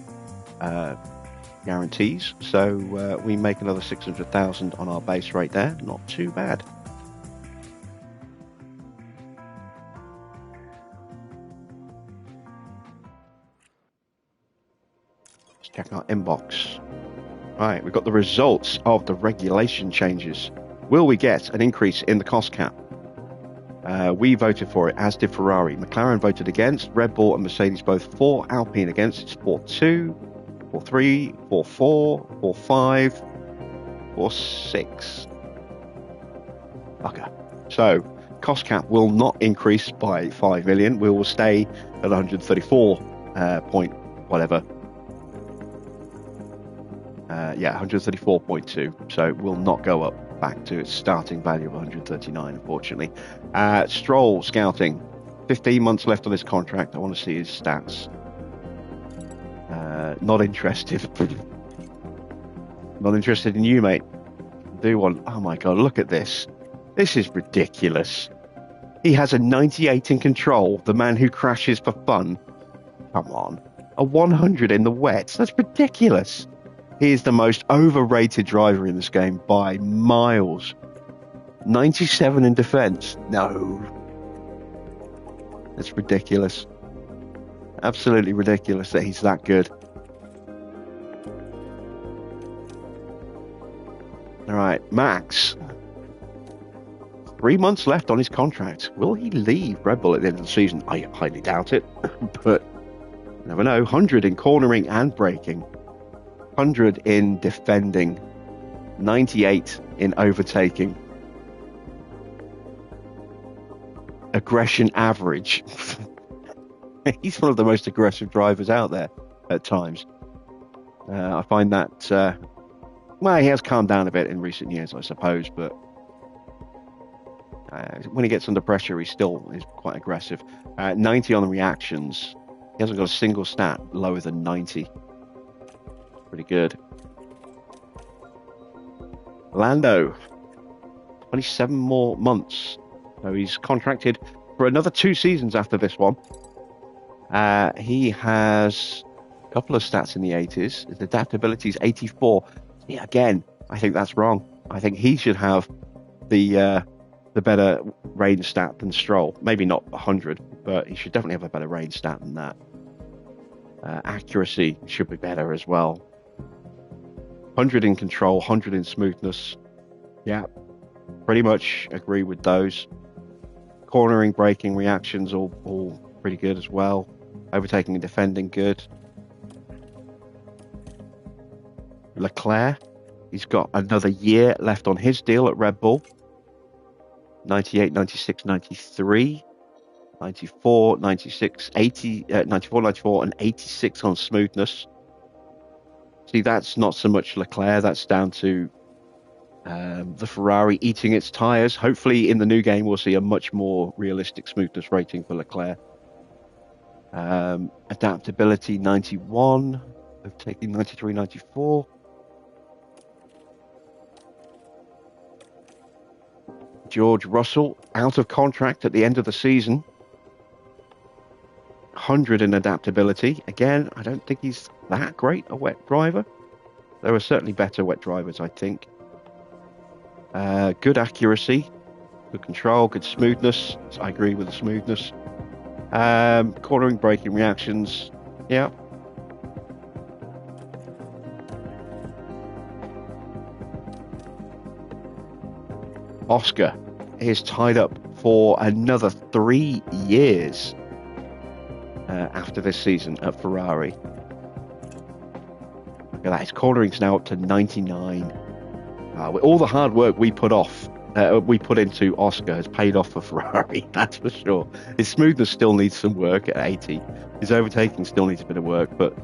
guarantees. So we make another 600,000 on our base rate there. Not too bad. Check our inbox. Right, we've got the results of the regulation changes. Will we get an increase in the cost cap? We voted for it, as did Ferrari. McLaren voted against. Red Bull and Mercedes both for. Alpine against. It's 4-2, 4-3, 4-4, 4-5, 4-6. Bugger. So, cost cap will not increase by 5 million. We will stay at 134 point whatever. 134.2. So it will not go up back to its starting value of 139, unfortunately. Stroll scouting. 15 months left on his contract. I want to see his stats. Not interested. Not interested in you, mate. Do one. Oh my god, look at this. This is ridiculous. He has a 98 in control, the man who crashes for fun. Come on. A 100 in the wets. That's ridiculous. He is the most overrated driver in this game by miles. 97 in defense. No. That's ridiculous. Absolutely ridiculous that he's that good. All right, Max. 3 months left on his contract. Will he leave Red Bull at the end of the season? I highly doubt it. But you never know. 100 in cornering and braking. 100 in defending, 98 in overtaking. Aggression average. He's one of the most aggressive drivers out there at times. I find that, he has calmed down a bit in recent years, I suppose, but when he gets under pressure, he still is quite aggressive. 90 on the reactions. He hasn't got a single stat lower than 90. Pretty good. Lando, 27 more months. So he's contracted for another 2 seasons after this one. He has a couple of stats in the 80s. His adaptability is 84. Yeah, again, I think that's wrong. I think he should have the better range stat than Stroll. Maybe not 100, but he should definitely have a better range stat than that. Accuracy should be better as well. 100 in control, 100 in smoothness. Yeah, pretty much agree with those. cornering, braking, reactions, all pretty good as well. Overtaking and defending, good. Leclerc, he's got another year left on his deal at Red Bull. 98, 96, 93, 94, 96, 80, 94, 94, and 86 on smoothness. See, that's not so much Leclerc, that's down to the Ferrari eating its tyres. Hopefully in the new game we'll see a much more realistic smoothness rating for Leclerc. Adaptability 91, overtaking 93, 94. George Russell out of contract at the end of the season. 100 in adaptability. Again, I don't think he's that great a wet driver. There are certainly better wet drivers, I think. Good accuracy, good control, good smoothness. I agree with the smoothness. Cornering, braking, reactions. Yeah. Oscar is tied up for another 3 years after this season at Ferrari. Look at that, his cornering's now up to 99. With all the hard work we put into Oscar has paid off for Ferrari, that's for sure. His smoothness still needs some work at 80. His overtaking still needs a bit of work, but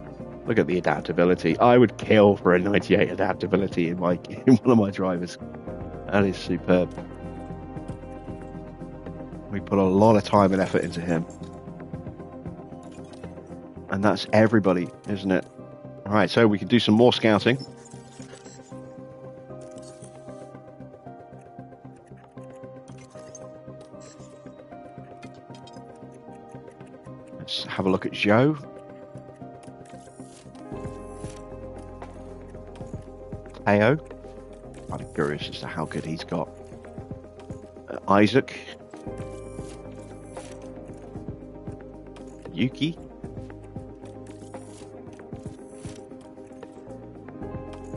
look at the adaptability. I would kill for a 98 adaptability in one of my drivers. That is superb. We put a lot of time and effort into him. And that's everybody, isn't it? All right, so we can do some more scouting. Let's have a look at Joe. Teo. I'm curious as to how good he's got. Isaac. Yuki.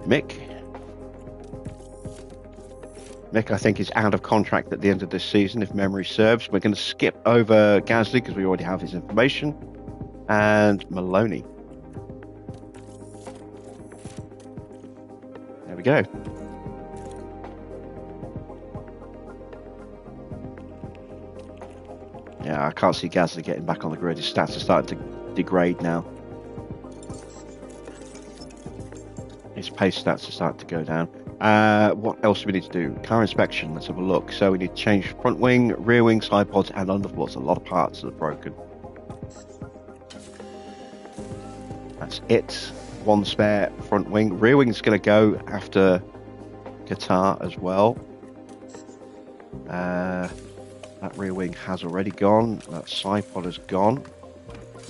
Mick. Mick, I think, is out of contract at the end of this season, if memory serves. We're going to skip over Gasly because we already have his information. And Maloney. There we go. Yeah, I can't see Gasly getting back on the grid. His stats are starting to degrade now. His pace stats are starting to go down. What else do we need to do? Car inspection, let's have a look. So we need to change front wing, rear wing, side pods, and underfloors. A lot of parts that are broken. That's it. One spare front wing. Rear wing is going to go after Qatar as well. That rear wing has already gone. That side pod has gone.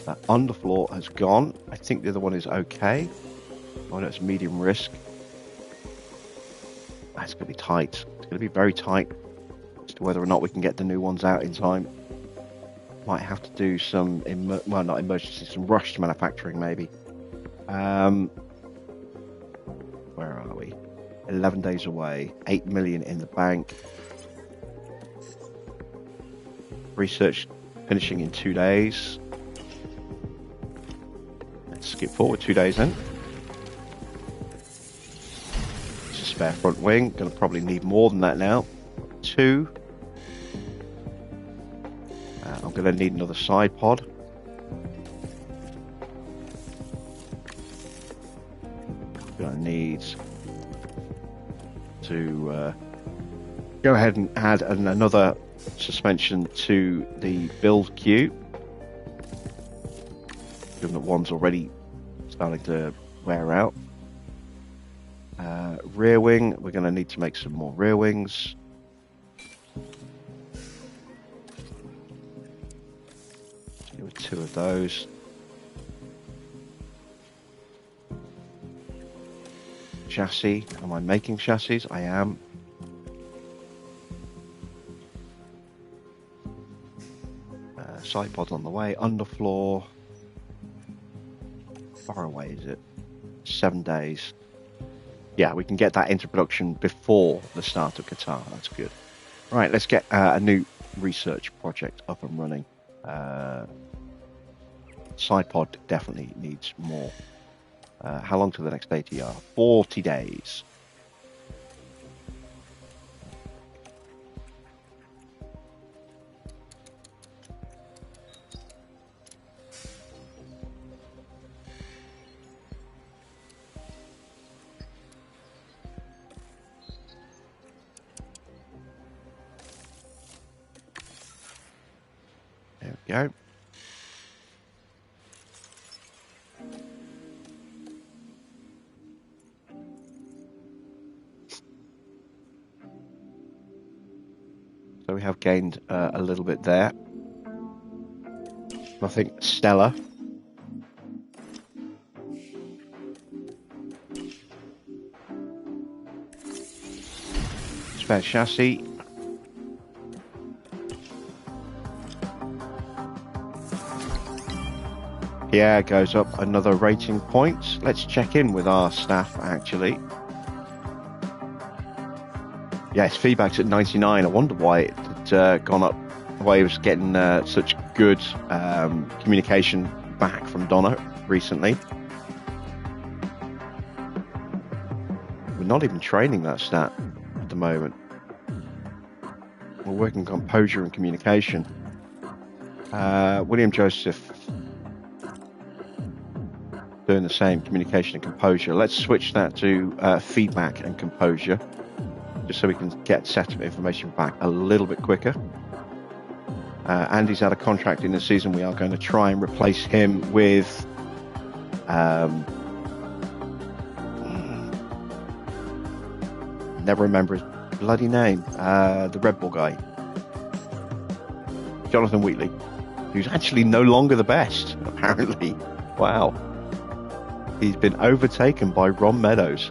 That underfloor has gone. I think the other one is okay. Oh, no, it's medium risk. That's going to be tight. It's going to be very tight as to whether or not we can get the new ones out in time. Might have to do some, well, not emergency, some rushed manufacturing maybe. Where are we? 11 days away. 8 million in the bank. Research finishing in 2 days. Let's skip forward 2 days then. It's a spare front wing. Going to probably need more than that now. 2. I'm going to need another side pod. I'm going to need to go ahead and add another suspension to the build queue, given that one's already starting to wear out. Rear wing, we're going to need to make some more rear wings. Do 2 of those. Chassis, am I making chassis? I am. Side pods on the way, underfloor. Far away is it? 7 days. Yeah, we can get that into production before the start of Qatar. That's good. Right, let's get a new research project up and running. Side pod definitely needs more. How long to the next ATR? 40 days. There we go. So we have gained a little bit there. Nothing stellar. Spare chassis. Yeah, goes up another rating point. Let's check in with our staff, actually. Yes, feedback's at 99. I wonder why it had gone up, why he was getting such good communication back from Donna recently. We're not even training that stat at the moment. We're working on composure and communication. William Joseph doing the same, communication and composure. Let's switch that to feedback and composure, just so we can get set of information back a little bit quicker. Andy's out of contract in the season. We are going to try and replace him with never remember his bloody name, the Red Bull guy, Jonathan Wheatley, who's actually no longer the best, apparently. Wow. He's been overtaken by Ron Meadows.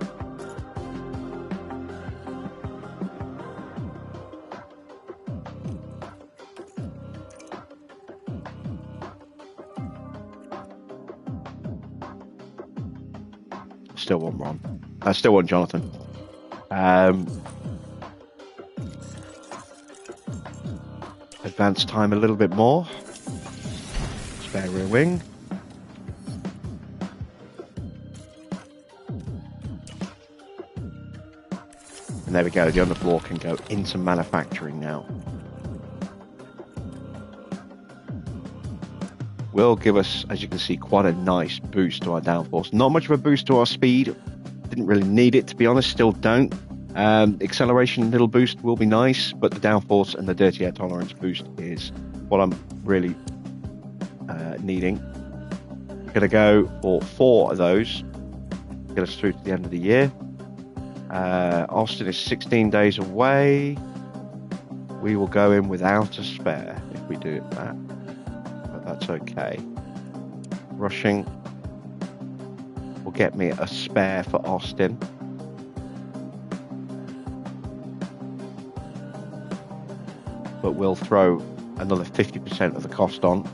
Still want Ron. I still want Jonathan. Advance time a little bit more. Spare rear wing. And there we go, the underfloor can go into manufacturing now. Will give us, as you can see, quite a nice boost to our downforce. Not much of a boost to our speed. Didn't really need it, to be honest, still don't. Acceleration, little boost will be nice, but the downforce and the dirty air tolerance boost is what I'm really needing. Gonna go for 4 of those. Get us through to the end of the year. Austin is 16 days away. We will go in without a spare if we do that, but that's okay. Rushing will get me a spare for Austin. But we'll throw another 50% of the cost on.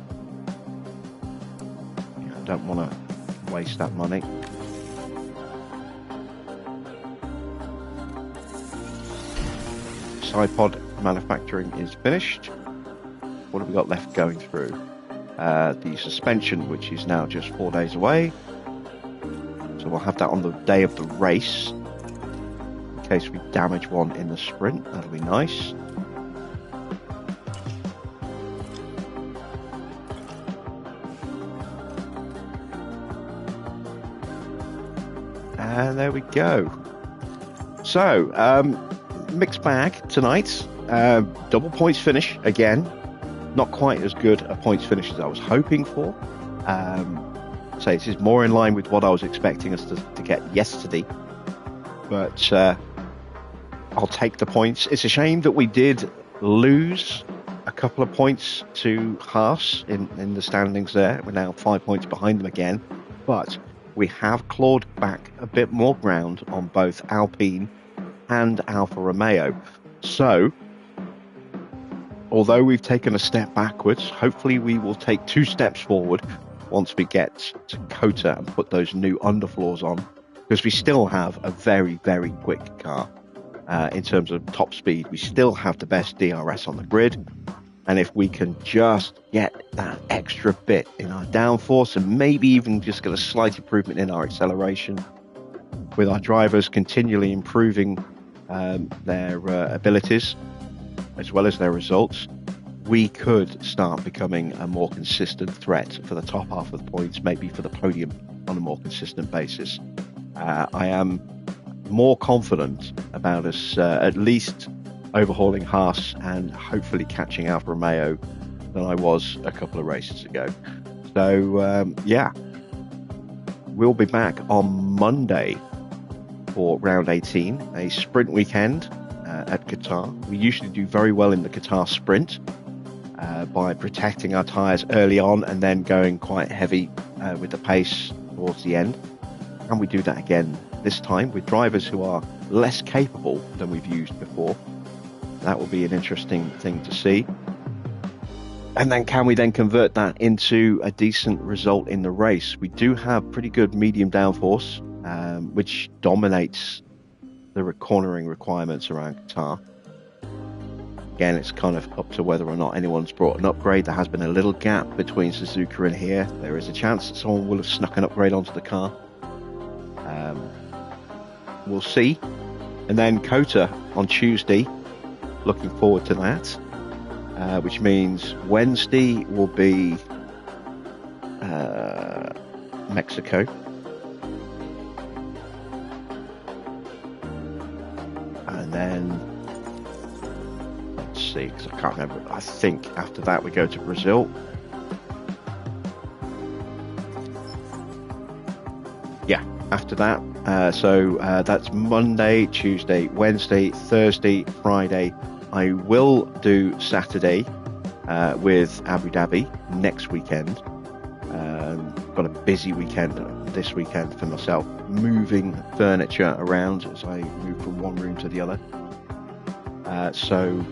I don't want to waste that money. Side pod manufacturing is finished. What have we got left going through? The suspension, which is now just 4 days away. So we'll have that on the day of the race, in case we damage one in the sprint. That'll be nice. And there we go. So, mixed bag tonight. Double points finish again. Not quite as good a points finish as I was hoping for. So this is more in line with what I was expecting us to get yesterday. But I'll take the points. It's a shame that we did lose a couple of points to Haas in the standings there. We're now 5 points behind them again. But we have clawed back a bit more ground on both Alpine and Alfa Romeo. So, although we've taken a step backwards, hopefully we will take 2 steps forward once we get to COTA and put those new underfloors on, because we still have a very, very quick car. in terms of top speed. We still have the best DRS on the grid. And if we can just get that extra bit in our downforce and maybe even just get a slight improvement in our acceleration, with our drivers continually improving their abilities as well as their results, we could start becoming a more consistent threat for the top half of the points, maybe for the podium on a more consistent basis. I am more confident about us at least overhauling Haas and hopefully catching Alfa Romeo than I was a couple of races ago. So, we'll be back on Monday for round 18, a sprint weekend at Qatar. We usually do very well in the Qatar sprint by protecting our tyres early on and then going quite heavy with the pace towards the end. And we do that again this time with drivers who are less capable than we've used before. That will be an interesting thing to see. And then can we then convert that into a decent result in the race? We do have pretty good medium downforce, which dominates the cornering requirements around Qatar. Again, it's kind of up to whether or not anyone's brought an upgrade. There has been a little gap between Suzuka and here. There is a chance that someone will have snuck an upgrade onto the car. We'll see. And then COTA on Tuesday. Looking forward to that, which means Wednesday will be Mexico. And then, let's see, because I can't remember. I think after that we go to Brazil. Yeah, after that. So that's Monday, Tuesday, Wednesday, Thursday, Friday. I will do Saturday with Abu Dhabi next weekend. Got a busy weekend this weekend for myself, moving furniture around as I move from one room to the other. So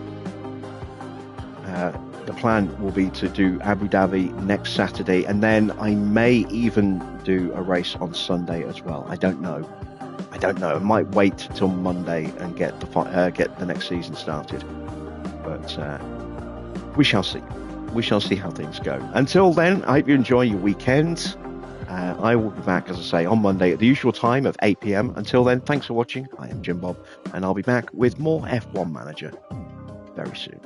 the plan will be to do Abu Dhabi next Saturday, and then I may even do a race on Sunday as well. I don't know. I might wait till Monday and get the next season started. But we shall see. We shall see how things go. Until then, I hope you enjoy your weekend. I will be back, as I say, on Monday at the usual time of 8 p.m. Until then, thanks for watching. I am Jim Bob, and I'll be back with more F1 Manager very soon.